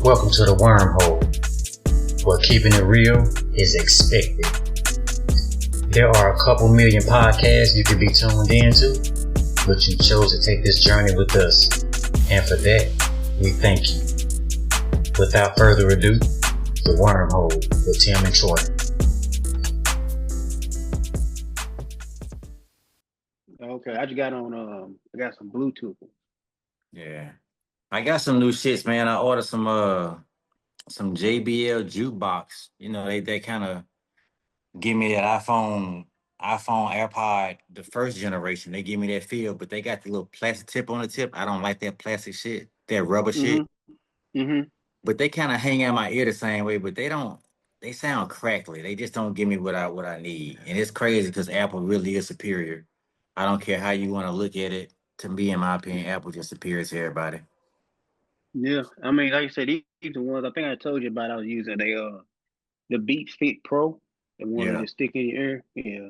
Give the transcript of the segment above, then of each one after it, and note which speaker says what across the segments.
Speaker 1: Welcome to the Wormhole, where keeping it real is expected. There are a couple million podcasts you could be tuned into, but you chose to take this journey with us, and for that, we thank you. Without further ado, the Wormhole with Tim and Troy.
Speaker 2: Okay, I just got on. I got some Bluetooth.
Speaker 3: Yeah. I got some new shits, man. I ordered some JBL jukebox. You know, they kind of give me that iPhone AirPod, the first generation. They give me that feel, but they got the little plastic tip on the tip. I don't like that plastic shit, that rubber shit.
Speaker 2: Mm-hmm.
Speaker 3: But they kind of hang out my ear the same way, but they don't. They sound crackly. They just don't give me what I need, and it's crazy because Apple really is superior. I don't care how you want to look at it. To me, in my opinion, Apple just superior to everybody.
Speaker 2: Yeah, I mean, like I said, these the ones I think I told you about. I was using the Beats Fit Pro, the one that
Speaker 3: Yeah.
Speaker 2: just stick in your ear. Yeah,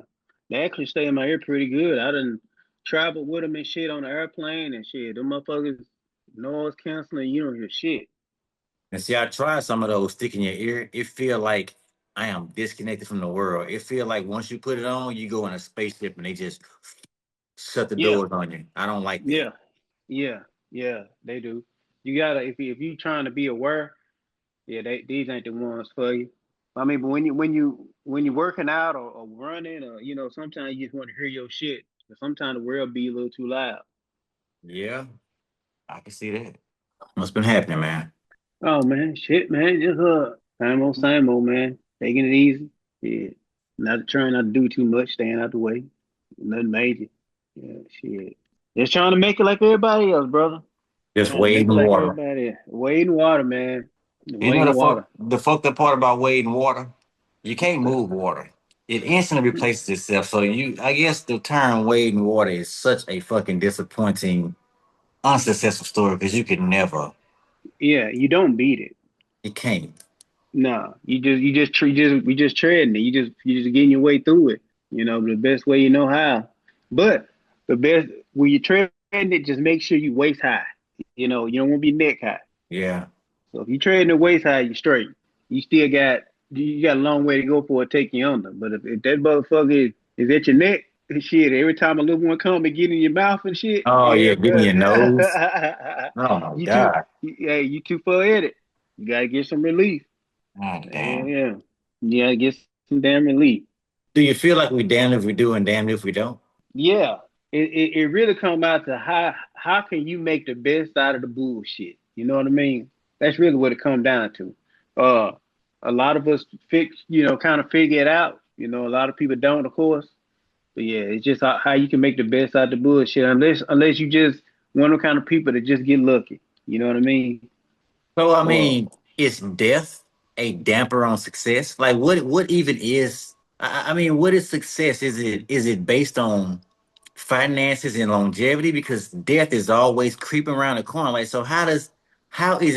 Speaker 2: they actually stay in my ear pretty good. I done traveled with them and shit on the airplane and shit. Them motherfuckers noise canceling. You don't hear shit.
Speaker 3: And see, I tried some of those stick in your ear. It feel like I am disconnected from the world. It feel like once you put it on, you go in a spaceship and they just shut the
Speaker 2: Yeah,
Speaker 3: doors on you. I don't like that.
Speaker 2: yeah, yeah. They do. You gotta if you trying to be aware. Yeah, these ain't the ones for you. I mean, but when you working out or running or sometimes you just want to hear your shit. But sometimes the world be a little too loud.
Speaker 3: Yeah, I can see that. What's been happening, man?
Speaker 2: Oh man, shit, man, just same old man. Taking it easy. Yeah, not trying not to do too much, staying out the way. Nothing major. Yeah, shit. Just trying to make it like everybody else, brother.
Speaker 3: Just
Speaker 2: Trying to make it
Speaker 3: wading
Speaker 2: like
Speaker 3: water.
Speaker 2: everybody else. Wading water, man.
Speaker 3: You know
Speaker 2: Wading water.
Speaker 3: the fucked up part about wading water? You can't move water. It instantly replaces itself. So I guess the term wading water is such a fucking disappointing, unsuccessful story because you could never.
Speaker 2: Yeah, you don't beat it.
Speaker 3: You can't.
Speaker 2: No, we just treading it. You just getting your way through it. The best way you know how. But the best when you're treading it, just make sure you waist high. You don't want to be neck high.
Speaker 3: Yeah.
Speaker 2: So if you treading the waist high, you straight. You still got you got a long way to go for it take you under. But if that motherfucker is at your neck, shit, every time a little one come and get in your mouth and shit,
Speaker 3: Oh
Speaker 2: yeah,
Speaker 3: yeah, give me
Speaker 2: bro,
Speaker 3: your nose. Oh my God.
Speaker 2: you too far at it. You gotta get some relief.
Speaker 3: God
Speaker 2: Yeah,
Speaker 3: damn.
Speaker 2: yeah. Yeah, get some damn relief.
Speaker 3: Do you feel like we damned if we do and damned if we don't?
Speaker 2: Yeah. It really come out to how can you make the best out of the bullshit? You know what I mean? That's really what it come down to. Uh a lot of us kind of figure it out. A lot of people don't, of course. But yeah, it's just how you can make the best out of the bullshit unless you just one of the kind of people that just get lucky. You know what I mean?
Speaker 3: So I
Speaker 2: Or
Speaker 3: mean, is death a damper on success? Like what even is I mean, what is success? Is it based on finances and longevity? Because death is always creeping around the corner. Like so how is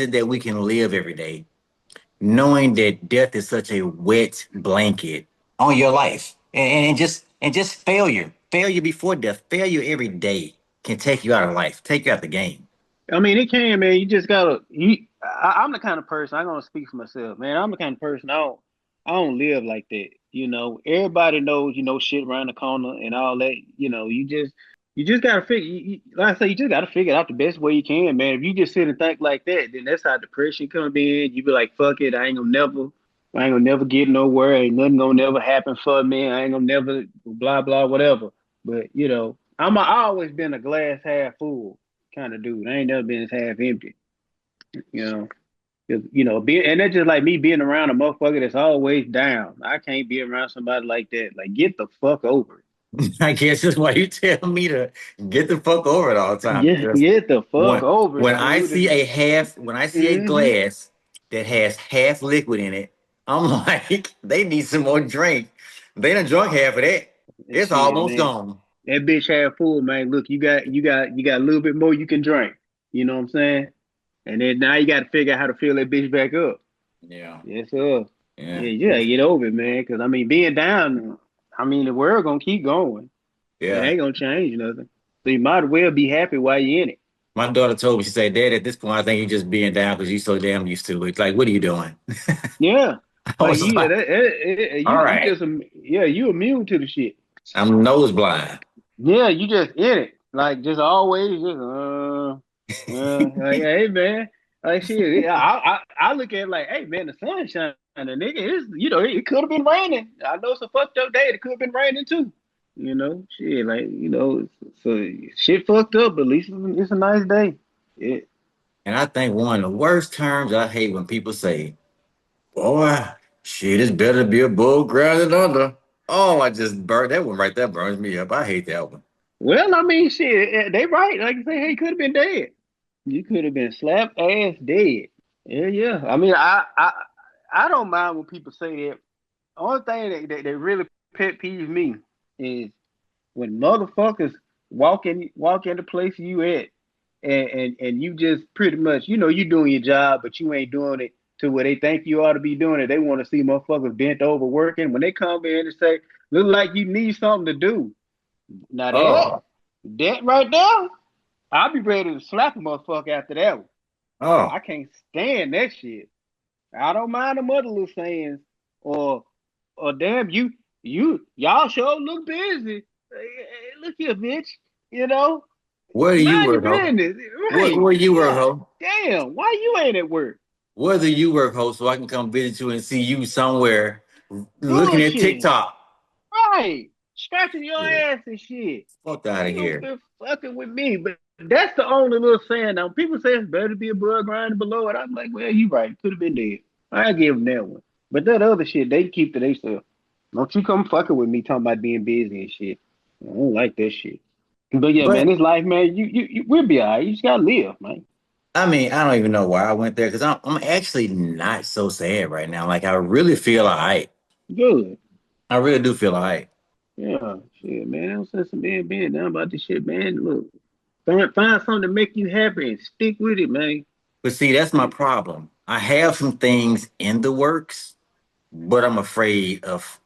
Speaker 3: it that we can live every day knowing that death is such a wet blanket on your life and just failure before death, failure every day can take you out of life, take you out the game.
Speaker 2: I mean, it can, man. You just gotta. I'm the kind of person. I'm gonna speak for myself, man. I'm the kind of person. I don't live like that. Everybody knows. Shit around the corner and all that. You just gotta figure. Like I say, you just gotta figure it out the best way you can, man. If you just sit and think like that, then that's how depression come in. You be like, fuck it. I ain't gonna never get nowhere. Ain't nothing gonna never happen for me. I ain't gonna never blah blah whatever. But I always been a glass half full kind of dude. I ain't never been as half empty. You know, 'Cause, and that's just like me being around a motherfucker that's always down. I can't be around somebody like that. Like, get the fuck over
Speaker 3: I guess that's why you tell me to get the fuck over it all the
Speaker 2: it.
Speaker 3: time.
Speaker 2: Get the fuck
Speaker 3: when
Speaker 2: over
Speaker 3: when
Speaker 2: it,
Speaker 3: I
Speaker 2: dude.
Speaker 3: see a
Speaker 2: Mm-hmm.
Speaker 3: glass that has half liquid in it, I'm like, they need some more drink. They done drunk half of that. It's
Speaker 2: Shit,
Speaker 3: almost
Speaker 2: man.
Speaker 3: gone.
Speaker 2: That bitch half full, man. Look, you got a little bit more you can drink. You know what I'm saying? And then now you got to figure out how to fill that bitch back up.
Speaker 3: Yeah,
Speaker 2: Yes, sir.
Speaker 3: yeah,
Speaker 2: Yeah, you gotta get over it, man. Because I mean, being down, I mean, the world gonna keep going. It
Speaker 3: yeah.
Speaker 2: ain't gonna change nothing. So you might as well be happy while you're in it.
Speaker 3: My daughter told me, she said, Dad, at this point, I think you're just being down because you're so damn used to it. Like, what are you doing?
Speaker 2: Yeah,
Speaker 3: I
Speaker 2: like
Speaker 3: was
Speaker 2: you,
Speaker 3: like, all
Speaker 2: you
Speaker 3: right,
Speaker 2: just yeah, you immune to the shit.
Speaker 3: I'm nose blind.
Speaker 2: Yeah, you just in it, like just always just like hey man, like shit. Yeah, I look at it like, hey man, the sun's shining, nigga. It's it could have been raining. I know it's a fucked up day. It could have been raining too. Shit, like so shit fucked up, but at least it's a nice day. Yeah.
Speaker 3: And I think one of the worst terms I hate when people say, boy, shit is better to be above ground than under. Oh, I just burned that one right there, burns me up. I hate that one.
Speaker 2: Well, I mean, shit, they right. Like you say, hey, could have been dead. You could have been slapped ass dead. Yeah, yeah. I mean, I don't mind when people say that. Only thing that really pet peeves me is when motherfuckers walk into place you at, and you just pretty much you doing your job, but you ain't doing it to where they think you ought to be doing it. They want to see motherfuckers bent over working. When they come in and say, look like you need something to do. Now
Speaker 3: Oh,
Speaker 2: that right there, I'll be ready to slap a motherfucker after that one.
Speaker 3: oh,
Speaker 2: I can't stand that shit. I don't mind the mother little sayings or damn y'all sure look busy. Hey, look here, bitch. You know,
Speaker 3: where do you
Speaker 2: mind your
Speaker 3: work, ho?
Speaker 2: business.
Speaker 3: Where,
Speaker 2: Right.
Speaker 3: where you work,
Speaker 2: God
Speaker 3: ho?
Speaker 2: damn. Why you ain't at work?
Speaker 3: Where do you work, ho? So I can come visit you and see you somewhere looking at
Speaker 2: Bullshit.
Speaker 3: TikTok.
Speaker 2: Right. Scratching your
Speaker 3: Yeah,
Speaker 2: ass and shit.
Speaker 3: fuck out of
Speaker 2: Ain't no
Speaker 3: here.
Speaker 2: been fucking with me. But that's the only little saying. Now, people say it's better to be above ground than below it. I'm like, well, you right. Could have been dead. I give them that one. But that other shit, they keep to themselves. Don't you come fucking with me talking about being busy and shit. I don't like that shit. But yeah, man,
Speaker 3: But
Speaker 2: this life, man, we'll be all right. You just gotta live, man.
Speaker 3: I mean, I don't even know why I went there because I'm actually not so sad right now. Like I really feel alright.
Speaker 2: Good.
Speaker 3: I really do feel alright.
Speaker 2: Yeah, shit, man. I don't sense of being down about this shit, man. Look, find something to make you happy and stick with it, man.
Speaker 3: But see, that's my problem. I have some things in the works, but I'm afraid of.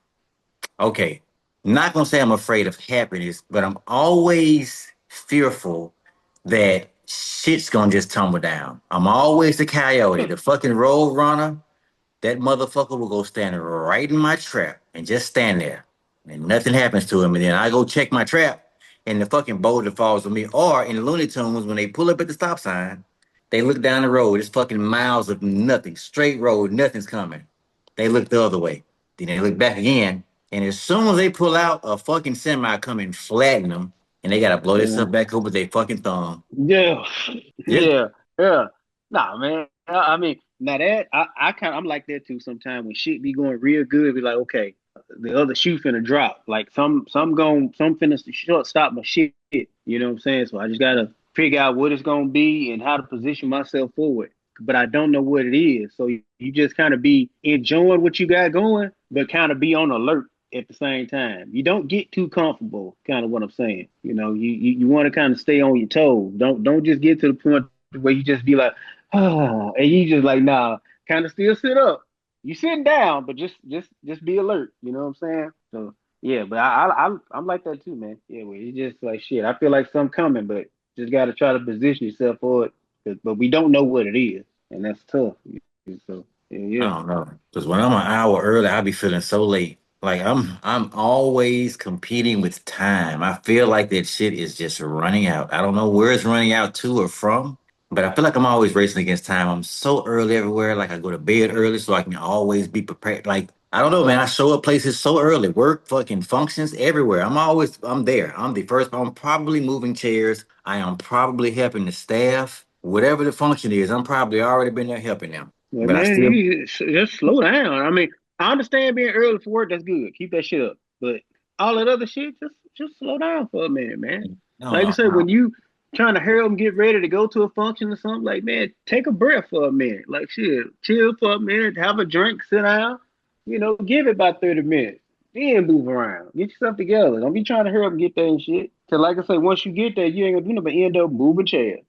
Speaker 3: Okay, not gonna say I'm afraid of happiness, but I'm always fearful that shit's gonna just tumble down. I'm always the coyote, the fucking road runner. That motherfucker will go stand right in my trap and just stand there. And nothing happens to him. And then I go check my trap and the fucking boulder falls on me. Or in Looney Tunes, when they pull up at the stop sign, they look down the road. It's fucking miles of nothing. Straight road, nothing's coming. They look the other way. Then they look back again. And as soon as they pull out, a fucking semi come and flatten them. And they gotta blow
Speaker 2: Yeah.
Speaker 3: themselves back up with their fucking thumb.
Speaker 2: Yeah,
Speaker 3: Yeah.
Speaker 2: yeah, yeah. Nah, man. I mean, now that I'm like that too. Sometimes when shit be going real good, be like, okay, the other shoe finna drop. Like some finna short stop my shit. You know what I'm saying? So I just gotta figure out what it's gonna be and how to position myself forward. But I don't know what it is. So you just kind of be enjoying what you got going, but kind of be on alert at the same time. You don't get too comfortable, kind of what I'm saying. You want to kind of stay on your toes. Don't just get to the point where you just be like, ah, and you just like, nah, kind of still sit up. You sitting down, but just be alert. You know what I'm saying? So yeah, but I'm like that too, man. Yeah, well, you just like shit. I feel like something coming, but just got to try to position yourself for it. But we don't know what it is, and that's tough. So yeah,
Speaker 3: I
Speaker 2: yeah.
Speaker 3: don't know. Because when I'm an hour early, I be feeling so late. Like I'm always competing with time. I feel like that shit is just running out. I don't know where it's running out to or from, but I feel like I'm always racing against time. I'm so early everywhere. Like I go to bed early so I can always be prepared. Like I don't know, man. I show up places so early. Work, fucking functions everywhere. I'm there. I'm the first. I'm probably moving chairs. I am probably helping the staff. Whatever the function is, I'm probably already been there helping them.
Speaker 2: Well,
Speaker 3: But I
Speaker 2: man,
Speaker 3: still
Speaker 2: you just slow down. I mean, I understand being early for work. That's good. Keep that shit up. But all that other shit, just slow down for a minute, man.
Speaker 3: no,
Speaker 2: Like I
Speaker 3: no,
Speaker 2: said, when
Speaker 3: no.
Speaker 2: you trying to hurry up and get ready to go to a function or something, like man, take a breath for a minute. Like shit, chill for a minute, have a drink, sit down. Give it about 30 minutes. Then move around. Get yourself together. Don't be trying to hurry up and get there and shit. Cause like I say, once you get there, you ain't gonna do nothing but end up moving chairs.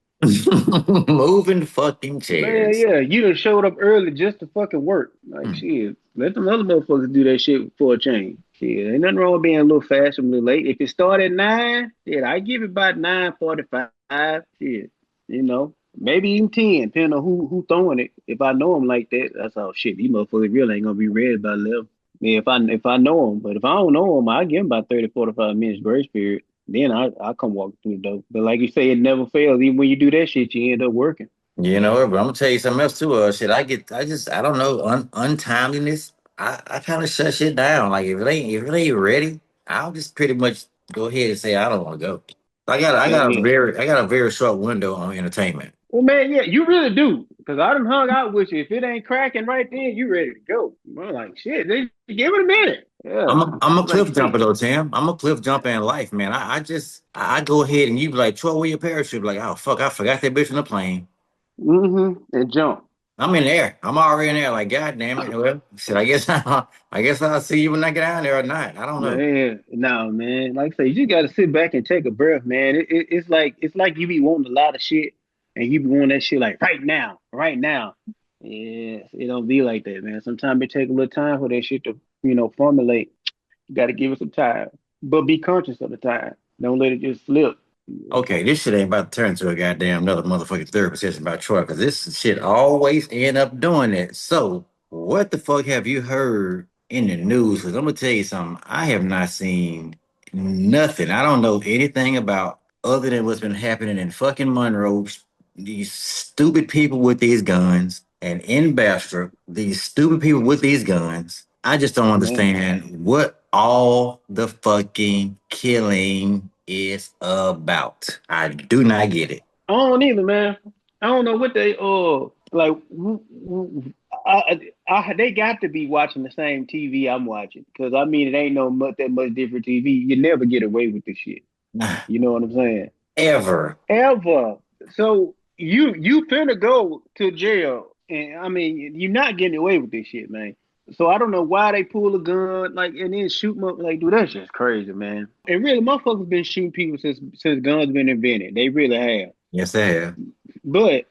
Speaker 3: Moving fucking
Speaker 2: Man,
Speaker 3: chairs.
Speaker 2: yeah, you done showed up early just to fucking work. Like,
Speaker 3: Hmm.
Speaker 2: shit, let them other motherfuckers do that shit for a change. Shit, ain't nothing wrong with being a little fast and a little late. If it start at 9, shit, I give it about 9:45. Shit. You know, maybe even 10, depending on who throwing it. If I know him like that, that's all shit. These motherfuckers really ain't gonna be ready by 11. Yeah, if I know him, but if I don't know him, I give him about 30, 45 minutes grace period. Then I come walk through the door. But like you say, it never fails. Even when you do that shit, you end up working.
Speaker 3: You know, but I'm gonna tell you something else too. Shit, I don't know, untimeliness. I kind of shut shit down. Like if it ain't ready, I'll just pretty much go ahead and say I don't want to go.
Speaker 2: Yeah.
Speaker 3: I got a very short window on entertainment.
Speaker 2: Well, man, yeah, you really do. Because I done hung out with you. If it ain't cracking right then, you ready to go. I'm like, shit, they give it a minute. Yeah.
Speaker 3: I'm a
Speaker 2: Like,
Speaker 3: cliff jumper
Speaker 2: shit.
Speaker 3: though, Tim. I'm a cliff jumper in life, man. I go ahead and you be like, Troy, where your parachute? Be like, oh fuck, I forgot that bitch in the plane.
Speaker 2: Mm-hmm. And jump.
Speaker 3: I'm in there. I'm already in there. Like, God damn it. Well, shit, I guess I'll see you when I get down there or not. I don't know.
Speaker 2: Man, no, man. Like I say, you just gotta sit back and take a breath, man. It's like you be wanting a lot of shit, and you be wanting that shit like right now, right now. Yeah, it don't be like that, man. Sometimes it take a little time for that shit to, formulate. You gotta give it some time, but be conscious of the time. Don't let it just slip.
Speaker 3: Okay, this shit ain't about to turn into a goddamn another motherfucking therapy session about Troy, because this shit always end up doing that. So, what the fuck have you heard in the news? Because I'm gonna tell you something. I have not seen nothing. I don't know anything about other than what's been happening in fucking Monroe. These stupid people with these guns, and in Bastrop, these stupid people with these guns. I just don't
Speaker 2: Man,
Speaker 3: understand what all the fucking killing is about. I do not get it.
Speaker 2: I don't either, man. I don't know what they like. They got to be watching the same TV I'm watching because I mean it ain't no much that much different TV. You never get away with this shit. You know what I'm saying?
Speaker 3: Ever.
Speaker 2: Ever. So you finna go to jail, and I mean you're not getting away with this shit, man. So I don't know why they pull a gun like and then shoot them up like, dude, that's just crazy, man. And really, motherfuckers been shooting people since guns been invented. They really have.
Speaker 3: Yes, I have.
Speaker 2: But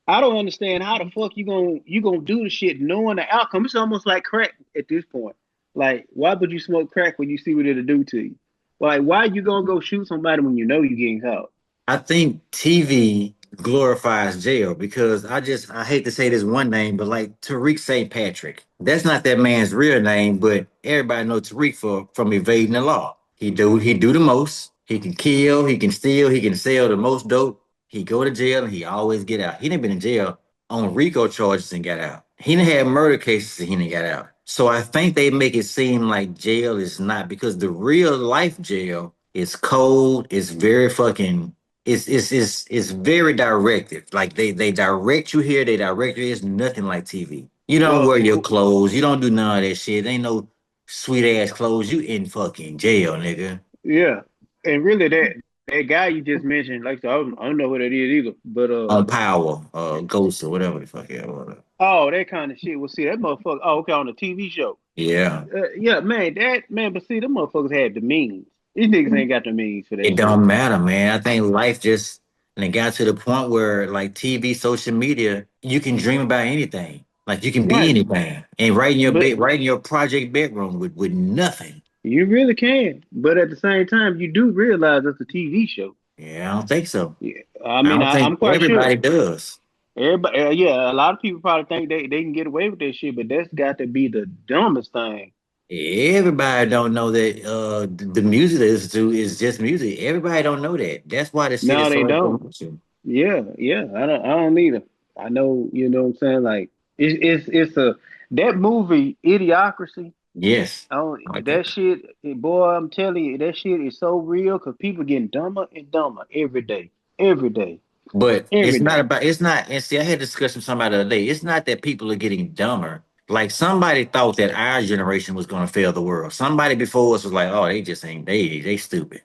Speaker 2: I don't understand how the fuck you gonna do the shit knowing the outcome. It's almost like crack at this point. Like, why would you smoke crack when you see what it'll do to you? Like, why you gonna go shoot somebody when you know you're getting caught?
Speaker 3: I think TV glorifies jail because I hate to say this one name, but like Tariq St. Patrick. That's not that man's real name, but everybody knows Tariq from evading the law. He do the most. He can kill, he can steal, he can sell the most dope. He go to jail and he always get out. He done been in jail on RICO charges and got out. He done had murder cases and he done got out. So I think they make it seem like jail is not because the real life jail is cold, it's very fucking it's very directed. Like they direct you here, they direct you. It's nothing like TV. You don't
Speaker 2: Well,
Speaker 3: wear your clothes. You don't do none of that shit. Ain't no sweet ass clothes. You in fucking jail, nigga.
Speaker 2: yeah, and really that guy you just mentioned, like I don't know what it is either, but
Speaker 3: On Power, Ghost or whatever the fuck. Yeah, whatever.
Speaker 2: oh, that kind of shit. Well, see that motherfucker. Oh, okay, on the TV show.
Speaker 3: Yeah.
Speaker 2: Yeah, man, that man. But see, them motherfuckers had the means. These niggas ain't got the means for that
Speaker 3: It
Speaker 2: shit.
Speaker 3: don't matter, man. I think life just and it got to the point where like TV, social media, you can dream about anything. Like you can be
Speaker 2: Right,
Speaker 3: anything. And right in your
Speaker 2: but
Speaker 3: bed, right in your project bedroom with nothing.
Speaker 2: you really can. But at the same time, you do realize it's a TV show.
Speaker 3: Yeah, I don't think so.
Speaker 2: Yeah, I
Speaker 3: I
Speaker 2: mean,
Speaker 3: don't think
Speaker 2: I'm quite sure.
Speaker 3: everybody does.
Speaker 2: Everybody, yeah, a lot of people probably think they can get away with that shit, but that's got to be the dumbest thing.
Speaker 3: Everybody don't know that the music they listen to is just music. Everybody don't know that. That's why the shit
Speaker 2: No,
Speaker 3: is
Speaker 2: they
Speaker 3: so
Speaker 2: don't.
Speaker 3: influential.
Speaker 2: Yeah, yeah. I don't either. I know, you know what I'm saying? Like it's a that movie Idiocracy.
Speaker 3: Yes.
Speaker 2: I don't
Speaker 3: I like
Speaker 2: that
Speaker 3: it.
Speaker 2: shit, boy. I'm telling you, that shit is so real because people getting dumber and dumber every day, every day,
Speaker 3: But
Speaker 2: every day.
Speaker 3: it's not, and see, I had a discussion with somebody the other day. It's not that people are getting dumber. Like somebody thought that our generation was gonna fail the world. Somebody before us was like, oh, they just ain't they stupid.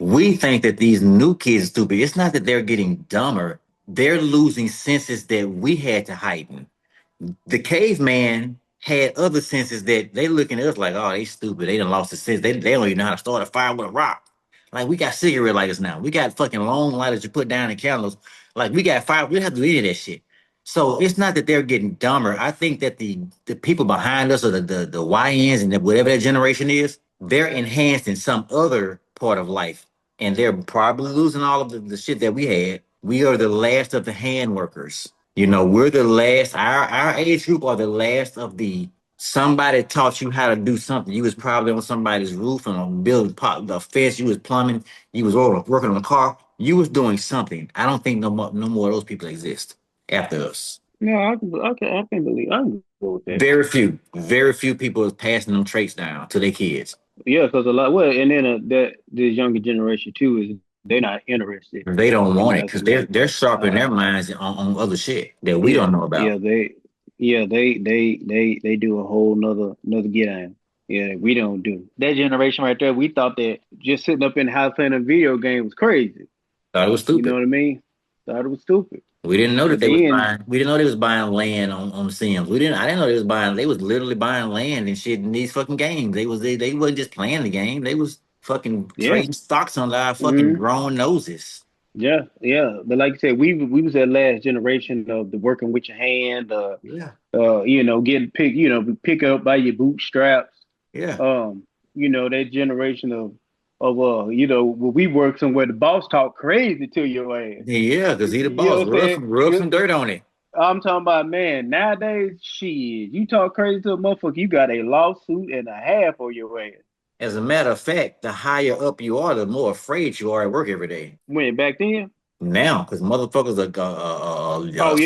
Speaker 3: We think that these new kids are stupid. It's not that they're getting dumber. They're losing senses that we had to heighten. The caveman had other senses that they looking at us like, oh, they stupid. They done lost the sense. They don't even know how to start a fire with a rock. Like we got cigarette lighters now. We got fucking long lighters you put down in candles. Like we got fire. We don't have to do any of that shit. So it's not that they're getting dumber. I think that the people behind us or the YNs and whatever that generation is, they're enhanced in some other part of life. And they're probably losing all of the shit that we had. We are the last of the hand workers. You know, we're the last. Our age group are the last of the. Somebody taught you how to do something. You was probably on somebody's roof and on building the fence. You was plumbing. You was working on a car. You was doing something. I don't think no more of those people exist after us.
Speaker 2: No, I can believe I can go with that.
Speaker 3: Very few people is passing them traits down to their kids.
Speaker 2: Yeah, because a lot. Well, and then that this younger generation too is they're not interested.
Speaker 3: They
Speaker 2: You
Speaker 3: don't
Speaker 2: know,
Speaker 3: want
Speaker 2: as
Speaker 3: it
Speaker 2: of
Speaker 3: because
Speaker 2: like
Speaker 3: they're sharpening their minds on other shit that we
Speaker 2: yeah,
Speaker 3: don't know
Speaker 2: yeah,
Speaker 3: about.
Speaker 2: they do a whole another get on. Yeah, we don't do that generation right there. We thought that just sitting up in the house playing a video game was crazy.
Speaker 3: Thought it was
Speaker 2: You know
Speaker 3: stupid.
Speaker 2: what I mean? Thought it was stupid.
Speaker 3: We didn't know that
Speaker 2: But
Speaker 3: they was
Speaker 2: then,
Speaker 3: buying. We didn't know they was buying land on Sims. We didn't. I didn't know they was buying. They was literally buying land and shit in these fucking games. They wasn't just playing the game. They was fucking
Speaker 2: yeah,
Speaker 3: trading stocks on our fucking
Speaker 2: hmm
Speaker 3: grown noses.
Speaker 2: yeah, yeah. But like you said, we was that last generation of the working with your hand,
Speaker 3: Yeah,
Speaker 2: getting picked, pick up by your bootstraps.
Speaker 3: yeah,
Speaker 2: Um, that generation of when we work somewhere, the boss talk crazy to your ass.
Speaker 3: yeah. Because he the
Speaker 2: You know
Speaker 3: boss.
Speaker 2: what I'm saying?
Speaker 3: Rub some dirt on it.
Speaker 2: I'm talking about, man, nowadays, shit, you talk crazy to a motherfucker, you got a lawsuit and a half on your ass.
Speaker 3: As a matter of fact, the higher up you are, the more afraid you are at work every day.
Speaker 2: When back then?
Speaker 3: Now, because
Speaker 2: Oh yeah.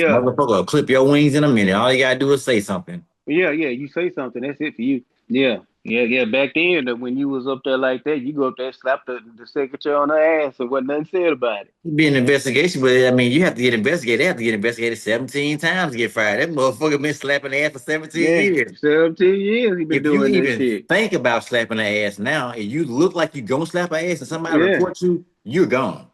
Speaker 3: motherfucker will clip your wings in a minute. All you gotta do is say something.
Speaker 2: Yeah, yeah. You say something, that's it for you. Yeah. Yeah, yeah. Back then, when you was up there like that, you go up there, slap the secretary on her ass, and wasn't nothing said about it.
Speaker 3: It'd be an investigation, but I mean, you have to get investigated. They have to get investigated 17 times to get fired. That motherfucker been slapping ass for 17
Speaker 2: Yeah,
Speaker 3: years.
Speaker 2: 17 years he been
Speaker 3: If you
Speaker 2: doing that
Speaker 3: even
Speaker 2: shit.
Speaker 3: think about slapping her ass now, and you look like you gonna slap her ass, and somebody
Speaker 2: Yeah.
Speaker 3: reports you, you're gone.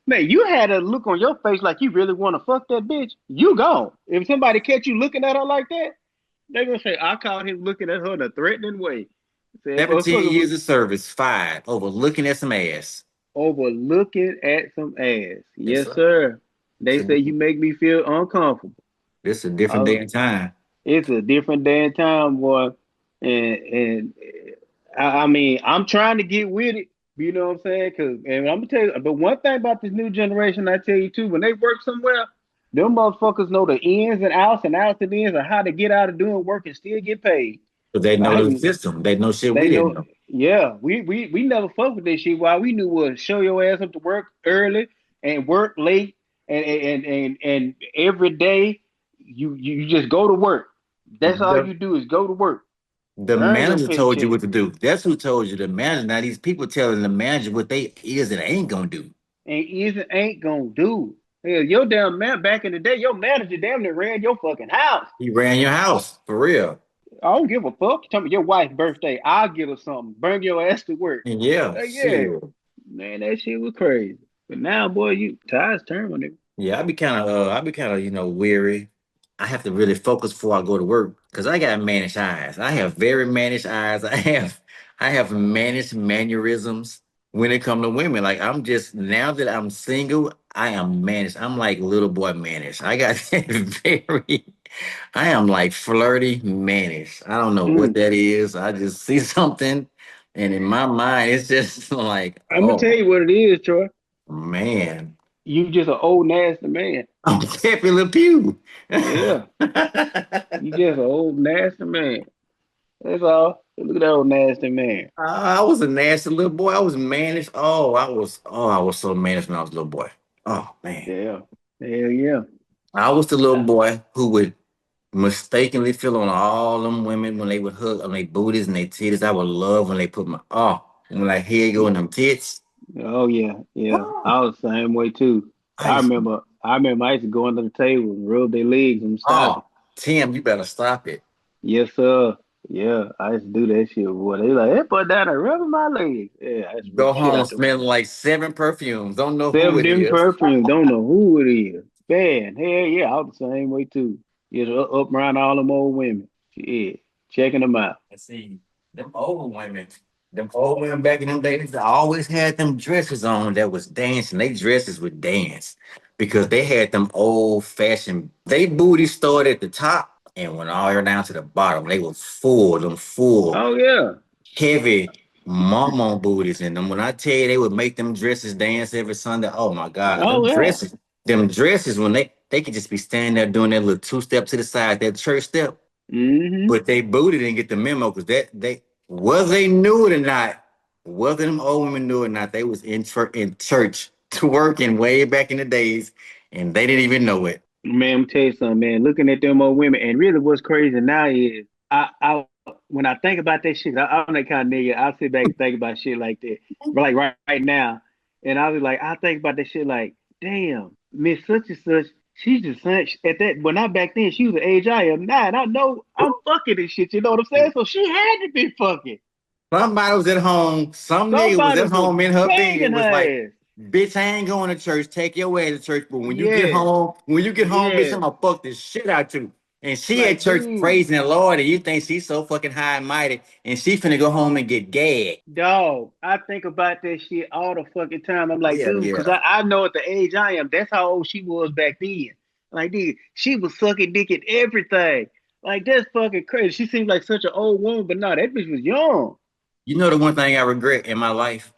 Speaker 2: Man, you had a look on your face like you really want to fuck that bitch. You gone. If somebody catch you looking at her like that, they gonna say, I caught him looking at her in a threatening way. Said,
Speaker 3: 17
Speaker 2: motherfucker was
Speaker 3: years of service, fired over looking at some ass.
Speaker 2: overlooking at some ass.
Speaker 3: Yes,
Speaker 2: Yes,
Speaker 3: sir.
Speaker 2: sir.
Speaker 3: It's
Speaker 2: They
Speaker 3: a,
Speaker 2: say you make me feel uncomfortable.
Speaker 3: it's a different day
Speaker 2: Uh,
Speaker 3: and time.
Speaker 2: it's a different day and time, boy. And I mean, I'm trying to get with it. You know what I'm saying? And I'm gonna tell you, but one thing about this new generation, I tell you too, when they work somewhere, them motherfuckers know the ins and outs and ins of how to get out of doing work and still get paid.
Speaker 3: But they know
Speaker 2: Like
Speaker 3: the system. They know shit we
Speaker 2: they
Speaker 3: didn't
Speaker 2: know,
Speaker 3: know.
Speaker 2: yeah, we never fucked with this shit. Why we knew was show your ass up to work early and work late and every day you just go to work. That's all
Speaker 3: The,
Speaker 2: you do is go to work.
Speaker 3: the
Speaker 2: Earn your
Speaker 3: manager told you
Speaker 2: paycheck.
Speaker 3: what to do. That's who told you. The manager. Now these people telling the manager what they is and ain't gonna do.
Speaker 2: And isn't ain't gonna do. Hell, your damn man back in the day, your manager damn near ran your fucking house.
Speaker 3: He ran your house for real.
Speaker 2: I don't give a fuck. Tell me your wife's birthday. I'll give her something. Bring your ass to work.
Speaker 3: And yeah,
Speaker 2: Like, yeah.
Speaker 3: shit.
Speaker 2: Man, that shit was crazy. But now, boy, you tides turn on it.
Speaker 3: Yeah, I be kind of, weary. I have to really focus before I go to work because I got managed eyes. I have very managed eyes. I have managed mannerisms when it come to women. Like I'm just now that I'm single, I am managed. I'm like little boy managed. I got very. I am like flirty managed. I don't know what
Speaker 2: Mm.
Speaker 3: that is. I just see something, and in my mind, it's just like,
Speaker 2: I'm gonna tell
Speaker 3: oh
Speaker 2: you what it is, Troy.
Speaker 3: man.
Speaker 2: You just an old nasty man.
Speaker 3: I'm Pepe Le Pew.
Speaker 2: Yeah, you just an old nasty man. That's all. Look at that old nasty man.
Speaker 3: I was a nasty little boy. I was managed. I was so managed when I was a little boy. Oh man.
Speaker 2: Yeah, hell yeah.
Speaker 3: I was the little boy who would mistakenly feel on all them women when they would hug on their booties and their titties. I would love when they put my when like here you go in them tits.
Speaker 2: Oh yeah, yeah.
Speaker 3: Oh,
Speaker 2: I was the same way too.
Speaker 3: I
Speaker 2: I
Speaker 3: used to,
Speaker 2: remember. I remember. I used to go under the table and rub their legs and stop it.
Speaker 3: oh Tim, you better stop it.
Speaker 2: Yes, sir. Yeah, I used to do that shit. Boy, they like, hey, put down and rubbing my legs. Yeah, I used to rip
Speaker 3: Go
Speaker 2: the shit
Speaker 3: home
Speaker 2: out them.
Speaker 3: smelling like 7 perfumes. Don't know who
Speaker 2: Seven
Speaker 3: it
Speaker 2: different
Speaker 3: is.
Speaker 2: perfumes. Don't know who it is. Man, hell yeah, I was the same way too. Just up around all them old women. Yeah, checking them out.
Speaker 3: And see, them old women back in them days, they always had them dresses on that was dancing. They dresses would dance because they had them old fashioned. They booty started at the top and went all the way down to the bottom. They were full,
Speaker 2: Oh yeah.
Speaker 3: heavy mama booties in them. When I tell you they would make them dresses dance every Sunday, oh my God, them
Speaker 2: Oh yeah.
Speaker 3: dresses. them dresses when they could just be standing there doing that little 2 step to the side, that church step,
Speaker 2: Mm-hmm.
Speaker 3: but they booty didn't get the memo because that they whether they knew it or not, whether them old women knew it or not, they was in church to working way back in the days, and they didn't even know it.
Speaker 2: Man, I'm tell you something, man. Looking at them old women, and really what's crazy now is I when I think about that shit, I'm that kind of nigga. I sit back and think about shit like that, like right now, and I was like, I think about that shit like, damn, Miss such and such, she's just such at that. When I back then, she was the age I am now, and I know I'm fucking this shit. You know what I'm saying? So she had to be fucking.
Speaker 3: Somebody was at home. Some nigga was
Speaker 2: Somebody
Speaker 3: at
Speaker 2: was
Speaker 3: home in her bed.
Speaker 2: banging
Speaker 3: Was like,
Speaker 2: her ass.
Speaker 3: "Bitch, I ain't going to church. Take your way to church. But
Speaker 2: Yes,
Speaker 3: when you get home, bitch,
Speaker 2: yes.
Speaker 3: I'm gonna fuck this shit out you." And she at
Speaker 2: Like,
Speaker 3: church
Speaker 2: dude.
Speaker 3: praising the Lord, and you think she's so fucking high and mighty, and she finna go home and get gagged.
Speaker 2: Dog, I think about that shit all the fucking time. I'm like,
Speaker 3: Yeah,
Speaker 2: dude, because
Speaker 3: yeah.
Speaker 2: I know at the age I am, that's how old she was back then. Like, dude, she was sucking dick and everything. Like, that's fucking crazy. She seemed like such an old woman, but no, that bitch was young.
Speaker 3: You know the one thing I regret in my life.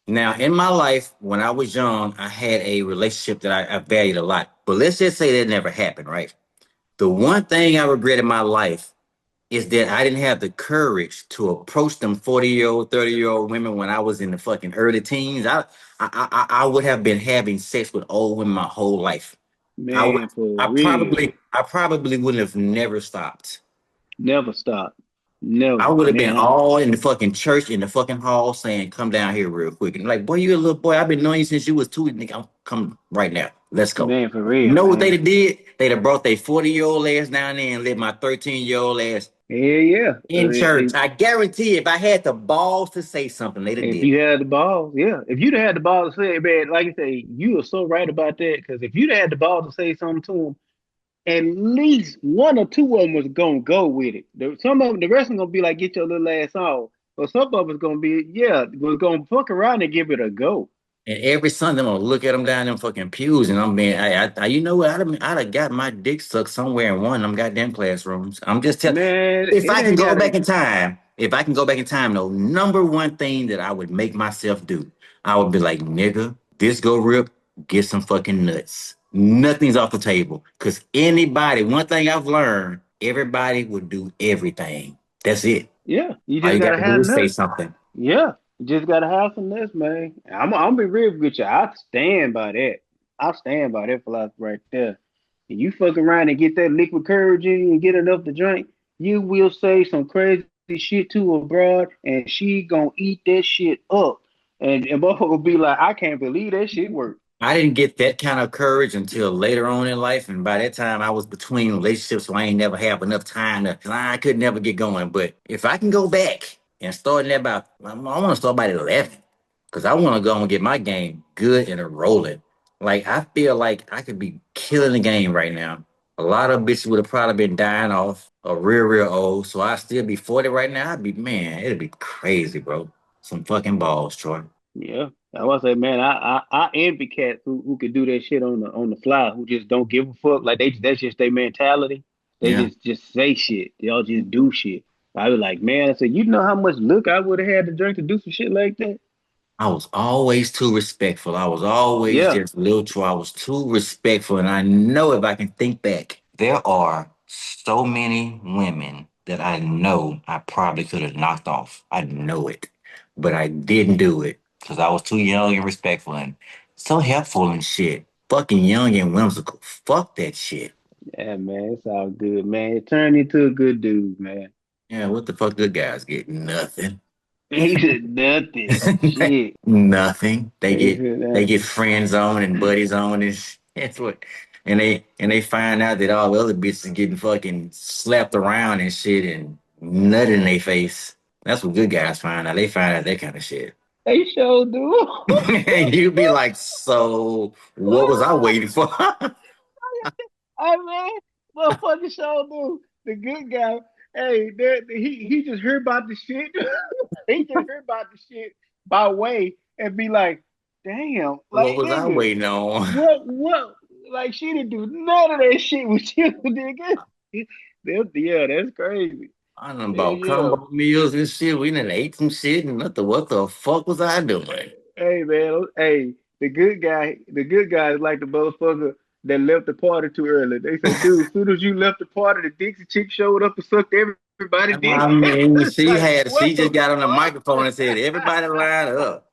Speaker 3: Now, in my life, when I was young, I had a relationship that I valued a lot. But let's just say that never happened, right? The one thing I regret in my life is that I didn't have the courage to approach them 40-year-old, 30-year-old women when I was in the fucking early teens. I would have been having sex with old women my whole life. I would
Speaker 2: Man, for real.
Speaker 3: I probably wouldn't have never stopped.
Speaker 2: Never stop.
Speaker 3: I
Speaker 2: Never.
Speaker 3: would have been
Speaker 2: Man,
Speaker 3: all in the fucking church in the fucking hall saying, "Come down here real quick." And like, boy, you a little boy. I've been knowing you since you was two. Nigga, I'm come right now. Let's go.
Speaker 2: man, for
Speaker 3: You
Speaker 2: real,
Speaker 3: know what
Speaker 2: man.
Speaker 3: they'd have did? They'd have brought their 40-year-old ass down there and let my 13-year-old ass
Speaker 2: Yeah, yeah.
Speaker 3: in church. I guarantee if I had the balls to say something, they'd have
Speaker 2: If
Speaker 3: did.
Speaker 2: you had the balls, yeah. If you'd had the balls to say, man, like you say, you are so right about that. Because if you'd had the balls to say something to them, at least one or two of them was gonna go with it. Some of them, the rest of them gonna be like, get your little ass off. But some of us gonna be, yeah, we're gonna fuck around and give it a go.
Speaker 3: And every Sunday, I'm gonna look at them down them fucking pews, and I'm being, you know what? I'd have got my dick sucked somewhere in one of them goddamn classrooms. I'm just telling.
Speaker 2: Man,
Speaker 3: If
Speaker 2: it
Speaker 3: I can
Speaker 2: ain't
Speaker 3: go
Speaker 2: gotta.
Speaker 3: back in time, if I can go back in time, though, number one thing that I would make myself do, I would be like, nigga, this go rip, get some fucking nuts. Nothing's off the table, cause anybody. One thing I've learned, everybody would do everything. That's it.
Speaker 2: Yeah, you
Speaker 3: All
Speaker 2: just
Speaker 3: you got
Speaker 2: gotta
Speaker 3: to do
Speaker 2: have
Speaker 3: is say
Speaker 2: nuts.
Speaker 3: something.
Speaker 2: Yeah, you just gotta have some nuts, man. I'm be real with you. I stand by that. I stand by that philosophy right there. And you fuck around and get that liquid courage in you and get enough to drink, you will say some crazy shit to a broad, and she gonna eat that shit up. And motherfucker will be like, I can't believe that shit worked.
Speaker 3: I didn't get that kind of courage until later on in life, and by that time I was between relationships, so I ain't never have enough time to. I could never get going. But if I can go back and start at about, I want to start about 11, because I want to go and get my game good and rolling. Like I feel like I could be killing the game right now. A lot of bitches would have probably been dying off or real old, so I still be 40 right now. I'd be man, it'd be crazy, bro. Some fucking balls, Troy.
Speaker 2: Yeah. I was say, man, I envy cats who could do that shit on the fly, who just don't give a fuck. Like that's just their mentality. They
Speaker 3: Yeah.
Speaker 2: just say shit. They all just do shit. I was like, man, I said, you know how much look I would have had to drink to do some shit like that?
Speaker 3: I was always too respectful. I was always
Speaker 2: Yeah.
Speaker 3: just little Troy. I was too respectful. And I know if I can think back, there are so many women that I know I probably could have knocked off. I know it. But I didn't do it because I was too young and respectful and so helpful and shit. Fucking young and whimsical. Fuck that shit.
Speaker 2: Yeah, man, it's all good, man. It turned into a good dude, man.
Speaker 3: Yeah, what the fuck good guys get? Nothing.
Speaker 2: He did nothing. Shit.
Speaker 3: Nothing.
Speaker 2: He said
Speaker 3: They
Speaker 2: that.
Speaker 3: get friends on and buddies on and that's what and they find out that all the other bitches getting fucking slapped around and shit and nut in their face. That's what good guys find out. They find out that kind of shit.
Speaker 2: They sure do.
Speaker 3: And you be like, so what was I waiting for?
Speaker 2: I man, motherfucker sure do. The good guy. Hey, he just heard about the shit. He just heard about the shit by way and be like, damn,
Speaker 3: What
Speaker 2: like
Speaker 3: was I
Speaker 2: nigga,
Speaker 3: waiting on?
Speaker 2: what like she didn't do none of that shit with you, nigga. Yeah, that's crazy.
Speaker 3: I done
Speaker 2: Yeah,
Speaker 3: bought
Speaker 2: yeah.
Speaker 3: combo meals and shit. We done ate some shit and what the fuck was I doing?
Speaker 2: Hey man, hey, The good guy is like the motherfucker that left the party too early. They say, dude, as soon as you left the party, the Dixie chick showed up and sucked everybody dick.
Speaker 3: I mean,
Speaker 2: It's like, what
Speaker 3: she
Speaker 2: the
Speaker 3: just got on the
Speaker 2: fuck?
Speaker 3: microphone and said, "Everybody line up."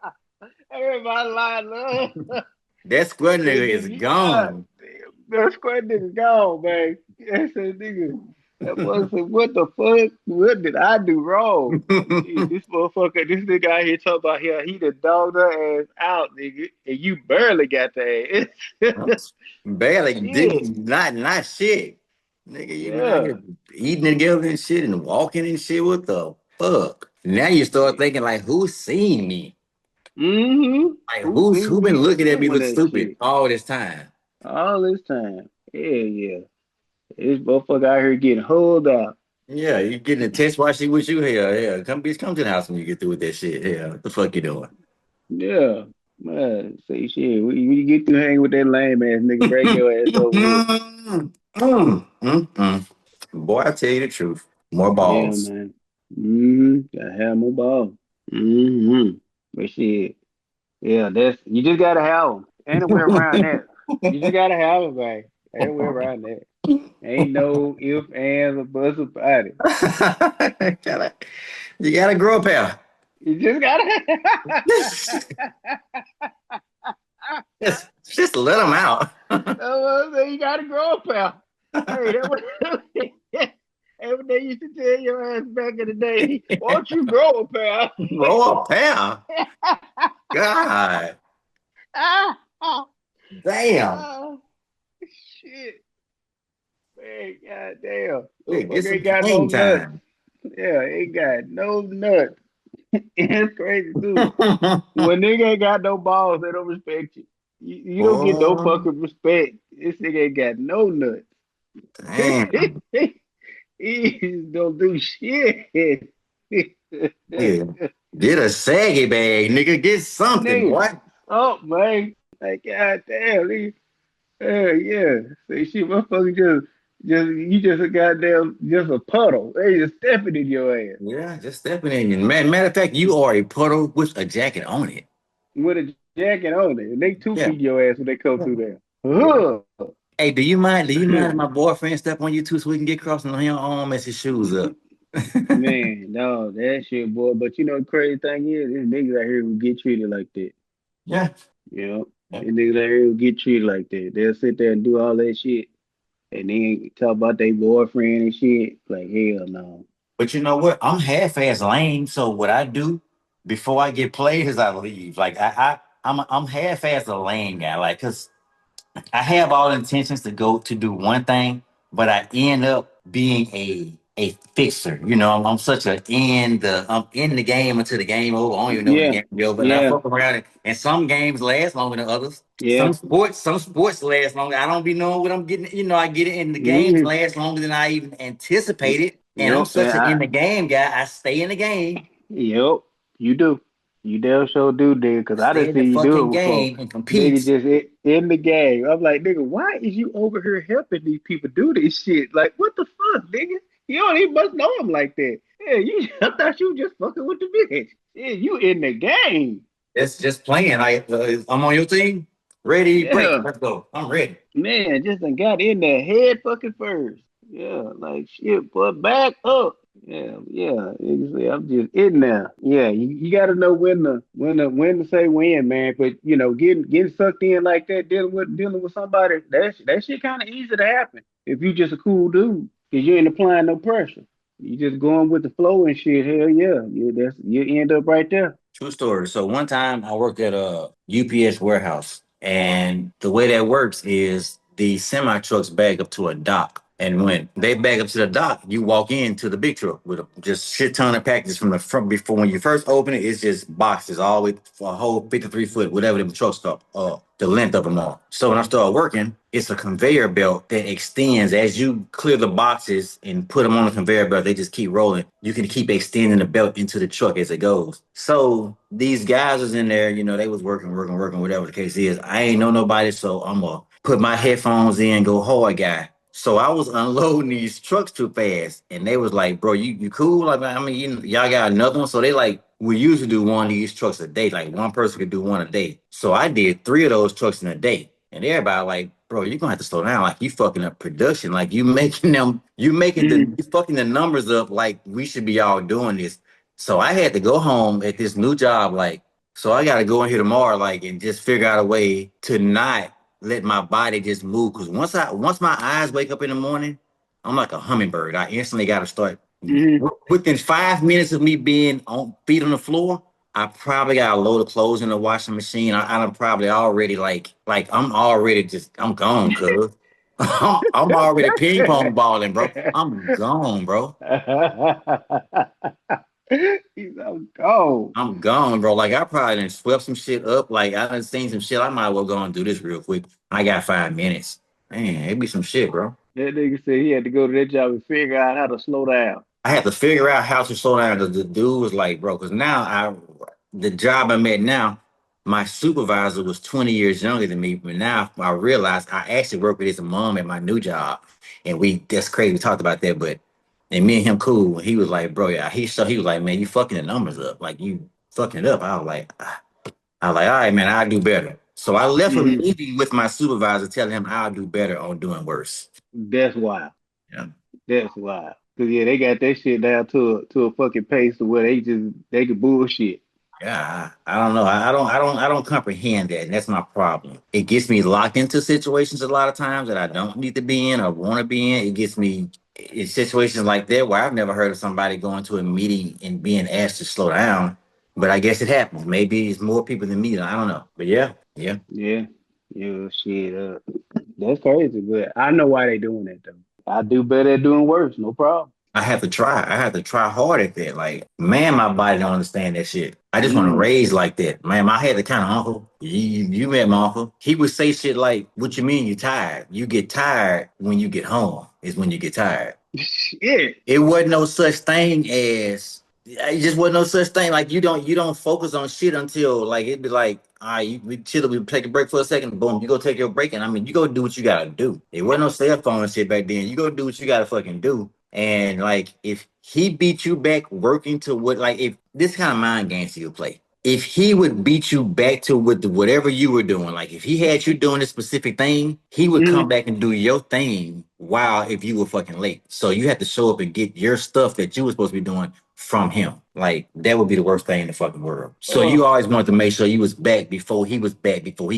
Speaker 2: Everybody lined up.
Speaker 3: That square
Speaker 2: Said,
Speaker 3: nigga is
Speaker 2: nigga, God
Speaker 3: gone.
Speaker 2: damn, that square nigga gone, man. I said, nigga, that boy said, what the fuck? What did I do wrong? Shit, this nigga out here talking about here, he the dogged her ass out, nigga, and you barely got the ass.
Speaker 3: Barely
Speaker 2: Shit,
Speaker 3: did not shit. Nigga, you been out
Speaker 2: yeah.
Speaker 3: here eating together and shit and walking and shit. What the fuck? Now you start thinking like, who seen me?
Speaker 2: Mm-hmm.
Speaker 3: Like
Speaker 2: Who
Speaker 3: who
Speaker 2: seen
Speaker 3: been
Speaker 2: me
Speaker 3: looking at me
Speaker 2: doing
Speaker 3: look
Speaker 2: that
Speaker 3: stupid
Speaker 2: shit
Speaker 3: all this time?
Speaker 2: all this time? Yeah, yeah. This motherfucker out here getting holed out.
Speaker 3: Yeah, you getting a test while she with you here. Yeah, come bitch, come to the house when you get through with that shit. Yeah, what the fuck you doing?
Speaker 2: Yeah. Man, say shit. When you get through hanging with that lame ass nigga, break your ass over with it.
Speaker 3: Boy, I tell you the truth. More
Speaker 2: Yeah,
Speaker 3: balls.
Speaker 2: man. Mm-hmm. Gotta have more ball. Mm-hmm. But shit, yeah, that's you just gotta have them. Ain't no way around that. You just gotta have them, man. Ain't no way around that. Ain't no if, ands, or buts about it.
Speaker 3: Gotta- you gotta grow up here.
Speaker 2: You just gotta.
Speaker 3: Just let them out.
Speaker 2: You gotta grow up, pal. Hey, that was hey, what they used to tell your ass back in the day. Won't you grow up, pal?
Speaker 3: Grow up here. God
Speaker 2: ah, ah,
Speaker 3: damn.
Speaker 2: ah, shit. Man, goddamn.
Speaker 3: Hey, get
Speaker 2: Motherfucker
Speaker 3: some
Speaker 2: ain't got no
Speaker 3: game
Speaker 2: nuts.
Speaker 3: time.
Speaker 2: Yeah, ain't got no nuts. It's crazy too. When nigga ain't got no balls, they don't respect you. You don't get no
Speaker 3: Oh,
Speaker 2: fucking respect. This nigga ain't got no nuts.
Speaker 3: damn.
Speaker 2: He don't do shit.
Speaker 3: Yeah. Get a saggy bag, nigga. Get something,
Speaker 2: Nigga,
Speaker 3: boy.
Speaker 2: oh man, like god damn, nigga. Yeah. Say shit, motherfucker just you just a goddamn just a puddle. They just stepping in your ass
Speaker 3: Yeah, just stepping in. Matter of fact, you are a puddle with a jacket on it.
Speaker 2: with a jacket on it. And they two feet
Speaker 3: Yeah.
Speaker 2: your ass when they come through there.
Speaker 3: Yeah.
Speaker 2: Huh.
Speaker 3: Hey, do you mind? Do you mind if my boyfriend step on you too so we can get crossing on him arm mess his shoes up?
Speaker 2: Man, no, that shit, boy. But you know the crazy thing is, these niggas out here will get treated like that.
Speaker 3: Yeah.
Speaker 2: You know,
Speaker 3: Yeah.
Speaker 2: these niggas out here will get treated like that. They'll sit there and do all that shit and then talk about their boyfriend and shit. Like, hell no.
Speaker 3: But you know what? I'm half-ass lame. So what I do before I get played is I leave. Like I'm half-ass a lame guy. Like, cause I have all intentions to go to do one thing, but I end up being a fixer. You know, I'm such a I'm in the game until the game over. I don't even know when the
Speaker 2: Yeah,
Speaker 3: game is over. And I
Speaker 2: yeah,
Speaker 3: fuck around and some games last longer than others.
Speaker 2: yeah.
Speaker 3: Some sports last longer. I don't be knowing what I'm getting. You know, I get it in the games
Speaker 2: Mm-hmm.
Speaker 3: last longer than I even anticipated. And I'm
Speaker 2: Yep,
Speaker 3: such an in the game guy. I stay in the game.
Speaker 2: yep, you do. You damn sure do, dude,
Speaker 3: I
Speaker 2: because I
Speaker 3: stay
Speaker 2: didn't
Speaker 3: in
Speaker 2: see
Speaker 3: the
Speaker 2: you do
Speaker 3: fucking
Speaker 2: it before.
Speaker 3: game and
Speaker 2: Nigga
Speaker 3: compete.
Speaker 2: just in the game. I'm like, nigga, why is you over here helping these people do this shit? Like, what the fuck, nigga? You don't even must know him like that. Yeah, you I thought you was just fucking with the bitch. Yeah, you in the game.
Speaker 3: It's just playing. I'm on your team. Ready, break.
Speaker 2: Yeah.
Speaker 3: Let's go. I'm ready.
Speaker 2: Man, just done got in there head fucking first. Yeah, like shit, but back up. Yeah, yeah. I'm just in there. Yeah, you got to know when to say when, man. But you know, getting sucked in like that, dealing with somebody, that shit kind of easy to happen if you just a cool dude, because you ain't applying no pressure. You just going with the flow and shit. Hell yeah, you end up right there.
Speaker 3: True story. So one time I worked at a UPS warehouse, and the way that works is the semi trucks bag up to a dock. And when they bag up to the dock, you walk into the big truck with just shit ton of packages from the front. Before when you first open it, it's just boxes all the way for a whole 53 foot, whatever the trucks are, the length of them all. So when I started working, it's a conveyor belt that extends as you clear the boxes and put them on the conveyor belt. They just keep rolling. You can keep extending the belt into the truck as it goes. So these guys was in there, you know, they was working, whatever the case is. I ain't know nobody, so I'm gonna put my headphones in, go hard guy. So I was unloading these trucks too fast, and they was like, "Bro, you cool?" Like, I mean, y'all got another one. So they like we usually do one of these trucks a day. Like one person could do one a day. So I did three of those trucks in a day. And everybody like, bro, you're gonna have to slow down. Like you fucking up production. Like
Speaker 2: Mm-hmm.
Speaker 3: you fucking the numbers up like we should be all doing this. So I had to go home at this new job, like, so I gotta go in here tomorrow, like, and just figure out a way to not let my body just move. Cause once my eyes wake up in the morning, I'm like a hummingbird. I instantly gotta start
Speaker 2: Mm-hmm.
Speaker 3: within 5 minutes of me being on feet on the floor, I probably got a load of clothes in the washing machine. I'm probably already I'm already just I'm gone, cuz. I'm already ping pong balling, bro. I'm gone, bro.
Speaker 2: He's so cold.
Speaker 3: I'm gone, bro. Like I probably done swept some shit up. Like I done seen some shit. I might as well go and do this real quick. I got 5 minutes. Man, it be some shit, bro.
Speaker 2: That nigga said he had to go to that job and figure out how to slow down.
Speaker 3: I had to figure out how to slow down because the dude was like, bro, because the job I'm at now, my supervisor was 20 years younger than me. But now I realized I actually work with his mom at my new job. And that's crazy. We talked about that, and me and him cool. He was like, bro, yeah, he was like, man, you fucking the numbers up. Like, you fucking it up. I was like, all right, man, I'll do better. So I left a
Speaker 2: Mm-hmm.
Speaker 3: meeting with my supervisor telling him I'll do better on doing worse.
Speaker 2: That's wild.
Speaker 3: Yeah.
Speaker 2: That's wild. Cause yeah, they got that shit down to a fucking pace to where they can bullshit.
Speaker 3: Yeah, I don't know. I don't comprehend that, and that's my problem. It gets me locked into situations a lot of times that I don't need to be in or want to be in. It gets me in situations like that where I've never heard of somebody going to a meeting and being asked to slow down. But I guess it happens. Maybe it's more people than me. I don't know. But yeah, yeah.
Speaker 2: Yeah. Yeah, shit. That's crazy, but I know why they doing that though. I do better at doing worse, no problem.
Speaker 3: I have to try. I have to try hard at that. Like, man, my body don't understand that shit. I just want to
Speaker 2: Mm.
Speaker 3: raise like that. Man, I had the kind of uncle. You met my uncle. He would say shit like, "What you mean you tired? You get tired when you get home. Is when you get tired."
Speaker 2: Shit.
Speaker 3: It wasn't no such thing as it just wasn't no such thing. Like you don't focus on shit until like it'd be like, all right, we chill, we take a break for a second, boom, you go take your break, and I mean you go do what you gotta do. It wasn't no cell phone and shit back then. You go do what you gotta fucking do. And like if he beat you back working to what like if this kind of mind games you play. If he would beat you back to whatever you were doing, like if he had you doing a specific thing, he would come
Speaker 2: Mm.
Speaker 3: back and do your thing while if you were fucking late. So you have to show up and get your stuff that you were supposed to be doing from him. Like that would be the worst thing in the fucking world. So you
Speaker 2: Oh,
Speaker 3: always wanted to make sure you was back before he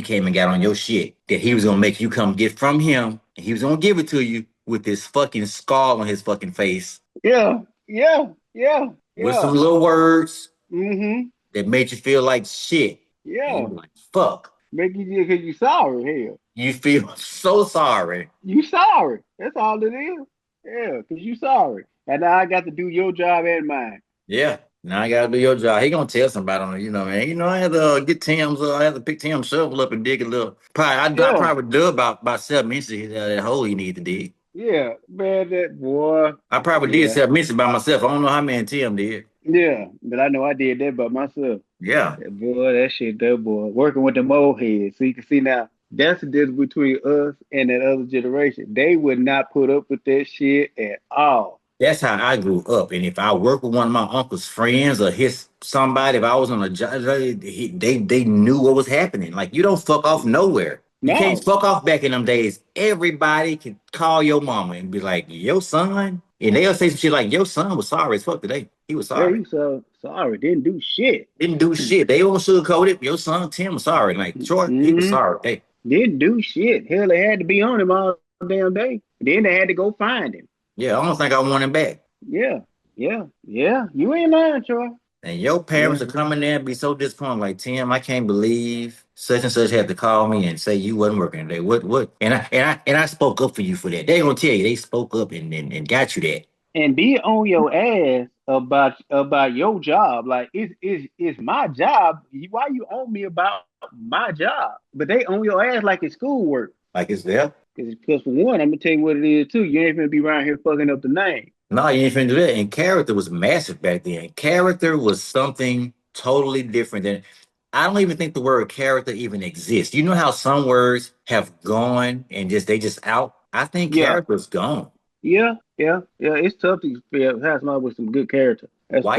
Speaker 3: came and got on your shit. That he was gonna make you come get from him and he was gonna give it to you with this fucking scar on his fucking face
Speaker 2: yeah, yeah, yeah,
Speaker 3: with some
Speaker 2: yeah.
Speaker 3: little words
Speaker 2: Mm-hmm.
Speaker 3: that made you feel like shit. And you
Speaker 2: Yeah.
Speaker 3: be like, fuck.
Speaker 2: Make you just cause you sorry, hell.
Speaker 3: You feel so sorry.
Speaker 2: You sorry. That's all it is. Yeah, cause you sorry. And now I got to do your job and mine.
Speaker 3: Yeah. Now I gotta do your job. He gonna tell somebody on it, man. I had to get Tim's. I had to pick Tim's shovel up and dig a little. I
Speaker 2: Yeah,
Speaker 3: probably dug about 7 inches that hole he need to dig.
Speaker 2: yeah, man, that boy.
Speaker 3: I probably did
Speaker 2: Yeah,
Speaker 3: 7 inches by myself. I don't know how many Tim did.
Speaker 2: yeah, but I know I did that by myself.
Speaker 3: Yeah,
Speaker 2: That boy, that shit, that boy, working with the mole heads. So you can see now, that's the difference between us and that other generation. They would not put up with that shit at all.
Speaker 3: that's how I grew up. And if I work with one of my uncle's friends or his somebody, if I was on a job, they knew what was happening. Like you don't fuck off nowhere. You can't
Speaker 2: No,
Speaker 3: fuck off back in them days. Everybody could call your mama and be like, "Your son," and they'll say some shit like, "Your son was sorry as fuck today. He was
Speaker 2: yeah,
Speaker 3: sorry.
Speaker 2: you so sorry, didn't do shit.
Speaker 3: Didn't do shit. They don't sugarcoat it. Your son Tim was sorry. Like, sure, he was
Speaker 2: Mm-hmm.
Speaker 3: sorry. Hey,
Speaker 2: Didn't do shit. Hell, they had to be on him all damn day. Then they had to go find him.
Speaker 3: yeah, I don't think I want him back."
Speaker 2: Yeah, yeah, yeah. You ain't lying, Troy.
Speaker 3: And your
Speaker 2: Yeah.
Speaker 3: parents are coming there and be so disappointed, like Tim, I can't believe such and such had to call me and say you wasn't working today. What? And I spoke up for you for that. They gonna tell you they spoke up and got you that.
Speaker 2: And be on your ass about your job. Like it's my job. Why you on me about my job? But they on your ass like it's schoolwork.
Speaker 3: Like it's there.
Speaker 2: Because for one, I'm gonna tell you what it is too. You ain't gonna be around here fucking up the name.
Speaker 3: No, you ain't finna do that. And character was massive back then. Character was something totally different than I don't even think the word character even exists. You know how some words have gone and they just out? I think
Speaker 2: Yeah,
Speaker 3: character's gone.
Speaker 2: yeah, yeah, yeah. It's tough to have somebody with some good character. That's tough.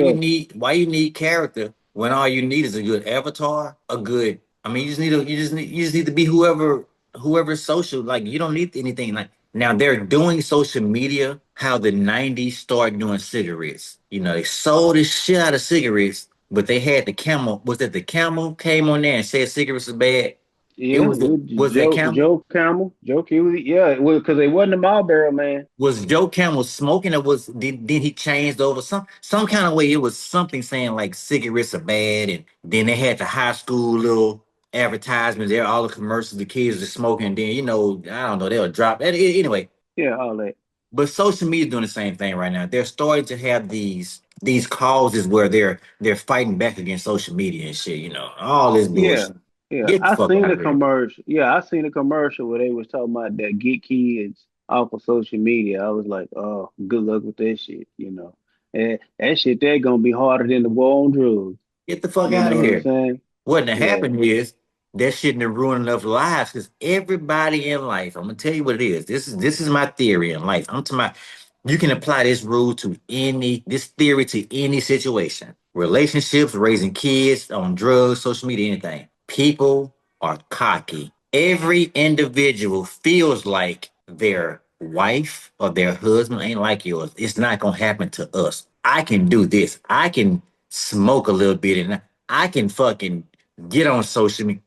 Speaker 3: Why you need character when all you need is a good avatar, a good I mean you just need to be whoever's social. Like you don't need anything like now they're doing social media how the 90s started doing cigarettes. You know, they sold the shit out of cigarettes, but they had the camel. Was it the camel came on there and said cigarettes are bad? It
Speaker 2: Yeah, it was
Speaker 3: was that camel?
Speaker 2: Joe Camel. He was, yeah, it was because it wasn't a Marlboro man.
Speaker 3: Was Joe Camel smoking or was did he changed over some kind of way? It was something saying like cigarettes are bad, and then they had the high school little advertisements there, all the commercials, the kids are smoking, and then I don't know, they'll drop anyway.
Speaker 2: Yeah, all that.
Speaker 3: But social media doing the same thing right now. They're starting to have these causes where they're fighting back against social media and shit. All this
Speaker 2: Yeah,
Speaker 3: bullshit.
Speaker 2: yeah.
Speaker 3: Get the
Speaker 2: I
Speaker 3: fuck
Speaker 2: seen
Speaker 3: out
Speaker 2: the
Speaker 3: of here.
Speaker 2: commercial. Yeah, I seen the commercial where they was talking about that get kids off of social media. I was like, oh, good luck with that shit. And that shit there gonna be harder than the war on drugs.
Speaker 3: Get the fuck
Speaker 2: You
Speaker 3: out
Speaker 2: know
Speaker 3: of
Speaker 2: what I'm
Speaker 3: here.
Speaker 2: saying?
Speaker 3: What done
Speaker 2: Yeah.
Speaker 3: happened is that shouldn't have ruined enough lives because everybody in life, I'm gonna tell you what it is. This is my theory in life. I'm talking about you can apply this rule to this theory to any situation. Relationships, raising kids, on drugs, social media, anything. People are cocky. Every individual feels like their wife or their husband ain't like yours. It's not gonna happen to us. I can do this. I can smoke a little bit and I can fucking get on social media.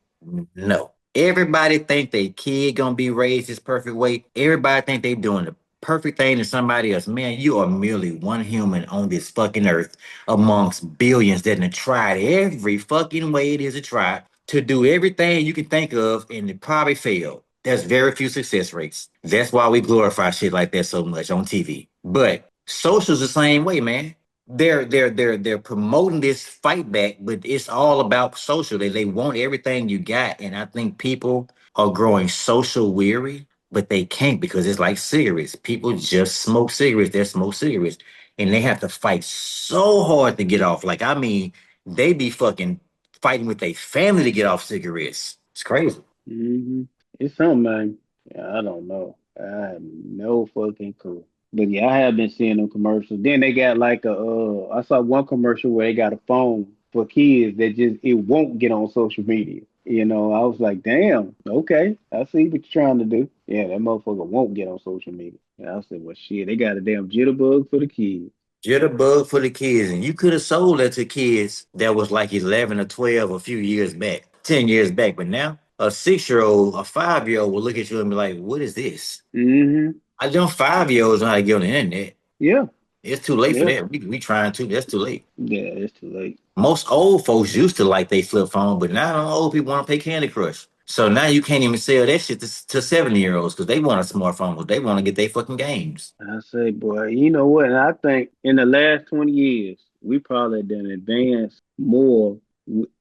Speaker 3: No. Everybody think they kid gonna be raised this perfect way. Everybody think they doing the perfect thing to somebody else. Man, you are merely one human on this fucking earth amongst billions that have tried every fucking way it is to try to do everything you can think of and it probably failed. There's very few success rates. That's why we glorify shit like that so much on TV. But social's the same way, man. They're promoting this fight back, but it's all about social. They want everything you got, and I think people are growing social weary, but they can't because it's like cigarettes. People just smoke cigarettes. They smoke cigarettes, and they have to fight so hard to get off. Like I mean, they be fucking fighting with their family to get off cigarettes. It's crazy.
Speaker 2: hmm It's something, man. Yeah, I don't know. I have no fucking clue. But yeah, I have been seeing them commercials. Then they got like I saw one commercial where they got a phone for kids that just it won't get on social media. I was like, damn, okay, I see what you're trying to do. Yeah, that motherfucker won't get on social media. And I said, well, shit, they got a damn jitterbug for the kids.
Speaker 3: Jitterbug for the kids, and you could have sold that to kids that was like 11 or 12 a few years back, 10 years back. But now a 6-year old, a 5-year old will look at you and be like, "What is this?"
Speaker 2: Hmm
Speaker 3: I don't 5-year olds know how to get on the internet.
Speaker 2: Yeah,
Speaker 3: It's too late for
Speaker 2: yeah,
Speaker 3: that. We trying to. That's too late.
Speaker 2: yeah. It's too late.
Speaker 3: Most old folks used to like they flip phone, but now old people want to play Candy Crush. So now you can't even sell that shit to 70-year-olds because they want a smartphone, but they want to get their fucking games.
Speaker 2: I say, boy, you know what? And I think in the last 20 years, we probably done advanced more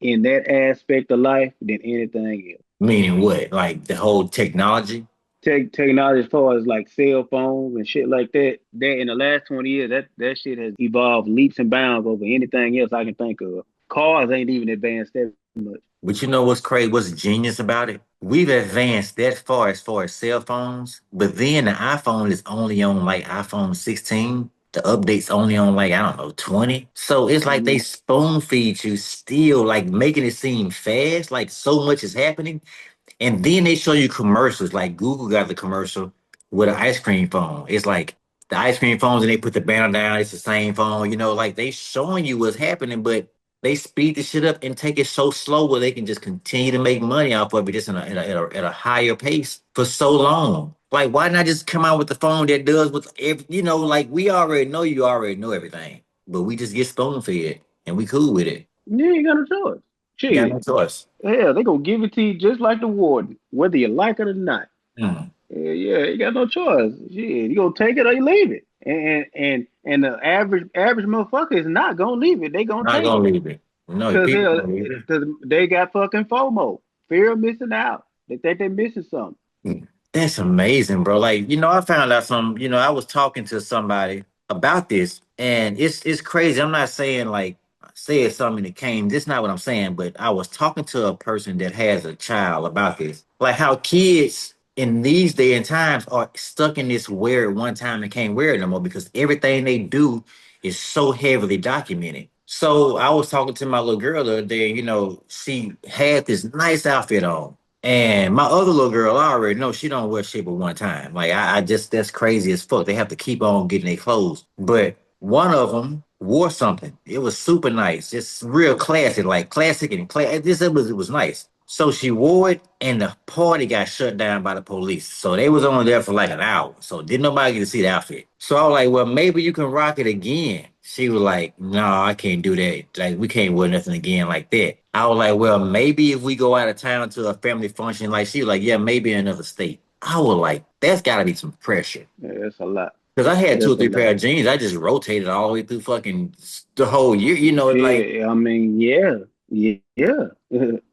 Speaker 2: in that aspect of life than anything else.
Speaker 3: Meaning what? Like the whole technology.
Speaker 2: Technology as far as like cell phones and shit like that in the last 20 years, that shit has evolved leaps and bounds over anything else I can think of. Cars ain't even advanced that much.
Speaker 3: But you know what's crazy? What's genius about it? We've advanced that far as cell phones, but then the iPhone is only on like iPhone 16. The update's only on like, I don't know, 20. So it's like they
Speaker 2: Mm,
Speaker 3: spoon feed you still, like making it seem fast, like so much is happening. And then they show you commercials. Like Google got the commercial with an ice cream phone. It's like the ice cream phones, and they put the banner down. It's the same phone. Like they showing you what's happening, but they speed the shit up and take it so slow where they can just continue to make money off of it just at a higher pace for so long. Like, why not just come out with the phone that does with every, like we already know you already know everything, but we just get spoon fed and we cool with it.
Speaker 2: you ain't got no choice.
Speaker 3: Got no
Speaker 2: Shit.
Speaker 3: choice.
Speaker 2: Hell, they gonna give it to you just like the warden, whether you like it or not.
Speaker 3: Mm.
Speaker 2: Yeah, yeah, you got no choice. Shit, you gonna take it or you leave it. And the average motherfucker is not gonna leave it. They gonna
Speaker 3: Not
Speaker 2: take
Speaker 3: gonna
Speaker 2: it
Speaker 3: leave it. No,
Speaker 2: because
Speaker 3: people gonna leave it.
Speaker 2: they got fucking FOMO, fear of missing out. They think they're missing something.
Speaker 3: That's amazing, bro. Like, I found out I was talking to somebody about this, and it's crazy. I'm not saying like I said something that came. This is not what I'm saying, but I was talking to a person that has a child about this. Like how kids in these day and times are stuck in this wear at one time and can't wear it no more because everything they do is so heavily documented. So I was talking to my little girl the other day, she had this nice outfit on. And my other little girl, I already know she don't wear shit but one time. Like I just that's crazy as fuck. They have to keep on getting their clothes. But one of them wore something. It was super nice, just real classic, like classic and class. It was nice. So she wore it, and the party got shut down by the police. So they was only there for like an hour. So didn't nobody get to see the outfit. So I was like, well, maybe you can rock it again. She was like, no, I can't do that. Like, we can't wear nothing again like that. I was like, well, maybe if we go out of town to a family function, like she was like, yeah, maybe in another state. I was like, that's got to be some pressure.
Speaker 2: Yeah, that's a lot.
Speaker 3: Because I had two or
Speaker 2: That's a
Speaker 3: three pair
Speaker 2: lot.
Speaker 3: of jeans. I just rotated all the way through fucking the whole year. Like
Speaker 2: Yeah, I mean, yeah, yeah,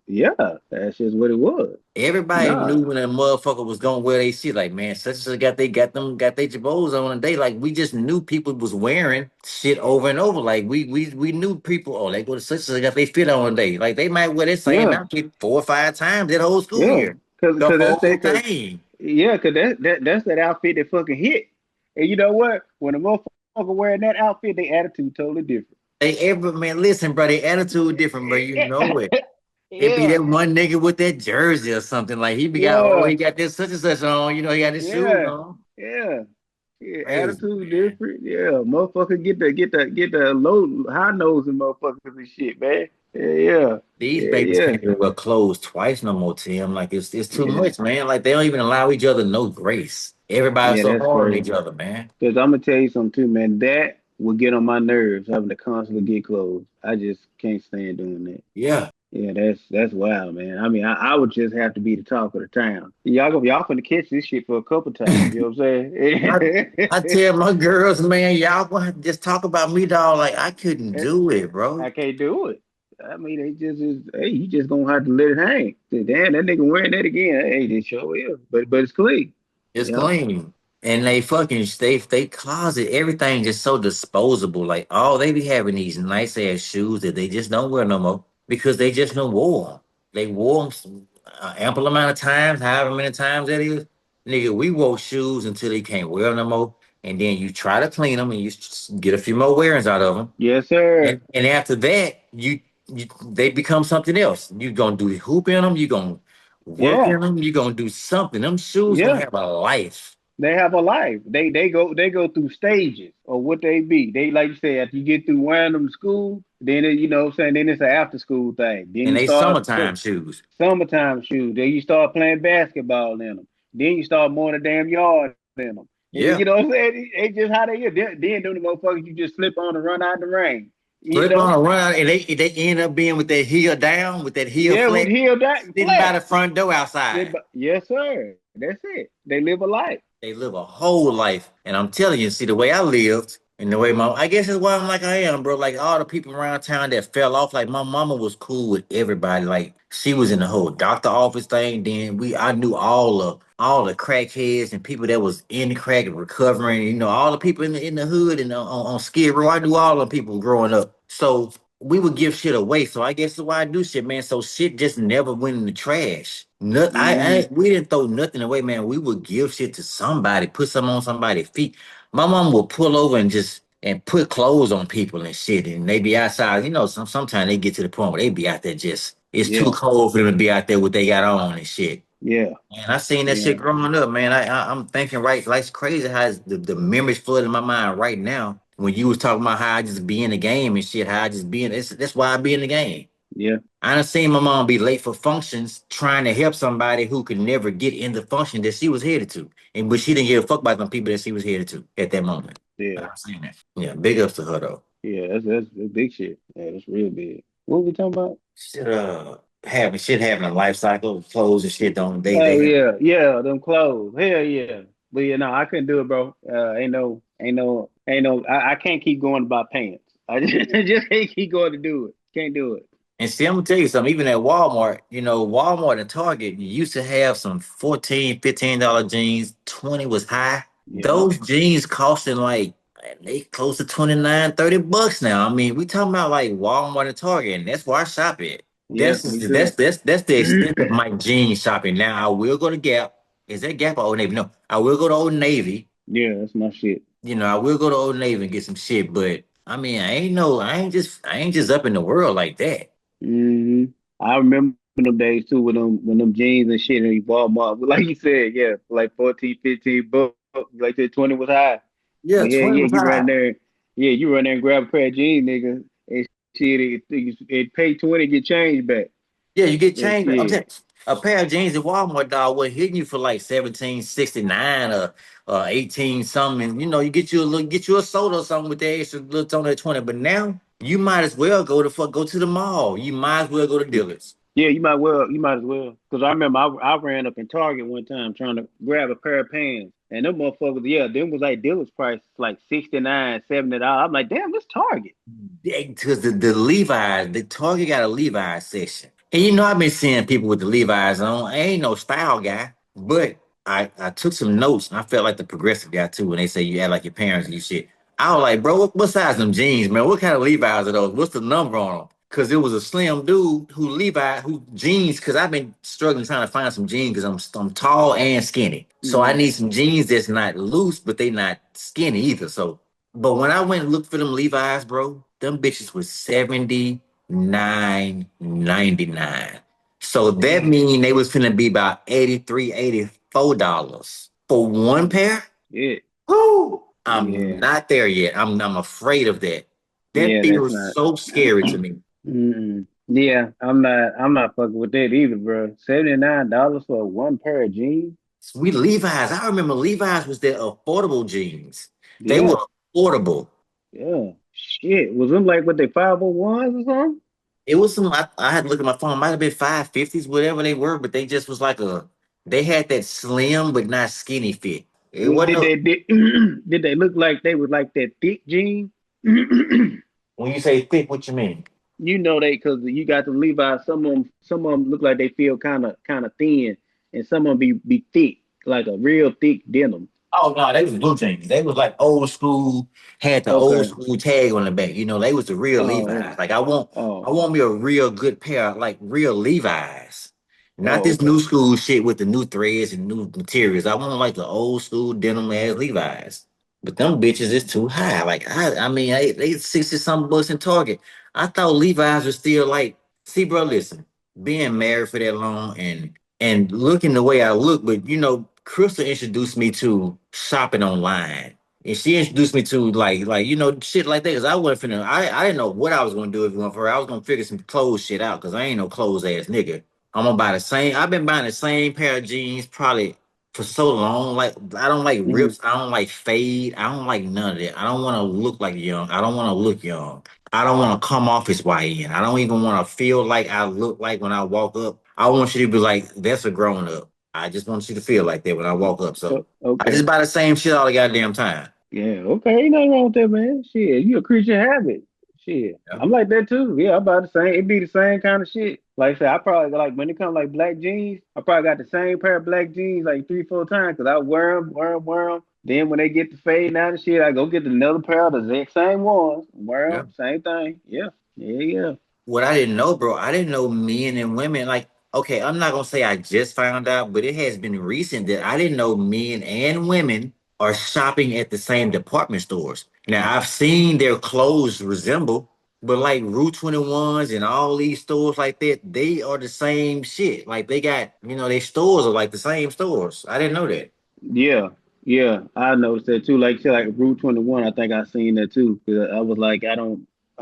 Speaker 2: yeah. That's just what it was.
Speaker 3: everybody
Speaker 2: Nah,
Speaker 3: knew when a motherfucker was gonna wear they shit. Like, man, such and such got they jabos on a day. Like we just knew people was wearing shit over and over. Like we knew people, oh, they go to such and such got they fit on a day. Like they might wear that same
Speaker 2: yeah,
Speaker 3: outfit 4 or 5 times that whole school
Speaker 2: yeah.
Speaker 3: year.
Speaker 2: Cause,
Speaker 3: The
Speaker 2: cause that's
Speaker 3: whole
Speaker 2: that. Cause
Speaker 3: thing.
Speaker 2: yeah, cause that's that outfit that fucking hit. And you know what? When a motherfucker wearing that outfit, their attitude totally different.
Speaker 3: They ever man, listen, bro, their attitude different, bro. You know it. It be
Speaker 2: Yeah,
Speaker 3: that one nigga with that jersey or something. Like
Speaker 2: yeah,
Speaker 3: he got this such and such on, he got his shoes
Speaker 2: yeah,
Speaker 3: on.
Speaker 2: yeah. Yeah,
Speaker 3: Crazy,
Speaker 2: attitude
Speaker 3: man.
Speaker 2: different. Yeah, motherfucker, get the low high nose and motherfuckers and shit, man. Yeah, yeah,
Speaker 3: These
Speaker 2: yeah,
Speaker 3: babies
Speaker 2: yeah,
Speaker 3: can't even wear clothes twice no more, Tim. Like it's too
Speaker 2: yeah,
Speaker 3: much, man. Like they don't even allow each other no grace. Everybody's
Speaker 2: yeah.
Speaker 3: so
Speaker 2: That's
Speaker 3: hard on each
Speaker 2: crazy.
Speaker 3: other, man.
Speaker 2: Cause I'm gonna tell you something too, man. That would get on my nerves having to constantly get clothes. I just can't stand doing that.
Speaker 3: Yeah.
Speaker 2: Yeah, that's wild, man. I mean, I would just have to be the talk of the town. Y'all finna catch this shit for a couple times. You know what I'm
Speaker 3: I I
Speaker 2: saying?
Speaker 3: tell my girls, man, y'all gonna have to just talk about me, dog. Like I couldn't do it, bro.
Speaker 2: I can't do it. I mean, they just is. Hey, you just gonna have to let it hang. Say, damn, that nigga wearing that again. Hey, this sure is. But it's clean.
Speaker 3: It's
Speaker 2: Yeah.
Speaker 3: clean. And they closet, everything just so disposable. Like, oh, they be having these nice ass shoes that they just don't wear no more because they just don't wore them. They wore them ample amount of times, however many times that is. Nigga, we wore shoes until they can't wear them no more. And then you try to clean them and you get a few more wearings out of them.
Speaker 2: Yes, sir.
Speaker 3: And after that, they become something else. You gonna do hoop in them. You gonna work
Speaker 2: Yeah.
Speaker 3: in them. You gonna do something. Them shoes gonna
Speaker 2: Yeah.
Speaker 3: have a life.
Speaker 2: They have a life. They go through stages of what they be. They like you say, after you get through wearing them to school, then you know what I'm saying, then it's an after school thing. Then
Speaker 3: And
Speaker 2: you
Speaker 3: they
Speaker 2: start
Speaker 3: summertime shoes.
Speaker 2: summertime shoes. Then you start playing basketball in them. Then you start mowing the damn yard in them. And then,
Speaker 3: Yeah.
Speaker 2: you know what I'm saying? It's just how they is. Then them the motherfuckers you just slip on and run out in the rain. You
Speaker 3: Flip
Speaker 2: know?
Speaker 3: on around and they end up being with that heel down, with that heel
Speaker 2: Yeah, with
Speaker 3: flat,
Speaker 2: heel that
Speaker 3: sitting by
Speaker 2: flat.
Speaker 3: the front door outside.
Speaker 2: Yes, sir. That's it. They live a life.
Speaker 3: They live a whole life. And I'm telling you, see, the way I lived and the way I guess that's why I'm like I am, bro. Like all the people around town that fell off, like my mama was cool with everybody. Like she was in the whole doctor office thing. Then I knew all the crackheads and people that was in crack and recovering, all the people in the hood and on Skid Row. I knew all the people growing up. So we would give shit away. So I guess that's why I do shit, man. So shit just never went in the trash.
Speaker 2: Mm,
Speaker 3: We didn't throw nothing away, man. We would give shit to somebody, put some on somebody's feet. My mom would pull over and put clothes on people and shit, and they be outside. Sometimes they get to the point where they be out there just it's too
Speaker 2: yeah,
Speaker 3: cold for them to be out there what they got on and shit.
Speaker 2: yeah,
Speaker 3: And I seen that
Speaker 2: yeah,
Speaker 3: shit growing up, man. I'm thinking right, like it's crazy how the memories flood in my mind right now. When you was talking about how I just be in the game and shit, how I just be in that's why I be in the game.
Speaker 2: yeah,
Speaker 3: I done seen my mom be late for functions trying to help somebody who could never get in the function that she was headed to. But she didn't give a fuck about them people that she was headed to at that moment.
Speaker 2: yeah,
Speaker 3: I've seen that. Yeah, big ups to her though.
Speaker 2: yeah. That's big shit. Yeah, that's real big. What we talking about?
Speaker 3: Shit, having a life cycle, clothes and shit don't they
Speaker 2: Oh
Speaker 3: have
Speaker 2: yeah, yeah, them clothes. Hell yeah. But I couldn't do it, bro. I can't keep going about pants. I just can't keep going to do it. Can't do it.
Speaker 3: and see, I'm gonna tell you something, even at Walmart, Walmart and Target, you used to have some $14, $15 jeans, 20 was high.
Speaker 2: Yeah,
Speaker 3: Those jeans costing like man, they close to 29, $30 now. I mean, we talking about like Walmart and Target, and that's where I shop at.
Speaker 2: yeah,
Speaker 3: That's
Speaker 2: me
Speaker 3: that's
Speaker 2: too.
Speaker 3: that's the extent of my jean shopping. Now I will go to Gap. Is that Gap or Old Navy? No, I will go to Old Navy.
Speaker 2: Yeah, that's my shit.
Speaker 3: I will go to Old Navy and get some shit, but I mean, I ain't just up in the world like that.
Speaker 2: Hmm. I remember them days too when them jeans and shit in Walmart. But like you said, yeah, for like 14, 15 bucks. Like that 20 was high.
Speaker 3: Yeah,
Speaker 2: But yeah,
Speaker 3: 20
Speaker 2: yeah,
Speaker 3: was
Speaker 2: you run
Speaker 3: high.
Speaker 2: there, yeah, you run there and grab a pair of jeans, nigga, and shit, it pay 20, get change back.
Speaker 3: Yeah, you get
Speaker 2: And
Speaker 3: changed. I'm
Speaker 2: shit.
Speaker 3: saying a pair of jeans at Walmart, dog, was hitting you for like 17.69 or 18 something. And, you know, you get you a soda or something with the extra little on that 20. But now you might as well go to the mall. You might as well go to Dillard's.
Speaker 2: Yeah, you might as well. Because I remember I ran up in Target one time trying to grab a pair of pants. And them motherfuckers, yeah, them was like dealer's price, like 69, $70. I'm like, damn, this Target.
Speaker 3: Because the Levi's, the Target got a Levi's section. And you know, I've been seeing people with the Levi's on. I ain't no style guy, but I took some notes and I felt like the progressive guy too. When they say you act like your parents and you shit, I was like, bro, what size them jeans, man? What kind of Levi's are those? What's the number on them? Because it was a slim dude who jeans. Because I've been struggling trying to find some jeans because I'm tall and skinny, so I
Speaker 2: Hmm.
Speaker 3: need some jeans that's not loose but they not skinny either. So but when I went and looked for them Levi's, bro, them bitches was 79.99. So that
Speaker 2: Damn.
Speaker 3: mean they was finna be about 83, $84 for one
Speaker 2: Mm.
Speaker 3: pair?
Speaker 2: Yeah.
Speaker 3: Woo! I'm
Speaker 2: Yeah.
Speaker 3: not there yet. I'm afraid of that. That
Speaker 2: Yeah, that's
Speaker 3: feels
Speaker 2: not.
Speaker 3: so scary to me.
Speaker 2: Mm. Yeah, I'm not fucking with that either, bro. $79 for one pair of jeans?
Speaker 3: We Levi's. I remember Levi's was their affordable jeans. They were
Speaker 2: Yeah.
Speaker 3: affordable.
Speaker 2: Yeah. Shit. Was them like what they 501s or something?
Speaker 3: It was some. I had to look at my phone. It might have been 550s, whatever they were, but they just was like a. They had that slim but not skinny fit. It wasn't
Speaker 2: Did
Speaker 3: a.
Speaker 2: they did they look like they was like that thick jeans? You
Speaker 3: When you say thick, what you mean?
Speaker 2: know they because you got the Levi's. Some of them look like they feel kind of thin, and some of them be thick, like a real thick denim.
Speaker 3: Oh no, they was blue jeans. They was like old school, had the old
Speaker 2: Okay.
Speaker 3: school tag on the back. You know, they was the real Levi's.
Speaker 2: Oh.
Speaker 3: Like I
Speaker 2: Oh.
Speaker 3: want me a real good pair, like real Levi's. Not
Speaker 2: Oh.
Speaker 3: this new
Speaker 2: Okay.
Speaker 3: school shit with the new threads and new materials. I want like the old school denim ass Levi's. But them bitches is too high. Like I mean, they 60 something bucks in Target. I thought Levi's was still like, see, bro, listen, being married for that long and looking the way I look, but you know, Crystal introduced me to shopping online. And she introduced me to like you know shit like that. Cause I wasn't finna I didn't know what I was gonna do if it went for her. I was gonna figure some clothes shit out because I ain't no clothes ass nigga. I'm gonna buy the same. I've been buying the same pair of jeans probably for so long. Like I don't like
Speaker 2: Hmm.
Speaker 3: rips. I don't like fade. I don't like none of that. I don't want to look like young. I don't want to look young. I don't want to come off as YN. I don't even want to feel like I look like when I walk up. I want you to be like, that's a grown up. I just want you to feel like that when I walk up. So I just
Speaker 2: Okay.
Speaker 3: buy the same shit all the goddamn time.
Speaker 2: Yeah, okay, ain't nothing wrong with that, man. Shit, you a creature of habit. Shit,
Speaker 3: Yeah.
Speaker 2: I'm like that too. Yeah, I buy the same. It be the same kind of shit. Like I said, I probably like when it comes like black jeans. I probably got the same pair of black jeans like 3, 4 times because I wear them. Then when they get to fade out and shit, I go get another pair of the exact same ones. Wear
Speaker 3: Yeah.
Speaker 2: them, same thing. Yeah, yeah, yeah.
Speaker 3: What I didn't know, bro, I didn't know men and women like. Okay, I'm not gonna say I just found out, but it has been recent that I didn't know men and women are shopping at the same department stores. Now I've seen their clothes resemble, but like Route 21s and all these stores like that, they are the same shit. Like they got, you know, their stores are like the same stores. I didn't know that.
Speaker 2: Yeah, yeah, I noticed that too. Like, say, like Route 21, I think I seen that too. 'Cause I was like, I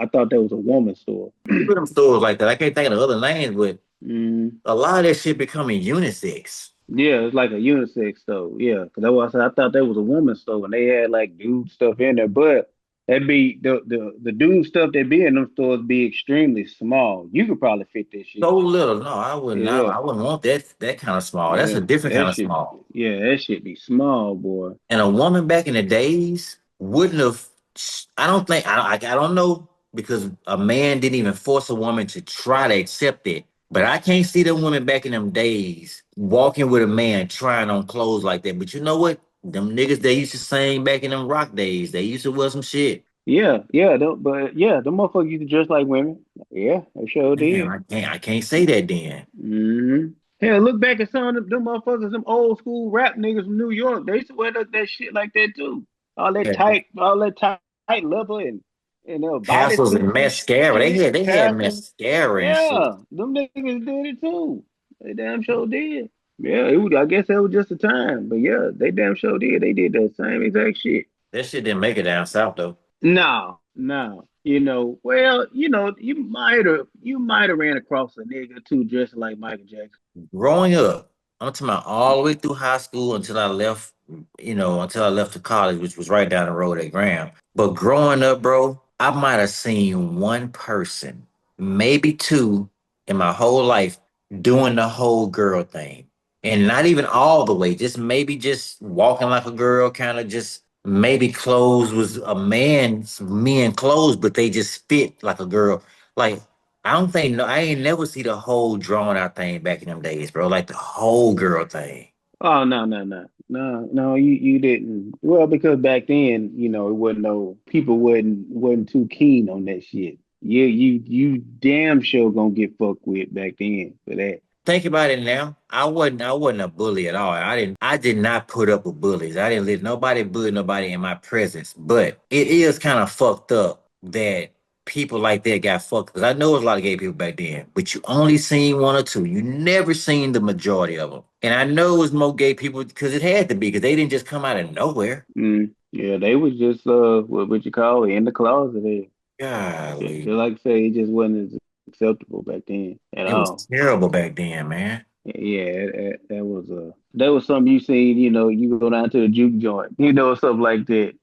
Speaker 2: thought that was a woman's store.
Speaker 3: People in them stores like that. I can't think of the other names, but
Speaker 2: Mm.
Speaker 3: a lot of that shit becoming unisex.
Speaker 2: Yeah, it's like a unisex store. Yeah, because that's what I said. I thought that was a woman's store, and they had like dude stuff in there. But that be the dude stuff that be in them stores be extremely small. You could probably fit that shit.
Speaker 3: So little. No, I wouldn't.
Speaker 2: Yeah,
Speaker 3: I wouldn't want that kind of small. That's a
Speaker 2: yeah,
Speaker 3: different kind
Speaker 2: that
Speaker 3: of
Speaker 2: shit.
Speaker 3: small.
Speaker 2: Yeah, that shit be small, boy.
Speaker 3: And a woman back in the days wouldn't have. I don't think. I don't know because a man didn't even force a woman to try to accept it. But I can't see them women back in them days walking with a man trying on clothes like that. But you know what? Them niggas they used to sing back in them rock days. They used to wear some shit.
Speaker 2: Yeah, yeah, but yeah, the motherfuckers used to dress like women. Yeah, they sure
Speaker 3: Damn,
Speaker 2: did.
Speaker 3: I can't say that then.
Speaker 2: Hmm. Hell, look back at some of them motherfuckers, them old school rap niggas from New York. They used to wear that shit like that too. All that
Speaker 3: Yeah.
Speaker 2: tight leather and And their body
Speaker 3: Castles and
Speaker 2: fixing
Speaker 3: mascara.
Speaker 2: shit,
Speaker 3: They had
Speaker 2: casting.
Speaker 3: mascara and shit.
Speaker 2: Yeah, them niggas did it too. They damn sure did. Yeah, it was, I guess that was just a time, but yeah, they damn sure did. They did that same exact shit.
Speaker 3: That shit didn't make it down south though.
Speaker 2: No, no. Well, you might have ran across a nigga too dressed like Michael Jackson.
Speaker 3: Growing up, I'm talking about all the way through high school until I left, until I left to college, which was right down the road at Graham. But growing up, bro, I might have seen one person, maybe two, in my whole life doing the whole girl thing. And not even all the way, just maybe just walking like a girl, kind of just maybe clothes was a man's men clothes, but they just fit like a girl. Like I don't think no, I ain't never see the whole drawn out thing back in them days, bro. Like the whole girl thing.
Speaker 2: Oh no, no, no. No, no, you didn't. Well, because back then, it wasn't no people wasn't too keen on that shit. You damn sure gonna get fucked with back then for that.
Speaker 3: Think about it now. I wasn't a bully at all. I did not put up with bullies. I didn't let nobody bully nobody in my presence. But it is kind of fucked up that people like that got fucked. Because I know there's a lot of gay people back then, but you only seen one or two. You never seen the majority of them. And I know it was more gay people because it had to be because they didn't just come out of nowhere.
Speaker 2: Yeah, they was just what you call it, in the closet there. Just
Speaker 3: Golly.
Speaker 2: like I say, it just wasn't as acceptable back then at
Speaker 3: It was
Speaker 2: all.
Speaker 3: terrible back then, man.
Speaker 2: Yeah, that was something you seen. You go down to the juke joint, something like that.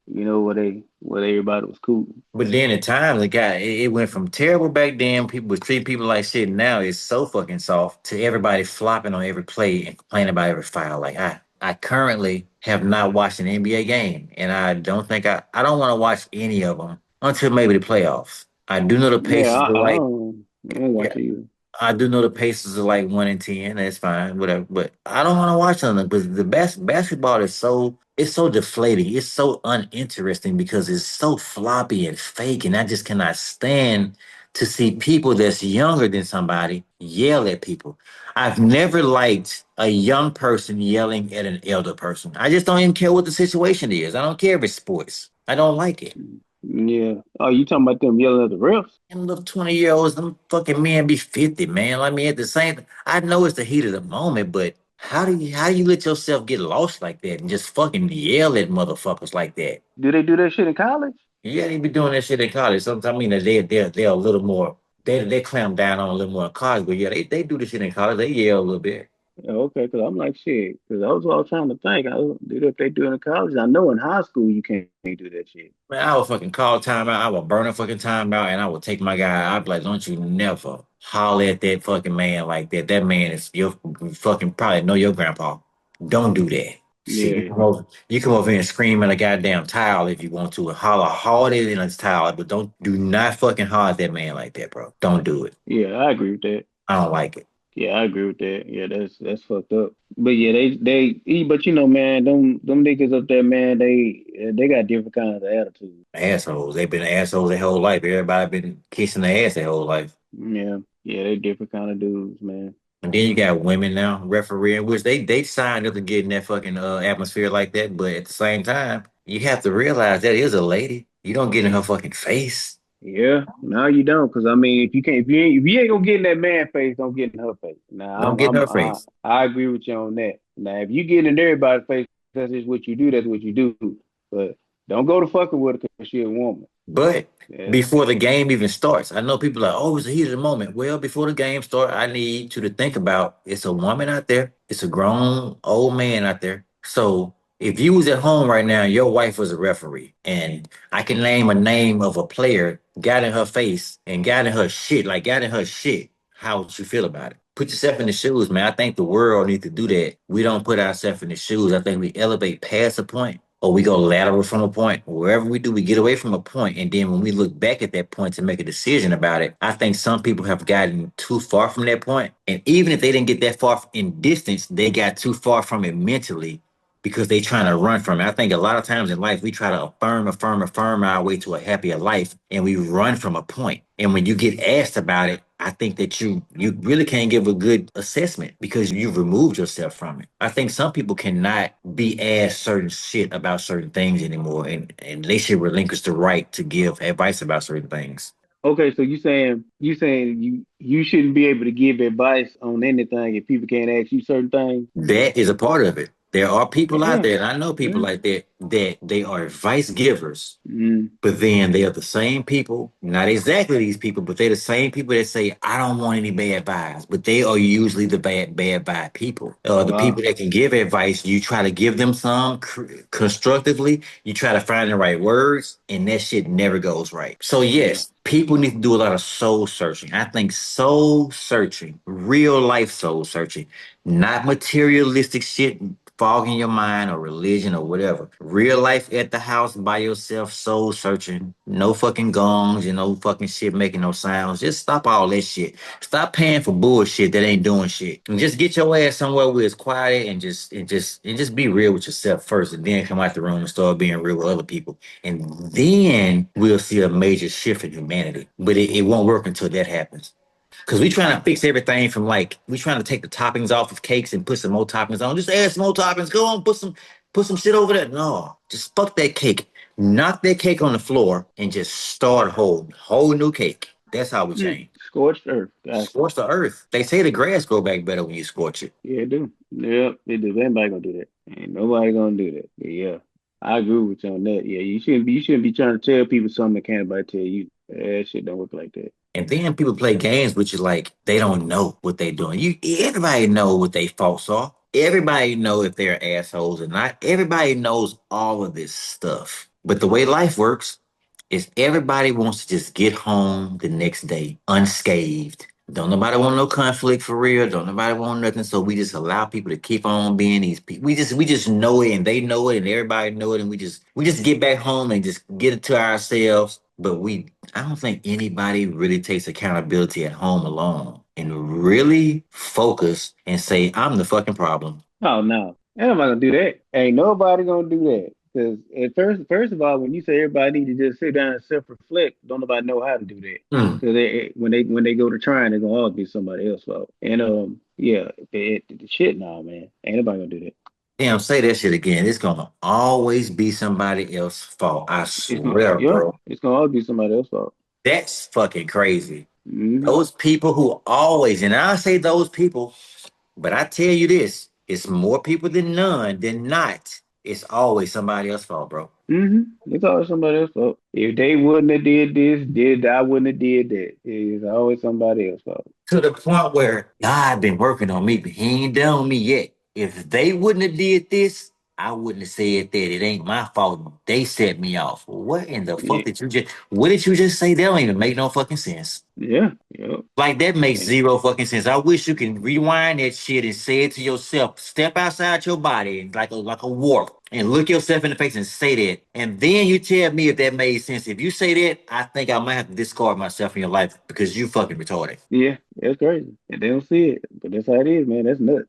Speaker 2: Where everybody was cool.
Speaker 3: But then at times it went from terrible back then, people would treat people like shit. Now it's so fucking soft to everybody flopping on every play and complaining about every foul. Like I currently have not watched an NBA game, and I don't think I don't want to watch any of them until maybe the playoffs. I do know the
Speaker 2: Yeah,
Speaker 3: Pacers are like
Speaker 2: I don't watch it either.
Speaker 3: I do know the Pacers are like 1-10. That's fine, whatever. But I don't want to watch them because the basketball is so deflating. It's so uninteresting because it's so floppy and fake, and I just cannot stand to see people that's younger than somebody yell at people. I've never liked a young person yelling at an elder person. I just don't even care what the situation is. I don't care if it's sports. I don't like it.
Speaker 2: Yeah. Oh, you talking about them yelling at the refs?
Speaker 3: Them little 20-year-olds, them fucking men be 50, man. I mean, at the same I know it's the heat of the moment, but how do you let yourself get lost like that and just fucking yell at motherfuckers like that?
Speaker 2: Do they do that shit in college?
Speaker 3: Yeah, they be doing that shit in college. Sometimes I mean they're a little more they clamp down on a little more in college, but yeah, they do this shit in college. They yell a little bit.
Speaker 2: Yeah, okay, because I'm like shit. Because I was all trying to think. Do that if they do it in college. I know in high school you can't do that shit.
Speaker 3: Man, I would fucking call timeout. I would burn a fucking timeout and I would take my guy. I'd be like, don't you never holler at that fucking man like that. That man is you fucking probably know your grandpa. Don't do that. Shit,
Speaker 2: Yeah,
Speaker 3: you come over here and scream at a goddamn towel if you want to and holler hard in a towel, but do not fucking holler at that man like that, bro. Don't do it.
Speaker 2: yeah, I agree with that.
Speaker 3: I don't like it.
Speaker 2: Yeah, I agree with that. Yeah, that's fucked up. But yeah, but man, them niggas up there, man, they got different kinds of attitudes.
Speaker 3: Assholes. They've been assholes their whole life. Everybody been kissing their ass their whole life.
Speaker 2: Yeah, yeah, they different kind of dudes, man.
Speaker 3: And then you got women now refereeing, which they signed up to get in that fucking atmosphere like that. But at the same time, you have to realize that is a lady. You don't get in her fucking face.
Speaker 2: Yeah, no, you don't, because I mean, if you ain't gonna get in that man face, don't get in her face. Now,
Speaker 3: Don't get in her face.
Speaker 2: I agree with you on that. Now, if you get in everybody's face, that's just what you do. That's what you do. But don't go to fucking with her because she's a woman.
Speaker 3: But
Speaker 2: Yeah,
Speaker 3: before the game even starts, I know people are like, oh, it's the heat of the moment. Well, before the game starts, I need you to think about it's a woman out there, it's a grown old man out there. So if you was at home right now, your wife was a referee, and I can name a name of a player, got in her face and got in her shit, like got in her shit, how would you feel about it? Put yourself in the shoes, man. I think the world needs to do that. We don't put ourselves in the shoes. I think we elevate past a point or we go lateral from a point. Wherever we do, we get away from a point. And then when we look back at that point to make a decision about it, I think some people have gotten too far from that point. And even if they didn't get that far in distance, they got too far from it mentally because they trying to run from it. I think a lot of times in life, we try to affirm our way to a happier life, and we run from a point. And when you get asked about it, I think that you really can't give a good assessment because you've removed yourself from it. I think some people cannot be asked certain shit about certain things anymore, and they should relinquish the right to give advice about certain things.
Speaker 2: Okay, so you saying you shouldn't be able to give advice on anything if people can't ask you certain things.
Speaker 3: That is a part of it. There are people out
Speaker 2: Yeah,
Speaker 3: there, and I know people
Speaker 2: yeah.
Speaker 3: like that, that they are advice givers.
Speaker 2: Mm,
Speaker 3: But then they are the same people, not exactly these people, but they're the same people that say, I don't want any bad vibes. But they are usually the bad vibe people. The people
Speaker 2: wow.
Speaker 3: that can give advice, you try to give them some constructively, you try to find the right words, and that shit never goes right. So,
Speaker 2: Yeah.
Speaker 3: yes, people need to do a lot of soul searching. I think soul searching, real life soul searching, not materialistic shit fogging your mind or religion or whatever. Real life at the house by yourself, soul searching. No fucking gongs and no fucking shit making no sounds. Just stop all that shit. Stop paying for bullshit that ain't doing shit. And just get your ass somewhere where it's quiet and just be real with yourself first, and then come out the room and start being real with other people. And then we'll see a major shift in humanity. But it won't work until that happens. Cause we trying to fix everything from like we trying to take the toppings off of cakes and put some more toppings on. Just add some more toppings. Go on, put some shit over there. No, just fuck that cake. Knock that cake on the floor and just start whole new cake. That's how we
Speaker 2: Mm.
Speaker 3: change.
Speaker 2: Scorched earth. Gotcha.
Speaker 3: Scorch the earth. They say the grass grow back better when you scorch it.
Speaker 2: Yeah, it do. Yep, it do. Anybody gonna do that? Ain't nobody gonna do that. But yeah, I agree with you on that. Yeah, you shouldn't be trying to tell people something that can't nobody tell you. That shit don't work like that.
Speaker 3: And then people play games with you like they don't know what they doing. Everybody know what they faults are. Everybody know if they're assholes or not. Everybody knows all of this stuff. But the way life works is everybody wants to just get home the next day unscathed. Don't nobody want no conflict for real. Don't nobody want nothing. So we just allow people to keep on being these people. We just know it and they know it and everybody know it and we just get back home and just get it to ourselves. But I don't think anybody really takes accountability at home alone and really focus and say, I'm the fucking problem.
Speaker 2: Oh no, ain't nobody gonna do that. Ain't nobody gonna do that. Because at first of all, when you say everybody need to just sit down and self-reflect, don't nobody know how to do that.
Speaker 3: Hmm.
Speaker 2: Because when they go to trying, they're gonna always be somebody else's fault. And yeah, the shit now, man. Ain't nobody gonna do that.
Speaker 3: Damn, say that shit again. It's gonna always be somebody else's fault. I
Speaker 2: It's gonna
Speaker 3: swear,
Speaker 2: yeah,
Speaker 3: bro.
Speaker 2: it's gonna always be somebody else's fault.
Speaker 3: That's fucking crazy.
Speaker 2: Hmm.
Speaker 3: Those people who always, and I say those people, but I tell you this, it's more people than none than not. It's always somebody else's fault, bro.
Speaker 2: It's always somebody else's fault. If they wouldn't have did this, I wouldn't have did that. It's always somebody else's fault.
Speaker 3: To the point where God been working on me, but he ain't done me yet. If they wouldn't have did this, I wouldn't have said that. It ain't my fault. They set me off. What in the fuck
Speaker 2: Yeah,
Speaker 3: did you just? What did you just say? That don't even make no fucking sense.
Speaker 2: yeah, yeah.
Speaker 3: Like that makes
Speaker 2: And
Speaker 3: zero fucking sense. I wish you can rewind that shit and say it to yourself. Step outside your body like a warp and look yourself in the face and say that. And then you tell me if that made sense. If you say that, I think I might have to discard myself in your life because you fucking retarded.
Speaker 2: yeah, that's crazy. And they don't see it, but that's how it is, man. That's nuts.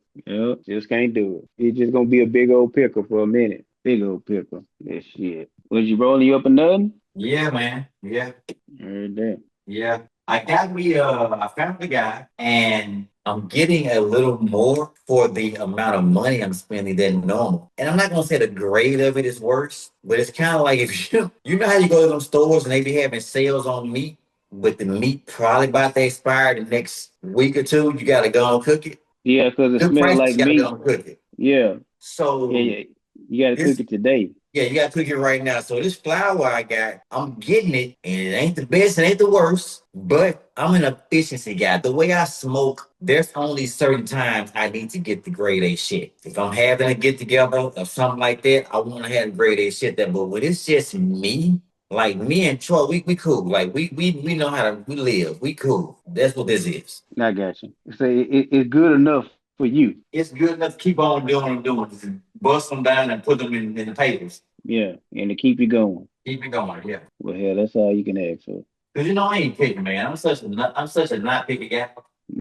Speaker 2: Just can't do it. It's just gonna be a big old pickle for a minute. Big old pickle. That shit. Was you rolling you up or nothing?
Speaker 3: Yeah, man. Yeah.
Speaker 2: Heard that.
Speaker 3: Yeah. I found the guy and I'm getting a little more for the amount of money I'm spending than normal. And I'm not gonna say the grade of it is worse, but it's kind of like if you know how you go to them stores and they be having sales on meat, but the meat probably about to expire the next week or two, you gotta go and cook it.
Speaker 2: Yeah, 'cause it
Speaker 3: Good
Speaker 2: smell
Speaker 3: price, but
Speaker 2: like
Speaker 3: you gotta go
Speaker 2: meat.
Speaker 3: and cook it.
Speaker 2: Yeah, yeah,
Speaker 3: So
Speaker 2: yeah. You gotta cook
Speaker 3: this
Speaker 2: it today.
Speaker 3: yeah, you gotta cook it right now. So this flour I got, I'm getting it, and it ain't the best, it ain't the worst, but I'm an efficiency guy. The way I smoke, there's only certain times I need to get the grade A shit. If I'm having a get together or something like that, I want to have the grade A shit. But when it's just me, like me and Troy, we cool. Like we know how to we live. We cool. That's what this is.
Speaker 2: I got you. So it's good enough for you.
Speaker 3: It's good enough to keep on doing and doing. Just bust them down and put them in the papers.
Speaker 2: Yeah, and to keep you going.
Speaker 3: Keep it going, yeah.
Speaker 2: Well, hell, that's all you can ask for.
Speaker 3: Cause I ain't picky, man. I'm such a not picky guy.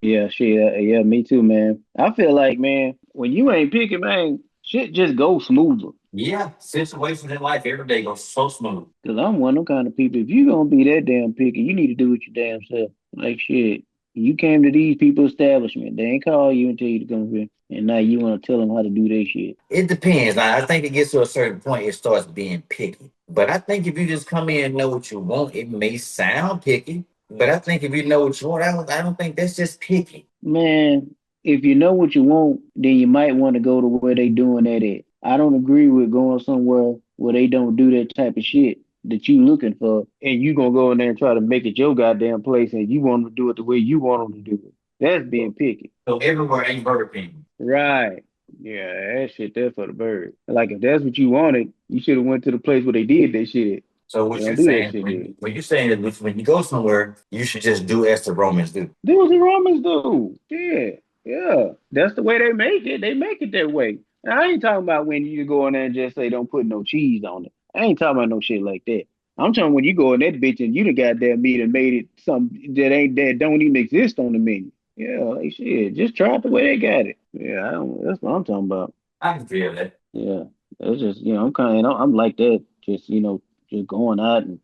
Speaker 2: Yeah, shit. Yeah, me too, man. I feel like, man, when you ain't picking, man, shit just goes smoother.
Speaker 3: Yeah, situations in life every day go so smooth.
Speaker 2: Cause I'm one of them kind of people. If you gonna be that damn picky, you need to do it your damn self. Like shit. You came to these people's establishment. They ain't call you and tell you to come here, and now you want to tell them how to do their shit.
Speaker 3: It depends. I think it gets to a certain point, it starts being picky. But I think if you just come in and know what you want, it may sound picky. But I think if you know what you want, I don't think that's just picky.
Speaker 2: Man, if you know what you want, then you might want to go to where they doing that at. I don't agree with going somewhere where they don't do that type of shit that you looking for, and you gonna go in there and try to make it your goddamn place, and you want them to do it the way you want them to do it. That's being picky.
Speaker 3: So everywhere ain't Burger King.
Speaker 2: Right. Yeah, that shit there for the bird. Like if that's what you wanted, you should have went to the place where they did that shit at.
Speaker 3: So
Speaker 2: They
Speaker 3: what
Speaker 2: don't
Speaker 3: you're
Speaker 2: do that
Speaker 3: saying,
Speaker 2: shit there.
Speaker 3: what you're saying is when you go somewhere, you should just do as the Romans do.
Speaker 2: Do what the Romans do. Yeah, yeah. That's the way they make it. They make it that way. Now, I ain't talking about when you go in there and just say don't put no cheese on it. I ain't talking about no shit like that. I'm talking when you go in that bitch and you done goddamn meat and made it something that don't even exist on the menu. Yeah, like shit. Just try it the way they got it. Yeah, I don't, that's what I'm talking about.
Speaker 3: I can feel that.
Speaker 2: Yeah, it's just I'm kind of I'm like that. Just just going out and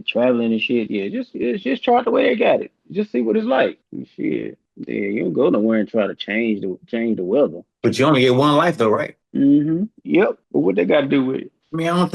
Speaker 2: traveling and shit. Yeah, just try it the way they got it. Just see what it's like. Shit. Yeah, you don't go nowhere and try to change the weather.
Speaker 3: But you only get one life though, right?
Speaker 2: Yep. But what they got to do with it?
Speaker 3: I mean, I don't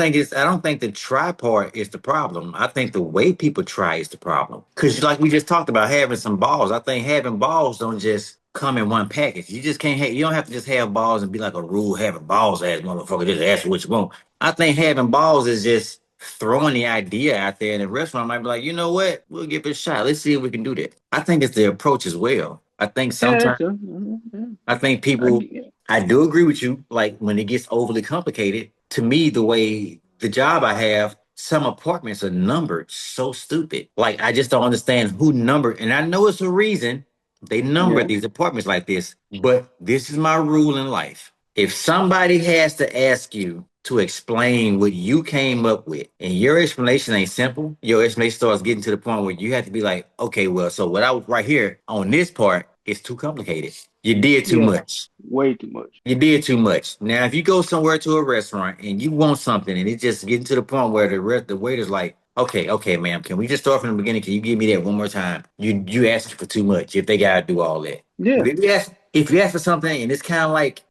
Speaker 3: think the try part is the problem. I think the way people try is the problem. Cause like we just talked about having some balls. I think having balls don't just come in one package. You just can't have, you don't have to just have balls and be like a rule having balls ass motherfucker. Just ask for what you want. I think having balls is just throwing the idea out there, and the restaurant might be like, you know what? We'll give it a shot. Let's see if we can do that. I think it's the approach as well. I think
Speaker 2: Yeah,
Speaker 3: sometimes
Speaker 2: that's true.
Speaker 3: I think
Speaker 2: I
Speaker 3: people,
Speaker 2: get
Speaker 3: I do agree with you. Like when it gets overly complicated, to me, the way the job I have, some apartments are numbered so stupid. Like I just don't understand who numbered, and I know it's a reason they number
Speaker 2: Yeah.
Speaker 3: these apartments like this. But this is my rule in life. If somebody has to ask you to explain what you came up with, and your explanation ain't simple, your explanation starts getting to the point where you have to be like, okay, well, so what I was right here on this part is too complicated. You did too
Speaker 2: Yeah.
Speaker 3: much.
Speaker 2: Way too much.
Speaker 3: You did too much. Now, if you go somewhere to a restaurant and you want something, and it's just getting to the point where the waiter's like, "Okay, okay, ma'am, can we just start from the beginning? Can you give me that one more time? You asking for too much. If they gotta do all that, but
Speaker 2: Yeah.
Speaker 3: if you ask for something and it's kind of like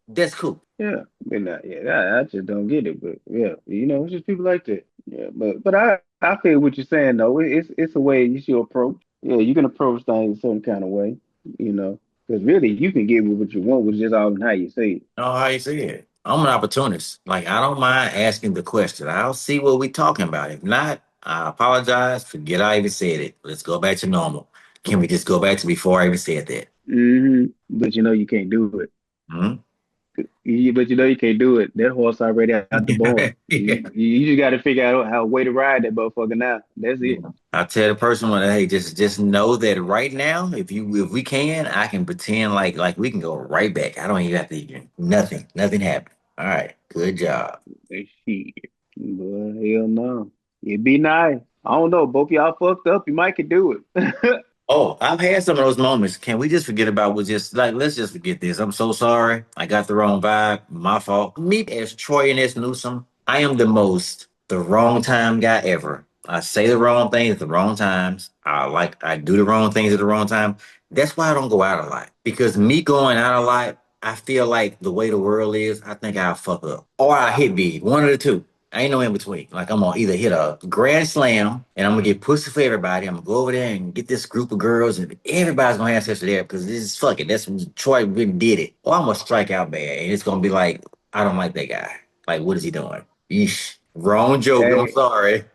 Speaker 3: that's cool.
Speaker 2: Yeah. But not, yeah. I just don't get it. But yeah, it's just people like that. Yeah. But I feel what you're saying though. It's a way you should approach. Yeah, you can approach things a certain kind of way. You know, because really you can get what you want, which is all in how you say it.
Speaker 3: Oh, how you say it? I'm an opportunist. Like I don't mind asking the question. I'll see what we talking about. If not, I apologize. Forget I even said it. Let's go back to normal. Can we just go back to before I even said that?
Speaker 2: But you can't do it.
Speaker 3: Hmm?
Speaker 2: But you can't do it. That horse already out the barn.
Speaker 3: Yeah.
Speaker 2: You just got to figure out how way to ride that motherfucker now. That's
Speaker 3: Yeah.
Speaker 2: it.
Speaker 3: I tell the person, well, hey, just know that right now, if we can, I can pretend like we can go right back. I don't even have to even nothing happened. All right, good job.
Speaker 2: Shit. Boy, hell no. It'd be nice. I don't know. Both y'all fucked up. You might could do it.
Speaker 3: Oh, I've had some of those moments. Can we just forget about what just like let's just forget this. I'm so sorry. I got the wrong vibe. My fault. Me as Troy and S. Newsom, I am the wrong time guy ever. I say the wrong things at the wrong times. I do the wrong things at the wrong time. That's why I don't go out a lot. Because me going out a lot, I feel like the way the world is, I think I'll fuck up. Or I hit big. One of the two. I ain't no in between. Like I'm gonna either hit a grand slam and I'm gonna get pussy for everybody. I'm gonna go over there and get this group of girls and everybody's gonna have sex with there because this is fuck it. That's when Troy really did it. Or I'm gonna strike out bad and it's gonna be like, I don't like that guy. Like, what is he doing? Yeesh. Wrong joke. I'm
Speaker 2: Hey,
Speaker 3: sorry.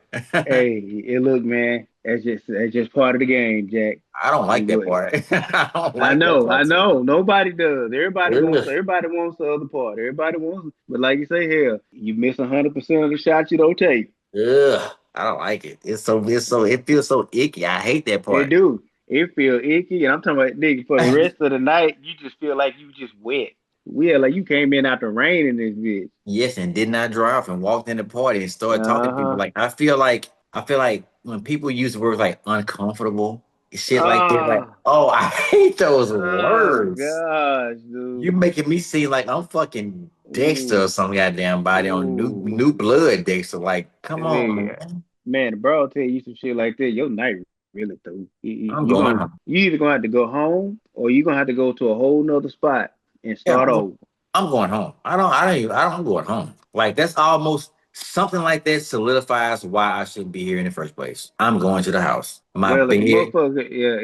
Speaker 2: look, man. That's just part of the game, Jack.
Speaker 3: I don't like
Speaker 2: You
Speaker 3: that
Speaker 2: go.
Speaker 3: part. I don't
Speaker 2: I
Speaker 3: like that
Speaker 2: know, I
Speaker 3: part too.
Speaker 2: know. Nobody does. Everybody wants.
Speaker 3: Ugh.
Speaker 2: Everybody wants the other part. Everybody wants. But like you say, hell, you miss 100% of the shots you don't take.
Speaker 3: Ugh. I don't like it. It feels so icky. I hate that
Speaker 2: It
Speaker 3: part.
Speaker 2: do. It feel icky, and I'm talking about nigga for the rest of the night. You just feel like you just wet. Yeah, like you came in after rain in this bitch.
Speaker 3: Yes, and did not drive and walked in the party and started talking
Speaker 2: Uh
Speaker 3: to people.
Speaker 2: huh.
Speaker 3: Like I feel like when people use words like uncomfortable, shit like that, like,
Speaker 2: Oh,
Speaker 3: oh, I hate those
Speaker 2: oh
Speaker 3: words.
Speaker 2: gosh,
Speaker 3: You
Speaker 2: dude.
Speaker 3: making me seem like I'm fucking Dexter or
Speaker 2: Ooh,
Speaker 3: some goddamn body on
Speaker 2: ooh.
Speaker 3: new blood Dexter. Like, come on,
Speaker 2: Nigga.
Speaker 3: man.
Speaker 2: Man, the bro tell you some shit like that, your night. really though.
Speaker 3: I'm going home.
Speaker 2: You either gonna have to go home or you gonna have to go to a whole nother spot and
Speaker 3: Yeah,
Speaker 2: start over.
Speaker 3: I'm going home. I'm going home. Like that's almost something like that solidifies why I shouldn't be here in the first place. I'm going to the house. My
Speaker 2: Well, if a
Speaker 3: bed.
Speaker 2: motherfucker, yeah,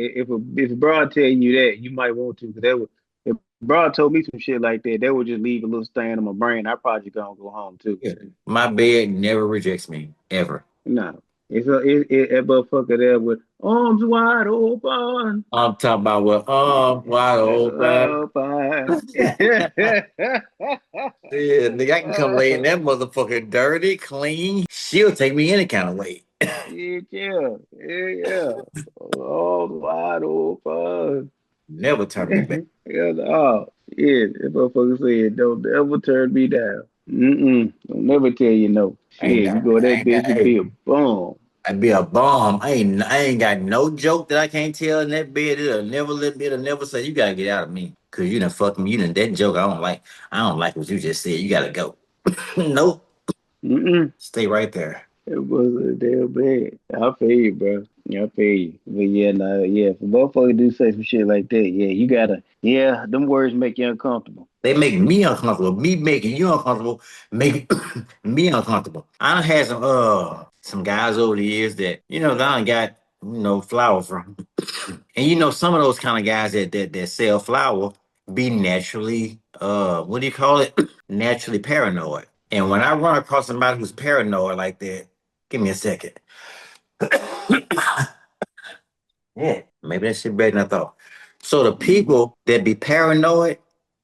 Speaker 2: if a broad tell you that, you might want to, because that would if broad told me some shit like that, that would just leave a little stain on my brain. I probably gonna go home too.
Speaker 3: Yeah. My bed never rejects me ever.
Speaker 2: No, it's that motherfucker there with arms wide open.
Speaker 3: I'm talking about what wide open.
Speaker 2: Open.
Speaker 3: Yeah, nigga, I can come lay in that motherfucker dirty, clean. She'll take me any kind of way.
Speaker 2: Yeah, yeah, yeah, yeah. Arms wide open.
Speaker 3: Never turn me back.
Speaker 2: Yeah, oh, yeah. That motherfucker said, don't ever turn me down. Mm-mm. Don't never tell you no.
Speaker 3: I ain't
Speaker 2: Shit, you
Speaker 3: got,
Speaker 2: go
Speaker 3: I
Speaker 2: that
Speaker 3: ain't got,
Speaker 2: bitch and
Speaker 3: hey,
Speaker 2: be a bum.
Speaker 3: I'd be a bomb. I ain't got no joke that I can't tell in that bed. It'll never say you gotta get out of me. Cause you done fuck me. You done that joke I don't like. I don't like what you just said. You gotta go. Nope.
Speaker 2: Mm-mm.
Speaker 3: Stay right there.
Speaker 2: It was a damn bad. I feel you, bro. Yeah, I feel you. But yeah, nah, yeah. If a motherfucker do say some shit like that, yeah, you gotta, yeah, them words make you uncomfortable.
Speaker 3: They make me uncomfortable. Me making you uncomfortable, make me uncomfortable. I done had some guys over the years that, that I done got, flour from. And some of those kind of guys that sell flour be naturally what do you call it? Naturally paranoid. And when I run across somebody who's paranoid like that, give me a second. Yeah, maybe that shit better than I thought. So the
Speaker 2: Mm-hmm.
Speaker 3: people that be paranoid,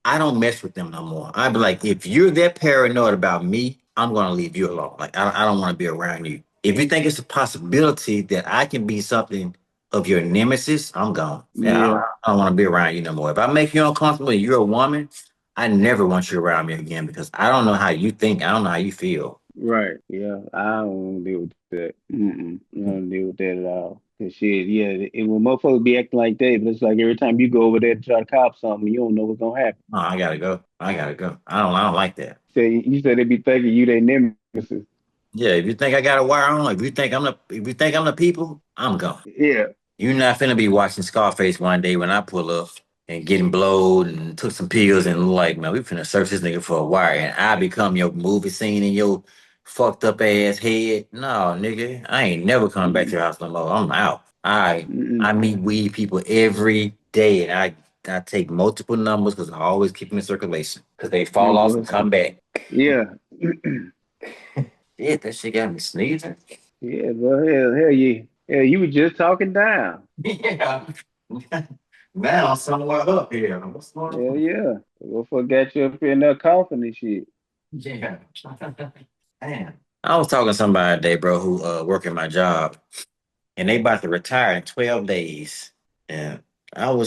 Speaker 3: I don't mess with them no more. I be like, if you're that paranoid about me, I'm gonna leave you alone. Like I don't want to be around you. If you think it's a possibility that I can be something of your nemesis, I'm gone. Yeah,
Speaker 2: Yeah,
Speaker 3: I don't want to be around you no more. If I make you uncomfortable and you're a woman, I never want you around me again because I don't know how you think. I don't know how you feel.
Speaker 2: right. Yeah, I don't want to deal with that. Mm-mm. I don't wanna deal with that at all. Cause shit, yeah, and when motherfuckers be acting like that, but it's like every time you go over there to try to cop something, you don't know what's gonna happen.
Speaker 3: Oh, I gotta go. I gotta go. I don't like that.
Speaker 2: You said they be thinking you their nemesis.
Speaker 3: Yeah, if you think I got a wire on, if you think I'm the people, I'm gone.
Speaker 2: Yeah.
Speaker 3: You're not finna be watching Scarface one day when I pull up and getting blowed and took some pills and like, man, we finna search this nigga for a wire and I become your movie scene in your fucked up ass head. No, nigga, I ain't never coming back to
Speaker 2: Mm-mm.
Speaker 3: your house no more. I'm out. I
Speaker 2: Mm-mm.
Speaker 3: meet weed people every day and I take multiple numbers because I always keep them in circulation because they fall
Speaker 2: Them
Speaker 3: off and
Speaker 2: boys.
Speaker 3: come back.
Speaker 2: Yeah.
Speaker 3: Shit, that shit got me sneezing.
Speaker 2: Yeah, but hell yeah. Yeah, you were just talking down.
Speaker 3: Yeah. Now I'm somewhere up here. What's going
Speaker 2: Hell
Speaker 3: on?
Speaker 2: yeah. Motherfucker got you up here in that coffin and shit.
Speaker 3: Yeah. Man. I was talking to somebody today, bro, who working my job, and they about to retire in 12 days. And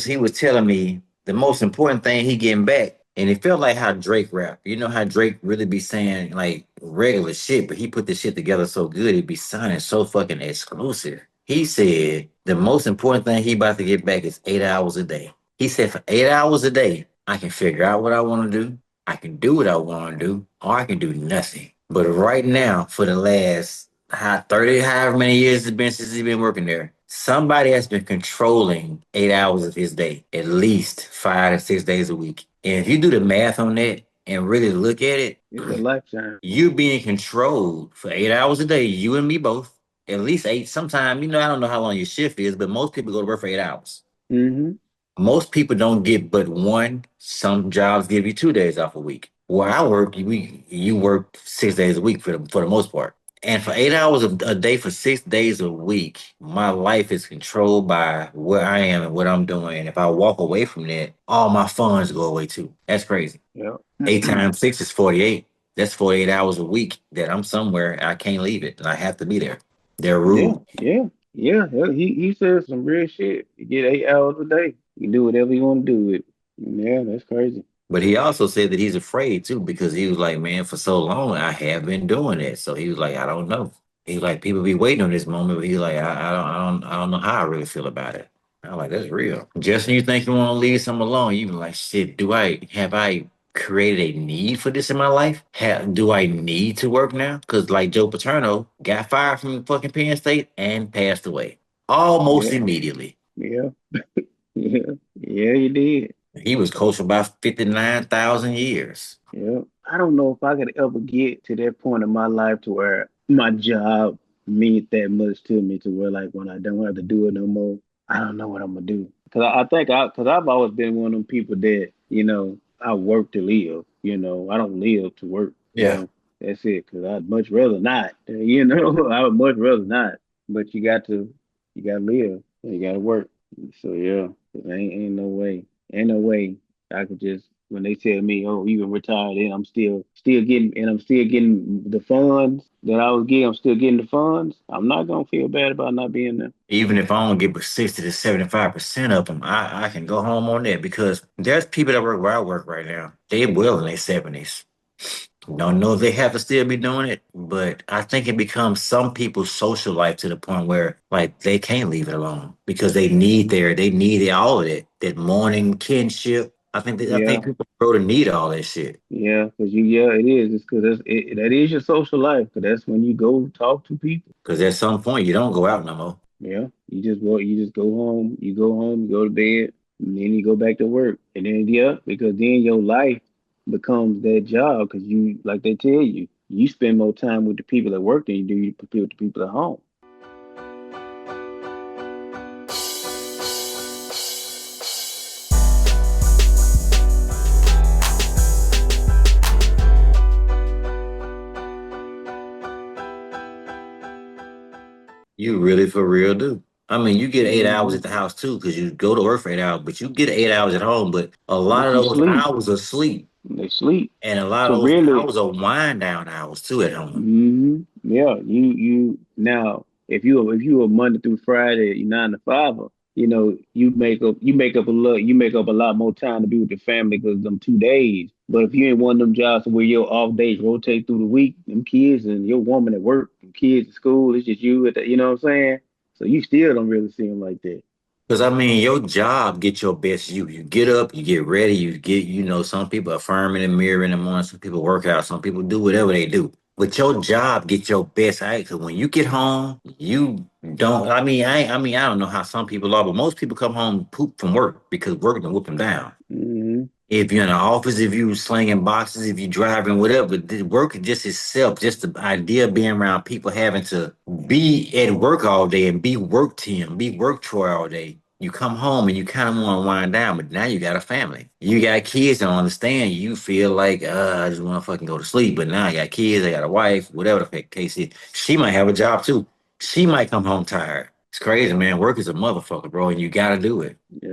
Speaker 3: he was telling me the most important thing he getting back. And it felt like how Drake rap. You know how Drake really be saying like regular shit, but he put this shit together so good, it be sounding so fucking exclusive. He said the most important thing he about to get back is 8 hours a day. He said for 8 hours a day, I can figure out what I want to do, I can do what I want to do, or I can do nothing. But right now, for the last 30, however many years it's been since he's been working there, somebody has been controlling 8 hours of his day, at least 5 to 6 days a week. And if you do the math on that and really look at it,
Speaker 2: It's a lifetime.
Speaker 3: you being controlled for 8 hours a day, you and me both, at least eight. Sometime, I don't know how long your shift is, but most people go to work for 8 hours.
Speaker 2: Mm-hmm.
Speaker 3: Most people don't get but one. Some jobs give you 2 days off a week. Where I work, you work 6 days a week for the most part. And for 8 hours a day for 6 days a week, my life is controlled by where I am and what I'm doing. And if I walk away from that, all my funds go away too. That's crazy.
Speaker 2: Yeah.
Speaker 3: 8 times 6 is 48. That's 48 hours a week that I'm somewhere and I can't leave it and I have to be there. They're
Speaker 2: Yeah,
Speaker 3: rude.
Speaker 2: yeah, yeah. Hell, he said some real shit. You get 8 hours a day. You can do whatever you want to do with it. Yeah, that's crazy.
Speaker 3: But he also said that he's afraid too because he was like, man, for so long I have been doing it. So he was like, I don't know. He's like, people be waiting on this moment, but he's like, I don't know how I really feel about it. I'm like, that's real. Just when you think you want to leave something alone, you be like, shit, have I created a need for this in my life? Do I need to work now? Because like Joe Paterno got fired from fucking Penn State and passed away. almost
Speaker 2: Yeah,
Speaker 3: immediately.
Speaker 2: yeah, yeah, yeah. You did.
Speaker 3: He was coached for about 59,000 years.
Speaker 2: Yeah. I don't know if I could ever get to that point in my life to where my job meant that much to me to where like when I don't have to do it no more, I don't know what I'm gonna do. Cause I've always been one of them people that, I work to live. I don't live to work.
Speaker 3: Yeah.
Speaker 2: That's it. Cause I'd much rather not. I would much rather not. But you gotta live. You gotta work. So yeah, ain't no way. Ain't no way I could just when they tell me, "Oh, you can retire," then I'm still getting the funds that I was getting. I'm still getting the funds. I'm not gonna feel bad about not being there.
Speaker 3: Even if I don't get but 60 to 75% of them, I can go home on that because there's people that work where I work right now. They well in their 70s. Don't know if they have to still be doing it, but I think it becomes some people's social life to the point where like they can't leave it alone because they need all of it. That morning kinship. I think
Speaker 2: Yeah,
Speaker 3: people grow to need all that shit.
Speaker 2: yeah, yeah, it is. It's because that is your social life. Because that's when you go talk to people.
Speaker 3: Because at some point you don't go out no more.
Speaker 2: Yeah, you just go home. You go to bed, and then you go back to work. And then yeah, because then your life becomes that job. Because you, like they tell you, you spend more time with the people at work than you do with the people at home.
Speaker 3: You really for real do. I mean, you get 8 hours
Speaker 2: Hmm.
Speaker 3: at the house too, because you go to work for 8 hours, but you get 8 hours at home. But a lot
Speaker 2: But
Speaker 3: of
Speaker 2: you
Speaker 3: those
Speaker 2: sleep.
Speaker 3: hours are sleep,
Speaker 2: They sleep.
Speaker 3: and a lot
Speaker 2: So
Speaker 3: of those
Speaker 2: really,
Speaker 3: hours are wind down hours too at home.
Speaker 2: yeah, you now if you a Monday through Friday, you 9 to 5, you make up a lot more time to be with the family because them 2 days. But if you ain't one of them jobs where your off days rotate through the week, them kids and your woman at work, them kids at school, it's just you at the, you know what I'm saying? So you still don't really see them like that.
Speaker 3: Because I mean, your job get your best you. You get up, you get ready, some people affirm in the mirror in the morning, some people work out, some people do whatever they do. But your job get your best out. Because when you get home, you don't. I don't know how some people are, but most people come home poop from work because work done whip them down.
Speaker 2: Hmm.
Speaker 3: If you're in an office, if you slinging boxes, if you driving, whatever, the work just itself, just the idea of being around people having to be at work all day and be work team, be work Troy all day. You come home and you kind of want to wind down, but now you got a family. You got kids that don't understand. You feel like, I just want to fucking go to sleep. But now I got kids, I got a wife, whatever the case is. She might have a job too. She might come home tired. It's crazy, man. Work is a motherfucker, bro, and you got to do it.
Speaker 2: I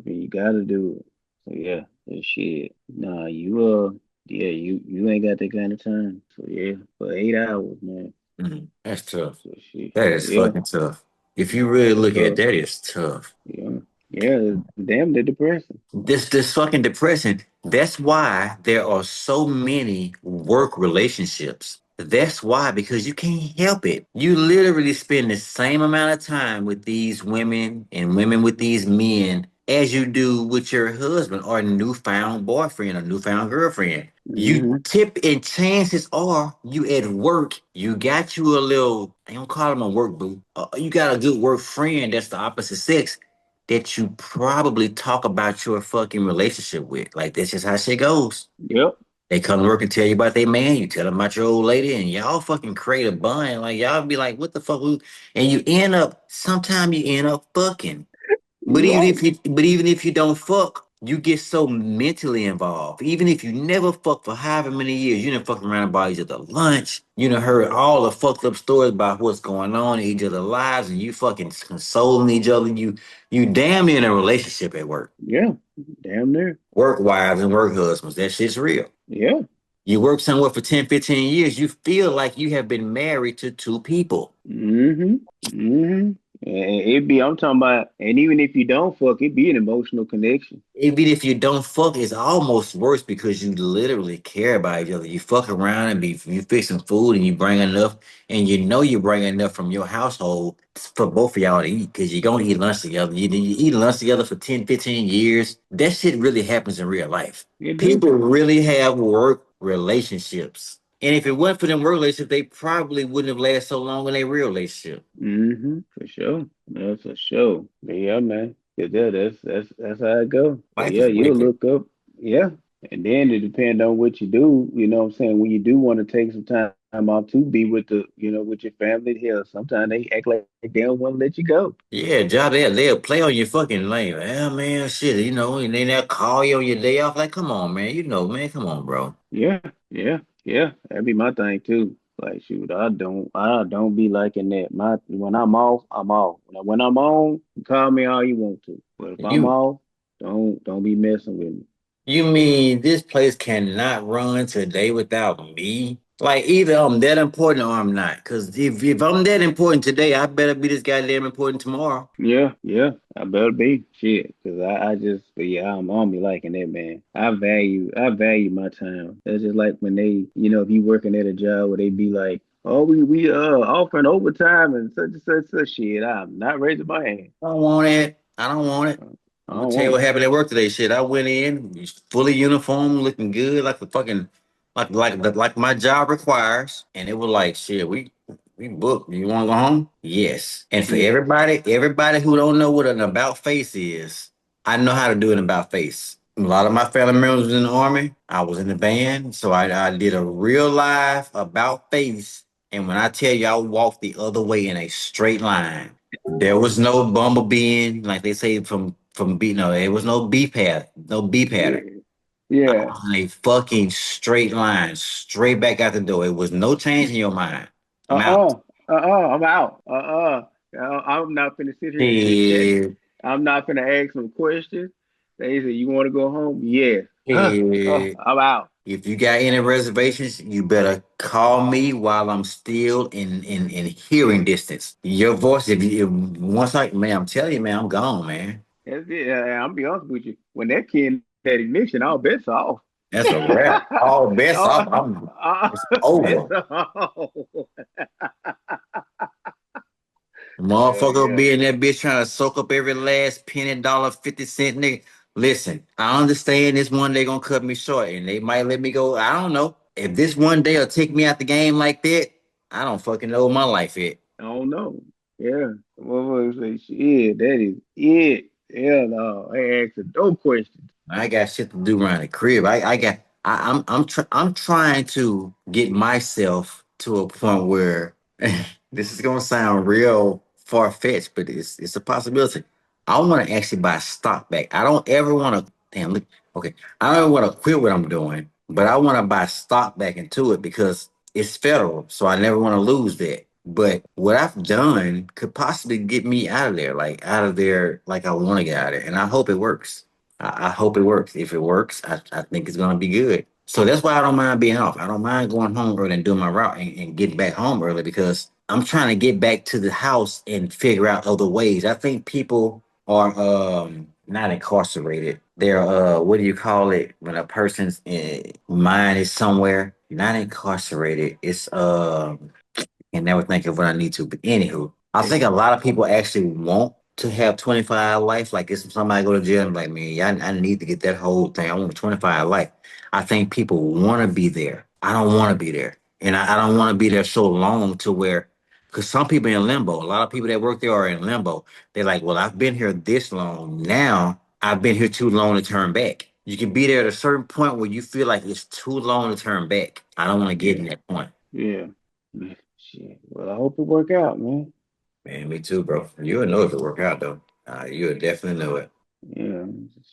Speaker 2: mean, you gotta do it. So yeah, that shit. Nah, yeah, you ain't got that kind of time. So yeah, for 8 hours, man.
Speaker 3: That's tough.
Speaker 2: So shit.
Speaker 3: That is
Speaker 2: Yeah,
Speaker 3: fucking tough. If you really
Speaker 2: it's
Speaker 3: look at it,
Speaker 2: tough.
Speaker 3: that is tough.
Speaker 2: Yeah, yeah, damn, they're depressing.
Speaker 3: This fucking depression. That's why there are so many work relationships. That's why, because you can't help it. You literally spend the same amount of time with these women and women with these men as you do with your husband or newfound boyfriend or newfound girlfriend. You
Speaker 2: Hmm.
Speaker 3: tip and chances are you at work, you got you a little, I don't call him a work boo. You got a good work friend that's the opposite sex that you probably talk about your fucking relationship with. Like that's just how shit goes.
Speaker 2: Yep.
Speaker 3: They come to work and tell you about their man, you tell them about your old lady, and y'all fucking create a bond. Like y'all be like, what the fuck? And you end up, sometimes you end up fucking.
Speaker 2: You right.
Speaker 3: But even if you don't fuck, you get so mentally involved. Even if you never fuck for however many years, you done fucked around about each other lunch. You done heard all the fucked up stories about what's going on in each other's lives, and you fucking consoling each other. You damn near in a relationship at work.
Speaker 2: Yeah, damn near.
Speaker 3: Work wives and work husbands. That shit's real.
Speaker 2: Yeah.
Speaker 3: You work somewhere for 10, 15 years, you feel like you have been married to two people.
Speaker 2: Hmm. Hmm. I'm talking about, and even if you don't fuck, it be an emotional connection.
Speaker 3: Even if you don't fuck, it's almost worse because you literally care about each other. You fuck around and be you fixing food and you bring enough, and you know you bring enough from your household for both of y'all to eat because you're gonna eat lunch together. You eat lunch together for 10, 15 years. That shit really happens in real life.
Speaker 2: It do.
Speaker 3: People really have work relationships. And if it wasn't for them work relationships, they probably wouldn't have lasted so long in a real relationship.
Speaker 2: For sure. That's for sure. But yeah, man. Yeah, that's how it go. But
Speaker 3: Life
Speaker 2: yeah,
Speaker 3: is
Speaker 2: you'll
Speaker 3: wicked.
Speaker 2: look up. Yeah. And then it depends on what you do. You know what I'm saying? When you do want to take some time off to be with with your family, hell, sometimes they act like they don't want to let you go.
Speaker 3: Yeah, job there, they'll play on your fucking lane. Yeah, man, shit, and then they'll call you on your day off. Like, come on, man, man, come on, bro.
Speaker 2: Yeah, yeah. That'd be my thing too. Like shoot, I don't be liking that. My when I'm off, I'm off. When I'm on, call me all you want to. But if I'm
Speaker 3: You
Speaker 2: off, don't be messing with me.
Speaker 3: You mean this place cannot run today without me? Like either I'm that important or I'm not. Cause if I'm that important today, I better be this goddamn important tomorrow.
Speaker 2: Yeah, yeah. I better be shit, cause I just but yeah, I'm be liking that man. I value my time. That's just like when if you working at a job where they be like, oh, we offering overtime and such shit. I'm not raising my hand.
Speaker 3: I don't want it. I don't want it.
Speaker 2: I
Speaker 3: I'm gonna
Speaker 2: don't
Speaker 3: tell you
Speaker 2: want
Speaker 3: what
Speaker 2: it.
Speaker 3: happened at work today. Shit, I went in fully uniform, looking good, like the fucking like my job requires, and it was like shit. We booked. You want to go home? Yes. And for
Speaker 2: Yeah.
Speaker 3: everybody who don't know what an about face is, I know how to do an about face. A lot of my family members was in the army. I was in the band, so I did a real live about face. And when I tell you, I walked the other way in a straight line. There was no bumblebeeing, like they say from B. No, there was no B path, no B pattern.
Speaker 2: Yeah.
Speaker 3: I
Speaker 2: Yeah.
Speaker 3: was in a fucking straight line, straight back out the door. It was no change in your mind. I'm out.
Speaker 2: Uh-uh. I'm out. I'm not finna sit here and check.
Speaker 3: Shit,
Speaker 2: I'm not finna ask some questions. They say, you want to go home? Yeah.
Speaker 3: shit.
Speaker 2: I'm out.
Speaker 3: If you got any reservations, you better call me while I'm still in hearing distance. Your voice, if once I man, I'm telling you, man, I'm gone, man.
Speaker 2: That's it. I'll be honest with you. When that kid had ignition, all bets off.
Speaker 3: That's a wrap. All bets off.
Speaker 2: All,
Speaker 3: It's
Speaker 2: bets
Speaker 3: over.
Speaker 2: off. Yeah,
Speaker 3: Motherfucker
Speaker 2: yeah.
Speaker 3: be in that bitch trying to soak up every last penny, dollar, 50 cent, nigga. Listen, I understand this one day gonna cut me short and they might let me go. I don't know. If this one day will take me out the game like that, I don't fucking know my life yet.
Speaker 2: I don't know. Yeah. Motherfucker say, shit, that is it. Hell no. I ain't asking no questions.
Speaker 3: I got shit to do around the crib. I'm trying to get myself to a point where this is gonna sound real far fetched, but it's a possibility. I want to actually buy stock back. I don't ever want to. Damn, look. Okay, I don't want to quit what I'm doing, but I want to buy stock back into it because it's federal, so I never want to lose that. But what I've done could possibly get me out of there, like I want to get out of there, and I hope it works. I hope it works. If it works, I think it's gonna be good. So that's why I don't mind being off. I don't mind going home early and doing my route and getting back home early because I'm trying to get back to the house and figure out other ways. I think people are not incarcerated. They're what do you call it when a person's mind is somewhere? Not incarcerated. It's and never think of what I need to. But anywho, I think a lot of people actually want to have 25 life. Like if somebody go to jail and like, man, yeah, I need to get that whole thing. I want 25 life. I think people want to be there. I don't want to be there. And I don't want to be there so long to where, because some people in limbo, a lot of people that work there are in limbo. They're like, well, I've been here this long. Now I've been here too long to turn back. You can be there at a certain point where you feel like it's too long to turn back. I don't want to get in
Speaker 2: Yeah.
Speaker 3: that point.
Speaker 2: Yeah. Shit. Well, I hope it work out, man.
Speaker 3: Man, me too, bro. You'll know if it work out though. You'll definitely know it.
Speaker 2: Yeah.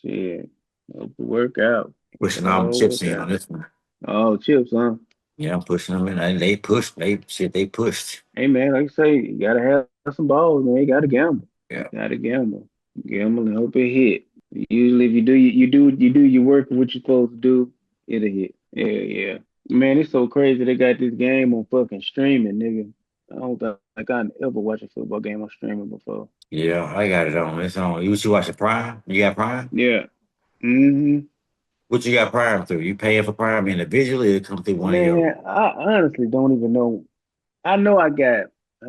Speaker 2: Shit. Hope it work out.
Speaker 3: Pushing all my
Speaker 2: Oh,
Speaker 3: chips
Speaker 2: work
Speaker 3: in on
Speaker 2: out.
Speaker 3: this one.
Speaker 2: Oh, chips, huh?
Speaker 3: Yeah, I'm pushing them in. And they pushed. They pushed.
Speaker 2: Hey, man, like I say, you gotta have some balls, man. You gotta gamble.
Speaker 3: Yeah.
Speaker 2: Gotta gamble. Gamble and hope it hit. Usually, if you do your work and what you're supposed to do, it'll hit. Yeah, yeah. Man, it's so crazy. They got this game on fucking streaming, nigga. I don't think I ever watched a football game on streaming before.
Speaker 3: Yeah, I got it on. It's on. You should watch the Prime. You got Prime?
Speaker 2: Yeah. Mm-hmm.
Speaker 3: What you got Prime through? You paying for Prime individually or it come through one of your
Speaker 2: Man, I honestly don't even know. I know I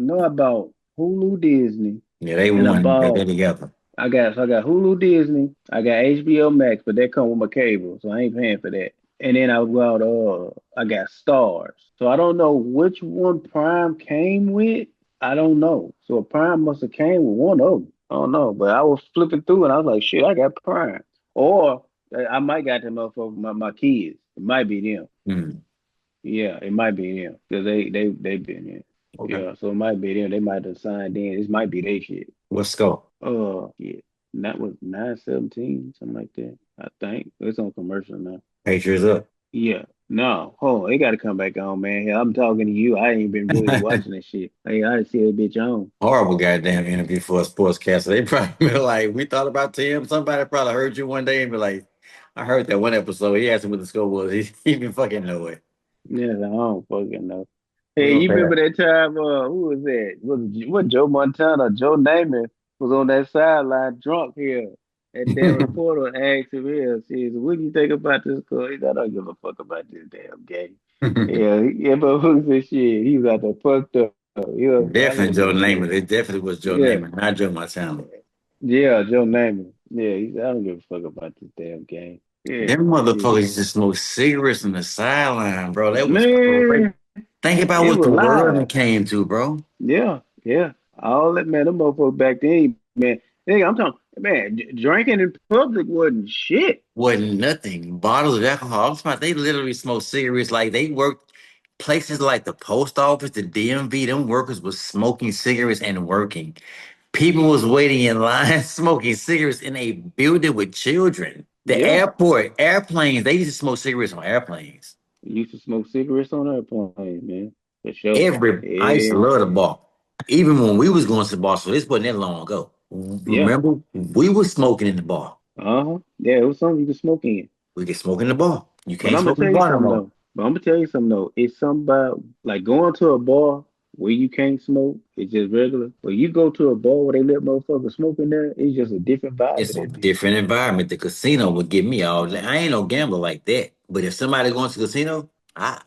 Speaker 2: know I bought Hulu Disney
Speaker 3: yeah, they
Speaker 2: and I
Speaker 3: won. They
Speaker 2: bought
Speaker 3: together.
Speaker 2: I got Hulu Disney, I got HBO Max, but that come with my cable, so I ain't paying for that. and then I got stars. So I don't know which one Prime came with. I don't know. So Prime must have came with one of them. I don't know, but I was flipping through and I was like, shit, I got Prime. Or I might got them up for my kids. It might be them.
Speaker 3: Mm,
Speaker 2: Yeah, it might be them because they been in.
Speaker 3: okay.
Speaker 2: Yeah, so it might be them. They might have signed in. This might be their shit.
Speaker 3: Let's go.
Speaker 2: Yeah, and that was 917, something like that. I think it's on commercial now.
Speaker 3: Patriots up.
Speaker 2: Yeah, no, hold on, they got to come back on, man. Hell, I'm talking to you. I ain't been really watching that shit. Hey, I didn't see that bitch on.
Speaker 3: Horrible goddamn interview for a sportscaster. They probably be like, we thought about Tim. Somebody probably heard you one day and be like, I heard that one episode. He asked him what the score was. He even fucking know it.
Speaker 2: Yeah, I don't fucking know.
Speaker 3: We
Speaker 2: Hey,
Speaker 3: gonna
Speaker 2: you
Speaker 3: pay
Speaker 2: remember
Speaker 3: that.
Speaker 2: that time? Who was that? What Joe Montana? Joe Namath was on that sideline drunk here. And damn reporter asked him here, says, "What do you think about this call?" He said, "I don't give a fuck about this damn game." Yeah, yeah, but who's this shit? He was out there fucked up. You know what I'm saying? I
Speaker 3: Definitely
Speaker 2: don't give
Speaker 3: Joe
Speaker 2: a shit.
Speaker 3: Namath. It definitely was Joe
Speaker 2: Yeah,
Speaker 3: Namath, not Joe Montana.
Speaker 2: yeah, Joe Namath. Yeah, he said, "I don't give a fuck about this damn game." Yeah,
Speaker 3: Them
Speaker 2: shit,
Speaker 3: motherfuckers just smoke cigarettes on the sideline, bro. That was crazy.
Speaker 2: man,
Speaker 3: Think about
Speaker 2: it
Speaker 3: what
Speaker 2: was
Speaker 3: the world
Speaker 2: loud.
Speaker 3: it came to, bro.
Speaker 2: Yeah, yeah. All that man, them motherfuckers back then, man. Hey, I'm talking, man, drinking in public wasn't shit.
Speaker 3: Wasn't nothing. Bottles of alcohol. I'm talking about they literally smoked cigarettes like they worked places like the post office, the DMV. Them workers was smoking cigarettes and working. People was waiting in line smoking cigarettes in a building with children. The
Speaker 2: Yeah,
Speaker 3: airport, airplanes, they used to smoke cigarettes on airplanes.
Speaker 2: used to smoke cigarettes on airplanes, man, for sure.
Speaker 3: I used
Speaker 2: Yeah,
Speaker 3: to love the bar. Even when we was going to the bar, so this wasn't that long ago.
Speaker 2: yeah,
Speaker 3: Remember, we was smoking in the bar.
Speaker 2: uh-huh. Yeah, it was something you could smoke in.
Speaker 3: We could smoke in the bar. You
Speaker 2: But
Speaker 3: can't
Speaker 2: I'm gonna
Speaker 3: smoke in
Speaker 2: tell
Speaker 3: the
Speaker 2: you
Speaker 3: bar no
Speaker 2: something
Speaker 3: more.
Speaker 2: though. But I'm gonna tell you something though. It's something about like going to a bar where you can't smoke. It's just regular. But you go to a bar where they let motherfuckers smoke in there. It's just a different vibe
Speaker 3: It's
Speaker 2: in
Speaker 3: a
Speaker 2: that bitch.
Speaker 3: different environment. The casino would get me all. I ain't no gambler like that. But if somebody going to the casino, I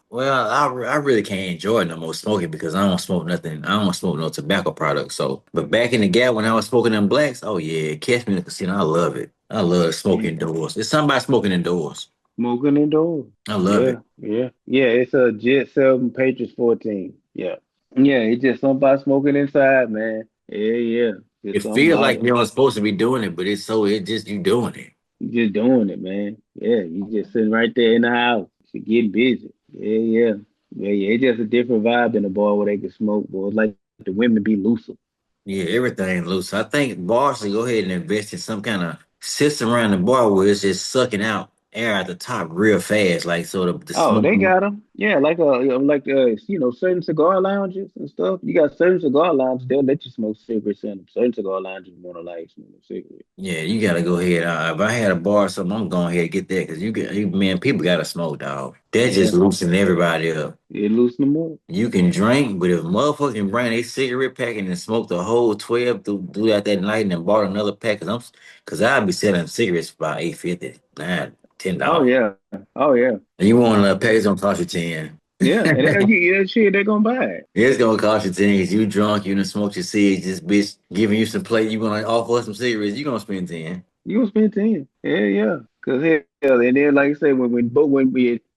Speaker 3: really can't enjoy no more smoking because I don't smoke nothing. I don't smoke no tobacco products. So, but back in the gap when I was smoking them blacks, oh yeah, catch me in the casino. I love it. I love smoking
Speaker 2: Mm.
Speaker 3: indoors. It's something about smoking indoors.
Speaker 2: Smoking indoors.
Speaker 3: I love
Speaker 2: Yeah,
Speaker 3: it.
Speaker 2: yeah, yeah. It's a Jet 7 Patriots 14. Yeah. Yeah, it's just somebody smoking inside, man. Yeah, yeah. Just
Speaker 3: It
Speaker 2: something
Speaker 3: feels like
Speaker 2: about it.
Speaker 3: you're not supposed to be doing it, but it's so it just you doing it.
Speaker 2: You just doing it, man. Yeah, you just sitting right there in the house. You getting busy. Yeah, yeah. Yeah, yeah. It's just a different vibe than a bar where they can smoke, boy. It's like the women be looser.
Speaker 3: Yeah, everything loose. I think bars should go ahead and invest in some kind of system around the bar where it's just sucking out air at the top real fast, like so the
Speaker 2: Oh,
Speaker 3: smoke.
Speaker 2: they got them. Yeah, certain cigar lounges and stuff. You got certain cigar lounges. They'll let you smoke cigarettes in them. Certain cigar lounges want to like smoke a cigarette.
Speaker 3: Yeah, you gotta go ahead. If I had a bar or something, I'm going ahead and get that because man, people gotta smoke, dog. That just
Speaker 2: Yeah,
Speaker 3: loosen everybody up.
Speaker 2: it loosen them up.
Speaker 3: You can drink, but if motherfucker can bring a cigarette pack and then smoke the whole 12 do that night and then bought another pack, cause I'll be selling cigarettes for about 8.50, nah,
Speaker 2: Oh
Speaker 3: $10.
Speaker 2: yeah, oh yeah,
Speaker 3: And you want a pack, it's gonna cost you 10.
Speaker 2: yeah. And yeah, shit, they gonna buy it.
Speaker 3: It's gonna cost you 10 'cause you drunk, you done smoked your seeds, this bitch giving you some plate, you gonna offer us some cigarettes, you gonna spend 10.
Speaker 2: You gonna spend 10. Yeah, yeah. Cause hell, and then like I say, when we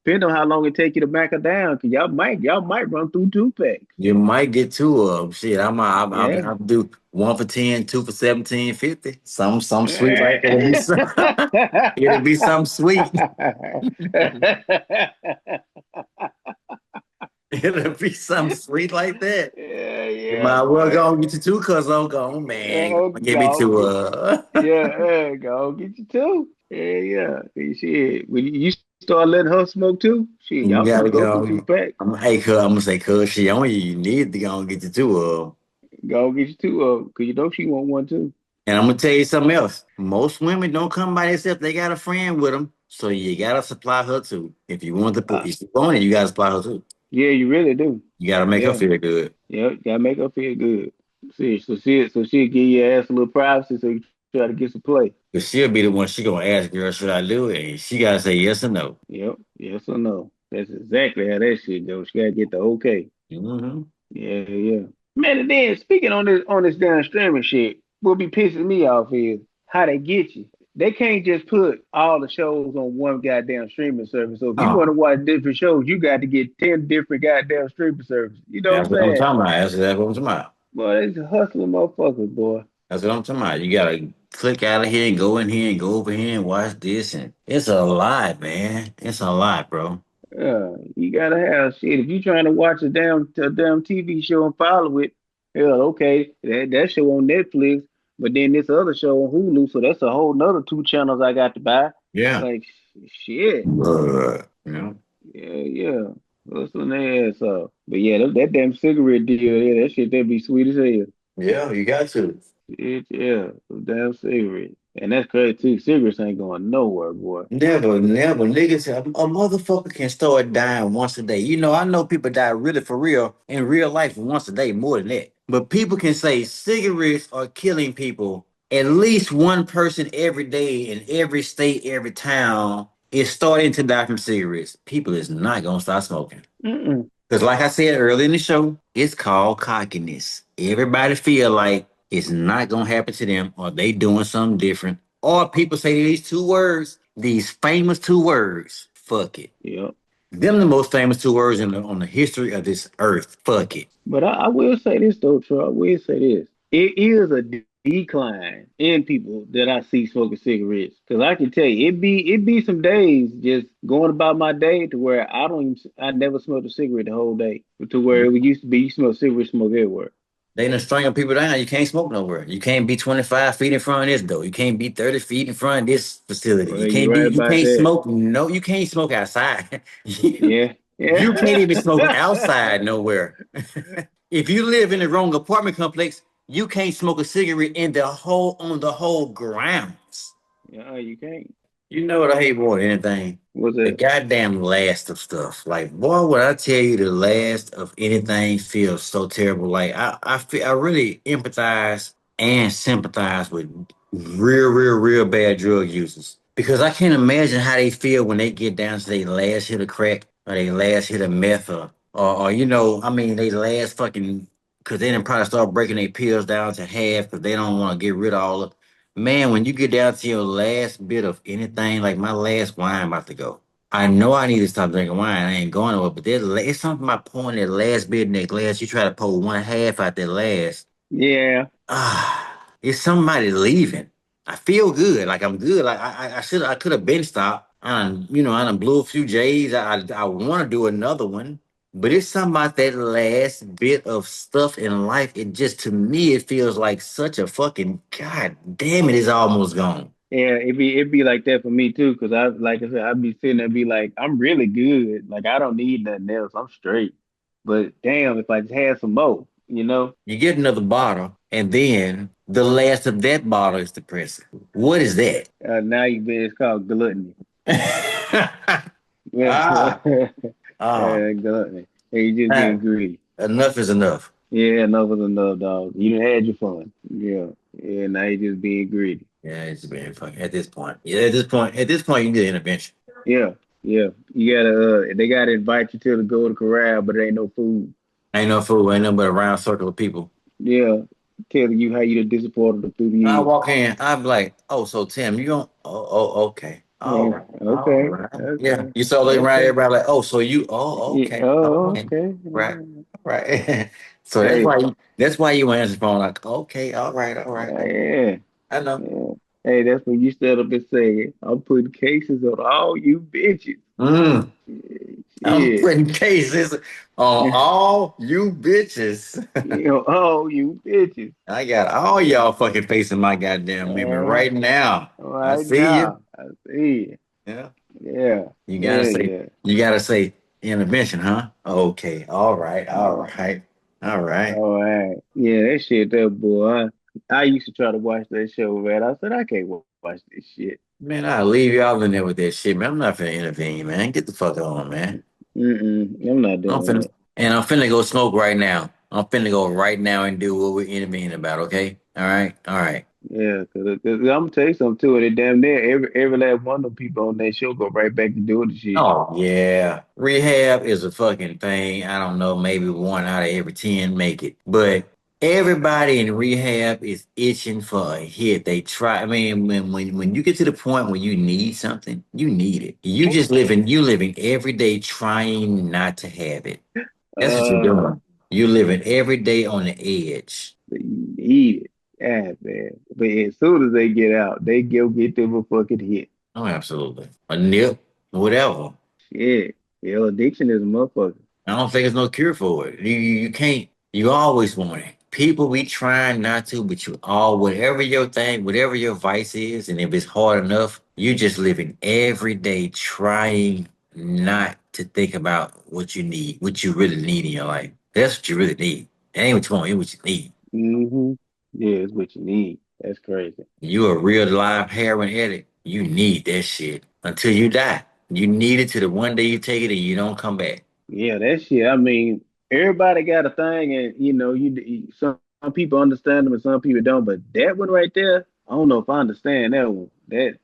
Speaker 2: depend on how long it take you to back her down, cause y'all might run through 2 packs.
Speaker 3: You might get two of them. Shit,
Speaker 2: Yeah.
Speaker 3: I'll do one for 10, two for 17.50. Some sweet like that. It'll be some sweet. It'll be some sweet like that.
Speaker 2: Yeah,
Speaker 3: You
Speaker 2: yeah,
Speaker 3: might well
Speaker 2: boy.
Speaker 3: go and get you two, cause I'm going, man.
Speaker 2: Oh,
Speaker 3: Give me
Speaker 2: go
Speaker 3: two.
Speaker 2: get yeah, yeah, go get you two. Yeah, yeah. Hey, shit. When you start letting her smoke too, shit,
Speaker 3: You
Speaker 2: y'all
Speaker 3: gotta
Speaker 2: finna go through
Speaker 3: go.
Speaker 2: 2 packs.
Speaker 3: I'm gonna say, cuz she on you. You need to go and get the two of them.
Speaker 2: Go get you two of 'em, cause you know she want one too.
Speaker 3: And I'm gonna tell you something else. Most women don't come by themselves. They got a friend with them, so you gotta supply her too. If you want to put,
Speaker 2: Uh,
Speaker 3: if you want it, you gotta supply her too.
Speaker 2: yeah, you really do.
Speaker 3: You gotta make her
Speaker 2: Yeah,
Speaker 3: feel good.
Speaker 2: yeah. Gotta make her feel good. See, so she'll give your ass a little privacy, so you try to get some play.
Speaker 3: Cause she'll be the one she gonna ask, girl, should I do it? And she gotta say yes or no.
Speaker 2: Yep. Yes or no. That's exactly how that shit goes. She gotta get the okay.
Speaker 3: Hmm.
Speaker 2: Yeah, yeah. Man, and then speaking on this damn streaming shit, what be pissing me off is how they get you. they can't just put all the shows on one goddamn streaming service. So if you want
Speaker 3: Oh,
Speaker 2: to watch different shows, you got to get 10 different goddamn streaming services. You know what
Speaker 3: that's
Speaker 2: I'm
Speaker 3: what I'm
Speaker 2: saying?
Speaker 3: talking about. That's exactly what I'm talking about.
Speaker 2: Boy, it's hustling motherfuckers, boy.
Speaker 3: That's what I'm talking about. You gotta click out of here and go in here and go over here and watch this, and it's a lot, man. It's a lot, bro.
Speaker 2: You gotta have shit. If you trying to watch a damn TV show and follow it, hell, okay, that show on Netflix, but then this other show on Hulu, so that's a whole nother two channels I got to buy.
Speaker 3: Yeah.
Speaker 2: Like shit.
Speaker 3: You know?
Speaker 2: Yeah, yeah. Hustling their ass up. But yeah, that damn cigarette deal, yeah, that shit that be sweet as hell.
Speaker 3: Yeah, you got to.
Speaker 2: Yeah, some damn cigarette. And that's crazy too. Cigarettes ain't going nowhere, boy.
Speaker 3: Never, never. Niggas, a motherfucker can start dying once a day. You know, I know people die really for real in real life once a day, more than that. But people can say cigarettes are killing people. At least one person every day in every state, every town is starting to die from cigarettes. People is not gonna stop smoking.
Speaker 2: Mm-mm.
Speaker 3: Because, like I said earlier in the show, it's called cockiness. Everybody feel like it's not gonna happen to them, or they doing something different. Or people say these two words, these famous two words, fuck it.
Speaker 2: Yep.
Speaker 3: Them the most famous two words on the history of this earth. Fuck it.
Speaker 2: But I will say this though, Troy. I will say this. It is a decline in people that I see smoking cigarettes. Cause I can tell you, it be some days just going about my day to where I never smoked a cigarette the whole day. To where it used to be you smell cigarette smoke everywhere.
Speaker 3: They done stringing people down. You can't smoke nowhere. You can't be 25 feet in front of this door. You can't be 30 feet in front of this facility.
Speaker 2: Well, you're right
Speaker 3: You
Speaker 2: about
Speaker 3: can't
Speaker 2: that.
Speaker 3: smoke. No, you can't smoke outside.
Speaker 2: Yeah.
Speaker 3: You can't even
Speaker 2: Yeah.
Speaker 3: smoke outside nowhere. If you live in the wrong apartment complex, you can't smoke a cigarette in the whole on the whole grounds.
Speaker 2: Yeah, you can't.
Speaker 3: You know what I hate more than anything?
Speaker 2: What's
Speaker 3: The
Speaker 2: that?
Speaker 3: goddamn last of stuff. Like, boy, when I tell you the last of anything feels so terrible. Like, I really empathize and sympathize with real bad drug users because I can't imagine how they feel when they get down to their last hit of crack or they last hit of meth or you know, I mean, they last fucking because they didn't probably start breaking their pills down to half because they don't want to get rid of all of. Man, when you get down to your last bit of anything, like my last wine about to go. I know I need to stop drinking wine. I ain't going nowhere, but it's something about pouring that last bit in that glass. You try to pour one half out that last.
Speaker 2: Yeah.
Speaker 3: It's somebody leaving. I feel good, like I'm good. Like I could have been stopped. I done blew a few J's. I want to do another one, but it's something about that last bit of stuff in life. It just to me, it feels like such a fucking god damn it, it's almost gone.
Speaker 2: Yeah, it be like that for me too, cause like I said, I be sitting there be like, I'm really good. Like I don't need nothing else. I'm straight. But damn, if I just had some more, you know?
Speaker 3: You get another bottle, and then the last of that bottle is depressing. What is that?
Speaker 2: Now it's called gluttony. Yeah,
Speaker 3: Ah, ah,
Speaker 2: gluttony. Hey, you just
Speaker 3: ah.
Speaker 2: being greedy.
Speaker 3: Enough is enough.
Speaker 2: Yeah, enough is enough, dog. You done had your fun. Yeah, yeah. Now you just being greedy.
Speaker 3: Yeah, it's been fucking at this point. Yeah, at this point, you need intervention.
Speaker 2: Yeah, yeah. You gotta. They gotta invite you to the Golden Corral, but there ain't no food.
Speaker 3: Ain't no fool, ain't nothing but a round circle of people.
Speaker 2: Yeah, telling you how you done disappointed them through the
Speaker 3: I
Speaker 2: years.
Speaker 3: walk in, I'm like, oh, so Tim, you don't? Okay,
Speaker 2: Yeah.
Speaker 3: all
Speaker 2: Okay.
Speaker 3: right, yeah.
Speaker 2: Okay.
Speaker 3: You saw looking around,
Speaker 2: Okay.
Speaker 3: everybody like, oh, so you? Oh,
Speaker 2: Yeah.
Speaker 3: okay,
Speaker 2: Oh,
Speaker 3: okay,
Speaker 2: okay.
Speaker 3: right, right. So
Speaker 2: Hey.
Speaker 3: that's why you answer the phone like, okay, all right,
Speaker 2: Yeah.
Speaker 3: I know.
Speaker 2: Yeah. Hey, that's when you stand up and say, I'm putting cases on all you bitches.
Speaker 3: Mm, I'm
Speaker 2: Shit.
Speaker 3: putting cases on all you bitches.
Speaker 2: You know, all you bitches.
Speaker 3: I got all y'all fucking facing my goddamn memory
Speaker 2: Uh,
Speaker 3: right now. I
Speaker 2: right
Speaker 3: see you.
Speaker 2: now. I see.
Speaker 3: Yeah.
Speaker 2: Yeah.
Speaker 3: You gotta
Speaker 2: Yeah,
Speaker 3: say,
Speaker 2: yeah.
Speaker 3: you gotta say intervention, huh? Okay. All
Speaker 2: Uh,
Speaker 3: right. All right.
Speaker 2: all right. Yeah, that shit, that boy. I used to try to watch that show, man. I said, I can't watch this shit.
Speaker 3: Man, I'll leave y'all in there with that shit, man. I'm not finna intervene, man. Get the fuck on, man.
Speaker 2: I'm not
Speaker 3: I'm
Speaker 2: doing
Speaker 3: finna
Speaker 2: that.
Speaker 3: I'm finna go smoke right now. I'm finna go right now and do what we're intervening about, okay? All right, all right.
Speaker 2: Yeah, cause I'm gonna tell you something too. And damn near every last one of them people on that show go right back to doing the shit.
Speaker 3: Oh yeah. Rehab is a fucking thing. I don't know, maybe one out of every 10 make it. But Everybody in rehab is itching for a hit. They try. I mean, when you get to the point where you need something, you need it. You living every day trying not to have it. That's what you're
Speaker 2: Uh,
Speaker 3: doing. You're living every day on the edge.
Speaker 2: you need it. Yeah, man. But as soon as they get out, they go get them a fucking hit.
Speaker 3: Oh, absolutely. A nip, whatever.
Speaker 2: Shit. Your addiction is a motherfucker.
Speaker 3: I don't think there's no cure for it. You can't. You always want it. People be trying not to, but you all whatever your thing, whatever your vice is, and if it's hard enough, you just living every day trying not to think about what you need, what you really need in your life. That's what you really need. It ain't what you want, it's what you need.
Speaker 2: Mm-hmm. Yeah, it's what you need. That's crazy.
Speaker 3: You a real live heroin addict. You need that shit until you die. You need it to the one day you take it and you don't come back.
Speaker 2: Yeah, that shit. I mean, everybody got a thing, and some people understand them and some people don't. But that one right there, I don't know if I understand that one. That's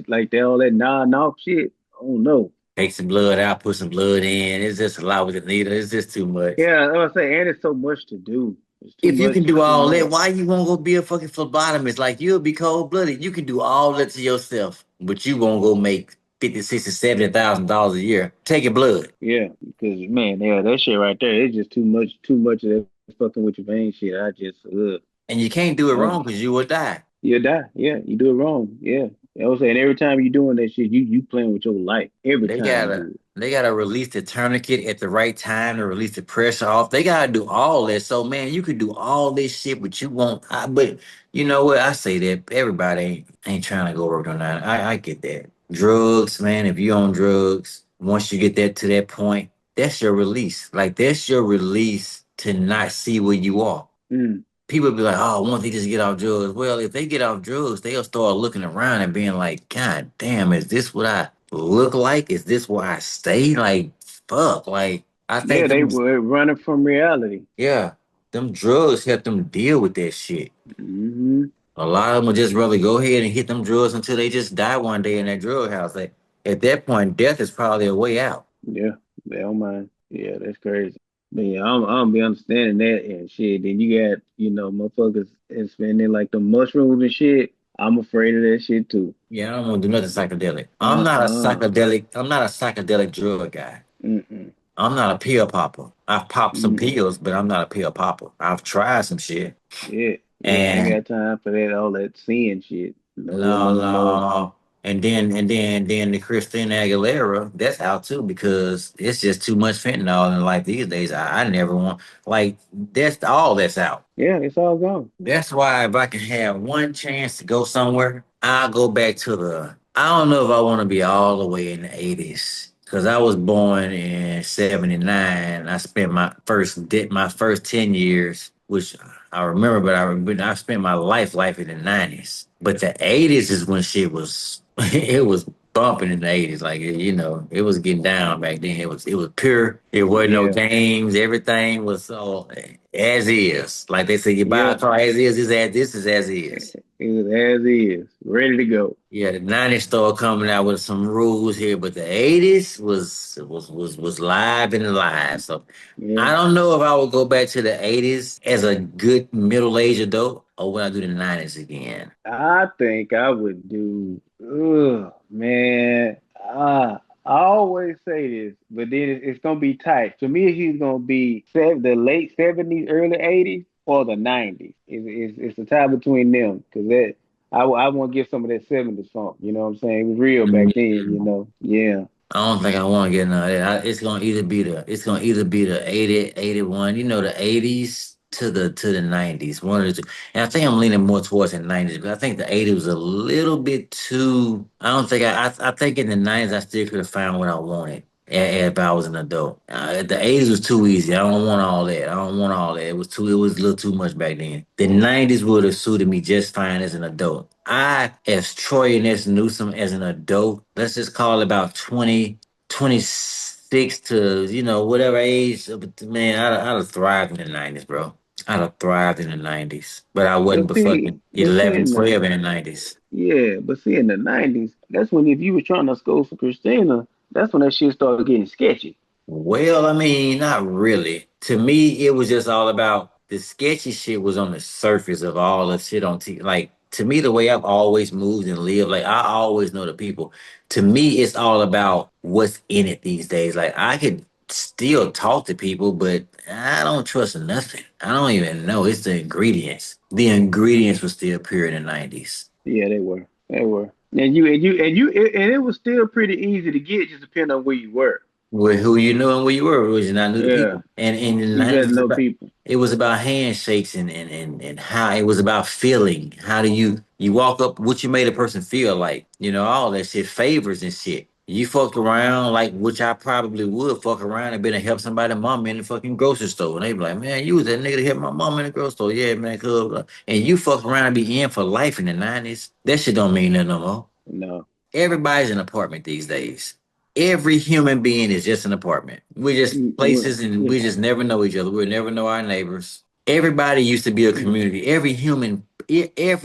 Speaker 2: like that all that off shit. I don't know.
Speaker 3: Take some blood out, put some blood in. It's just a lot with the needle. It's just too much.
Speaker 2: Yeah, I was saying, and it's so much to do. It's too
Speaker 3: If you
Speaker 2: much.
Speaker 3: can do
Speaker 2: Too
Speaker 3: all
Speaker 2: much.
Speaker 3: that, why you won't go be a fucking phlebotomist? Like you'll be cold blooded. You can do all that to yourself, but you won't go make 50, 60, $70,000 a year. Take your blood.
Speaker 2: Yeah, because man, yeah, that shit right there, it's just too much. Too much of that fucking with your vein shit. I just,
Speaker 3: And you can't do it
Speaker 2: I,
Speaker 3: wrong because you will die.
Speaker 2: you die. Yeah, you do it wrong. Yeah, I was saying every time you doing that shit, you playing with your life. Every
Speaker 3: They
Speaker 2: time you
Speaker 3: gotta
Speaker 2: do it.
Speaker 3: they gotta release the tourniquet at the right time to release the pressure off. They gotta do all that. So man, you could do all this shit, but you won't. But you know what? I say that everybody ain't trying to go work on that. I get that. Drugs, man. If you on drugs, once you get that to that point, that's your release. Like that's your release to not see where you are.
Speaker 2: Mm.
Speaker 3: People be like, oh, once they just get off drugs. Well, if they get off drugs, they'll start looking around and being like, God damn, is this what I look like? Is this where I stay? Like, fuck. Like, I think
Speaker 2: Yeah, they
Speaker 3: them,
Speaker 2: were running from reality.
Speaker 3: yeah, them drugs help them deal with that shit.
Speaker 2: Hmm.
Speaker 3: A lot of them will just rather go ahead and hit them drugs until they just die one day in that drug house. Like, at that point, death is probably a way out.
Speaker 2: Yeah, they don't mind. Yeah, that's crazy. But yeah, I don't be understanding that and shit. Then you got, motherfuckers and spending like the mushrooms and shit. I'm afraid of that shit too.
Speaker 3: Yeah, I don't want to do nothing psychedelic.
Speaker 2: Uh-uh.
Speaker 3: I'm not a psychedelic drug guy.
Speaker 2: Mm-mm.
Speaker 3: I'm not a pill popper. I've popped some
Speaker 2: Mm-mm.
Speaker 3: pills, but I'm not a pill popper. I've tried some shit.
Speaker 2: Yeah, yeah, I ain't
Speaker 3: And
Speaker 2: got time for that, all that seeing shit. No,
Speaker 3: no,
Speaker 2: no, no.
Speaker 3: no. And then the Christina Aguilera, that's out too because it's just too much fentanyl in life these days. I never want like that's all that's out.
Speaker 2: Yeah, it's all gone.
Speaker 3: That's why if I can have one chance to go somewhere, I'll go back to I don't know if I want to be all the way in the 80s. Cause I was born in '79. I spent my first 10 years, which I remember, but I spent my life in the '90s. But the '80s is when shit was it was bumping in the '80s. Like it was getting down back then. It was pure. It wasn't no
Speaker 2: Yeah,
Speaker 3: games. Everything was so as is. Like they say, you buy a
Speaker 2: yeah.
Speaker 3: car as is. This is as is.
Speaker 2: It was as is, ready to go.
Speaker 3: Yeah, the '90s started coming out with some rules here, but the '80s was live and alive. So
Speaker 2: Yeah.
Speaker 3: I don't know if I would go back to the '80s as a good middle-aged adult, or would I do the '90s again?
Speaker 2: I think I would do. Man. I always say this, but then it's gonna be tight. To me, it's either gonna be the late '70s, early '80s, or the '90s. It's a tie between them because I want to get some of that '70s funk. You know what I'm saying? It was real back then. Yeah.
Speaker 3: I don't think I want to get none of that. It's gonna either be the 80, 81, the 80s to the 90s. One of the two. And I think I'm leaning more towards the 90s because I think the 80s was a little bit too I don't think I think in the 90s I still could have found what I wanted if I was an adult. The 80s was too easy. I don't want all that. I don't want all that. It was a little too much back then. The 90s would have suited me just fine as an adult. As Troy and S. Newsom as an adult, let's just call it about 26 to, whatever age. But man, I'd have thrived in the 90s, bro. I'd have thrived in the 90s. But I wasn't but fucking
Speaker 2: But see
Speaker 3: 11,
Speaker 2: in the
Speaker 3: 12 in the 90s.
Speaker 2: yeah, but see in the '90s, that's when if you was trying to score for Christina, that's when that shit started getting sketchy.
Speaker 3: Well, I mean, not really. To me, it was just all about The sketchy shit was on the surface of all the shit on TV. Like to me, the way I've always moved and lived, like I always know the people. To me, it's all about what's in it these days. Like I could still talk to people, but I don't trust nothing. I don't even know. It's the ingredients. The ingredients were still pure in the 90s.
Speaker 2: Yeah, they were. They were. And it was still pretty easy to get, just depending on where you were.
Speaker 3: With who you knew and where you were, was you not knew the
Speaker 2: Yeah,
Speaker 3: people. And in the
Speaker 2: you got to
Speaker 3: 90s,
Speaker 2: know people.
Speaker 3: it was about handshakes and how it was about feeling. How do you walk up, what you made a person feel like, all that shit, favors and shit. You fucked around like, which I probably would fuck around and been to help somebody mom in the fucking grocery store. And they be like, man, you was that nigga to help my mom in the grocery store. Yeah, man, cuz. And you fuck around and be in for life in the 90s. That shit don't mean nothing no more.
Speaker 2: No.
Speaker 3: Everybody's an apartment these days. Every human being is just an apartment. We're just
Speaker 2: Well,
Speaker 3: places and
Speaker 2: yeah.
Speaker 3: we just never know each other. We'll never know our neighbors. Everybody used to be a
Speaker 2: Mm.
Speaker 3: community. Every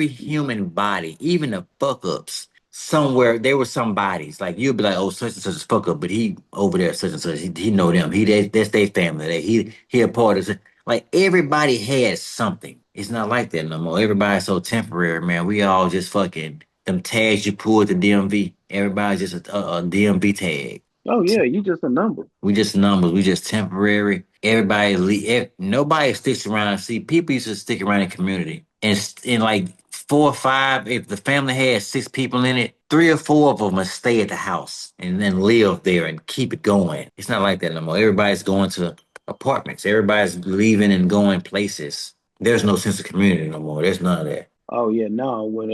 Speaker 3: human body, even the fuck ups, somewhere there were some bodies. Like you'd be like, oh, such and such is fuck up, but he over there, such and such. He know them. That's their family. He a part of it. Like everybody has something. It's not like that no more. Everybody's so temporary, man. We all just fucking them tags you pull at the DMV. Everybody's just a DMV tag.
Speaker 2: Oh yeah, you just a number.
Speaker 3: We just numbers. We just temporary. Nobody sticks around. See, people used to stick around in community, and in like 4 or 5, if the family had 6 people in it, 3 or 4 of them would stay at the house and then live there and keep it going. It's not like that no more. Everybody's going to apartments. Everybody's leaving and going places. There's no sense of community no more. There's none of that.
Speaker 2: Oh yeah, no. When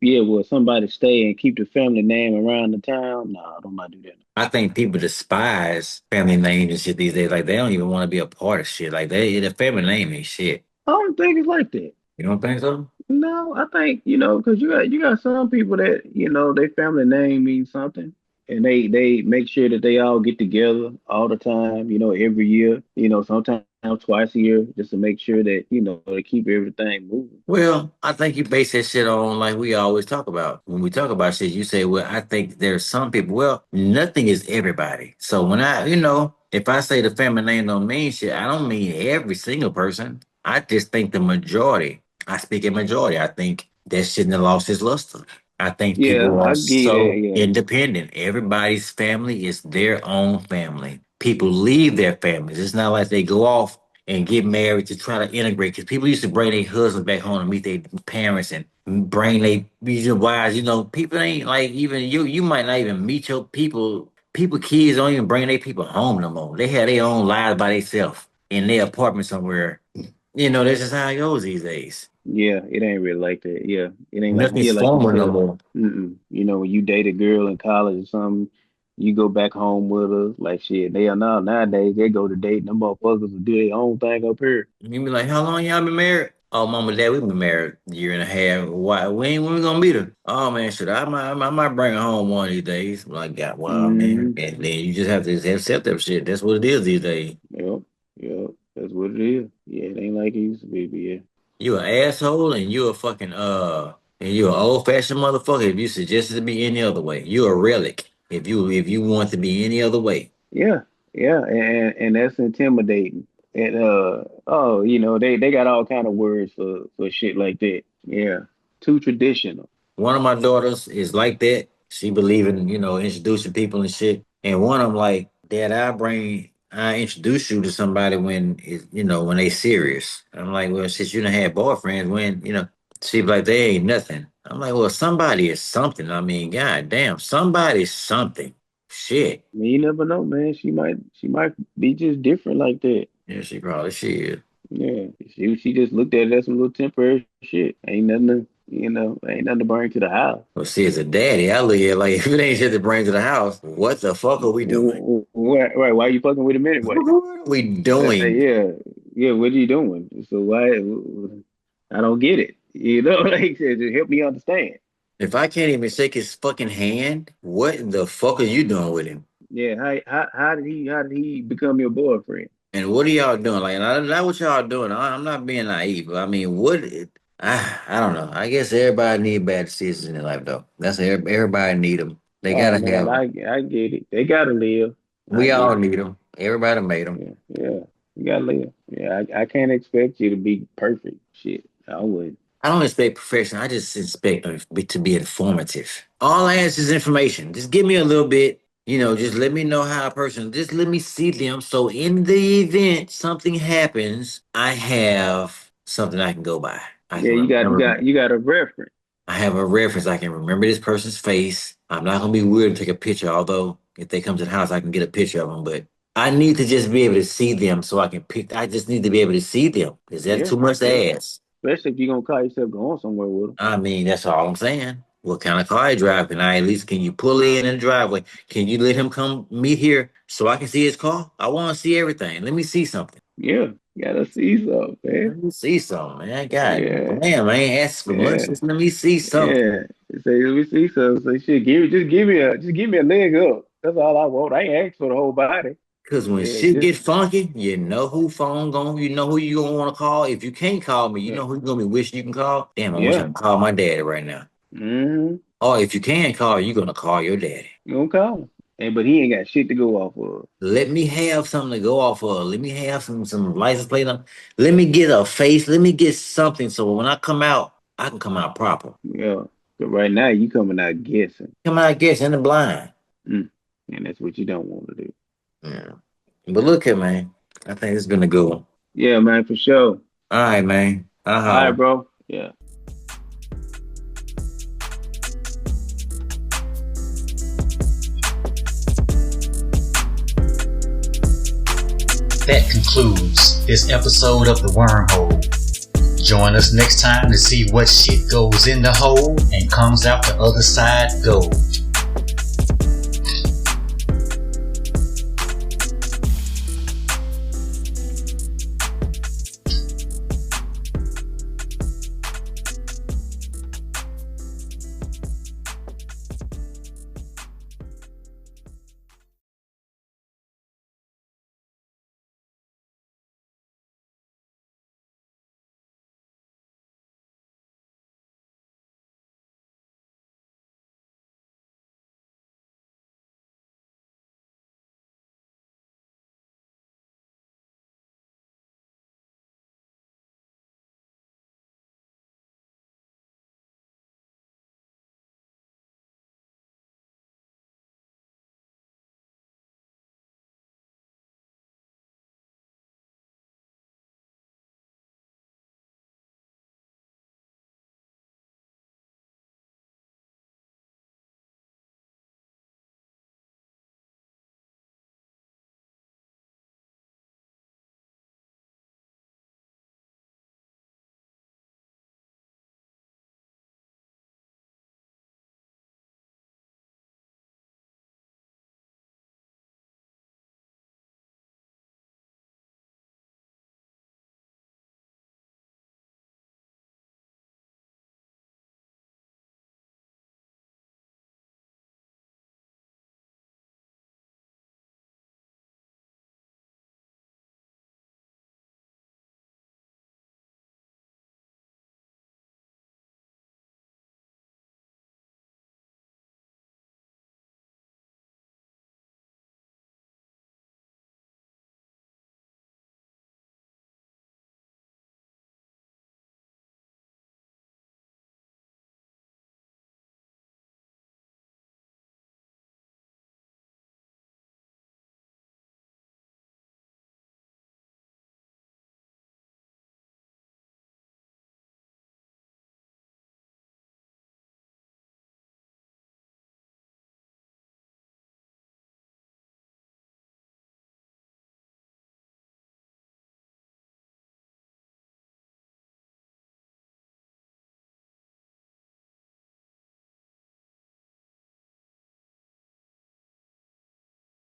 Speaker 2: yeah, will somebody stay and keep the family name around the town? No, I don't not do that.
Speaker 3: I think people despise family names and shit these days. Like they don't even want to be a part of shit. Like the family name ain't shit.
Speaker 2: I don't think it's like that.
Speaker 3: You don't think so?
Speaker 2: No, I think because you got some people that their family name means something, and they make sure that they all get together all the time. Every year. Sometimes twice a year, just to make sure that they keep everything moving.
Speaker 3: Well, I think you base that shit on like we always talk about. When we talk about shit, you say, well, I think there's some people. Well, nothing is everybody. So when if I say the family name don't mean shit, I don't mean every single person. I just think the majority. I speak in majority. I think that shouldn't have lost its luster. I think
Speaker 2: Yeah,
Speaker 3: people are
Speaker 2: I get that.
Speaker 3: so
Speaker 2: Yeah.
Speaker 3: independent. Everybody's family is their own family. People leave their families. It's not like they go off and get married to try to integrate. Because people used to bring their husbands back home to meet their parents and bring their wives. People ain't like even you. You might not even meet your people. People, kids don't even bring their people home no more. They have their own lives by themselves in their apartment somewhere. That's just how it goes these days.
Speaker 2: Yeah, it ain't really like that. Yeah, it ain't like
Speaker 3: Nothing's
Speaker 2: like you
Speaker 3: formal no
Speaker 2: said.
Speaker 3: more.
Speaker 2: When you date a girl in college or something, you go back home with her. Like shit, they are now nowadays they go to date. Them motherfuckers will do their own thing up here.
Speaker 3: You be like, how long y'all been married? Oh, mom and dad, we've been married a year and a half. Why? When we gonna meet her? Oh man, shit, I might bring her home one of these days. I'm like, God, wow, man.
Speaker 2: Mm-hmm.
Speaker 3: And then you just have to accept that shit. That's what it is these days.
Speaker 2: Yep, yep, that's what it is. Yeah, it ain't like it used to be, but yeah.
Speaker 3: You an asshole and you a fucking and you an old fashioned motherfucker if you suggest it to be any other way. You a relic if you want to be any other way.
Speaker 2: Yeah, yeah, and that's intimidating. And oh, they got all kind of words for shit like that. Yeah, too traditional.
Speaker 3: One of my daughters is like that. She believe in, introducing people and shit. And one of them like, Dad, I introduce you to somebody when they serious. I'm like, well, since you done had boyfriends, she be like, they ain't nothing. I'm like, well, somebody is something. I mean, god damn, somebody's something. Shit.
Speaker 2: I mean, you never know, man. She might be just different like that.
Speaker 3: Yeah, she probably she is.
Speaker 2: Yeah, she just looked at it as some little temporary shit. Ain't nothing to bring to the house.
Speaker 3: Well, see, as a daddy, I look at it like if it ain't shit to bring to the house, what the fuck are we doing?
Speaker 2: Right? Why you fucking with him anyway?
Speaker 3: What are we doing?
Speaker 2: Yeah, yeah. What are you doing? So why? I don't get it. Like just help me understand.
Speaker 3: If I can't even shake his fucking hand, what the fuck are you doing with him?
Speaker 2: Yeah, how did he become your boyfriend?
Speaker 3: And what are y'all doing? Like, not what y'all doing. I'm not being naive. But I mean, I don't know. I guess everybody need bad decisions in their life, though. Everybody need them. They
Speaker 2: Oh
Speaker 3: gotta
Speaker 2: man,
Speaker 3: have them.
Speaker 2: I get it. They gotta live. I
Speaker 3: We
Speaker 2: get
Speaker 3: all
Speaker 2: it.
Speaker 3: need them. Everybody made them.
Speaker 2: Yeah, yeah. You gotta live. Yeah, I can't expect you to be perfect. Shit, I wouldn't.
Speaker 3: I don't expect perfection. I just expect to be informative. All I ask is information. Just give me a little bit. Just let me know how a person. Just let me see them. So in the event something happens, I have something I can go by. I
Speaker 2: Yeah,
Speaker 3: can remember.
Speaker 2: you got a reference.
Speaker 3: I have a reference. I can remember this person's face. I'm not gonna be weird and take a picture. Although if they come to the house, I can get a picture of them. But I need to just be able to see them so I can pick. I just need to be able to see them. Is that
Speaker 2: Yeah,
Speaker 3: too much to
Speaker 2: yeah.
Speaker 3: ask?
Speaker 2: Especially if you're gonna call yourself going somewhere with them.
Speaker 3: I mean, that's all I'm saying. What kind of car you drive? Can you pull in the driveway? Can you let him come meet here so I can see his car? I want to see everything. Let me see something.
Speaker 2: Yeah, gotta see something, man.
Speaker 3: Let me see something, man. God
Speaker 2: Yeah,
Speaker 3: damn, I ain't asking for much.
Speaker 2: yeah,
Speaker 3: Just let me see something.
Speaker 2: yeah. Say, let me see something. Say, shit, just give me a leg up. That's all I want. I ain't asked for the whole body.
Speaker 3: Cause when
Speaker 2: Yeah,
Speaker 3: shit
Speaker 2: just
Speaker 3: get funky, you know you know who you gonna want to call. If you can't call me, you
Speaker 2: yeah,
Speaker 3: know who you gonna be wishing you can call. Damn, I wish I
Speaker 2: yeah.
Speaker 3: could call my daddy right now.
Speaker 2: Mm-hmm.
Speaker 3: Or if you can call, you're gonna call your daddy.
Speaker 2: You gonna call him. And but he ain't got shit to go off of.
Speaker 3: Let me have something to go off of. Let me have some license plate on. Let me get a face. Let me get something so when I come out, I can come out proper.
Speaker 2: Yeah. But right now you coming out guessing.
Speaker 3: Come out, I guess, in the blind.
Speaker 2: Mm. And that's what you don't want to do.
Speaker 3: Yeah. But look here, man. I think it's been a good one.
Speaker 2: Yeah, man, for sure.
Speaker 3: All right, man. I'll
Speaker 2: All right,
Speaker 3: holler.
Speaker 2: bro. Yeah.
Speaker 1: That concludes this episode of the Wormhole. Join us next time to see what shit goes in the hole and comes out the other side gold.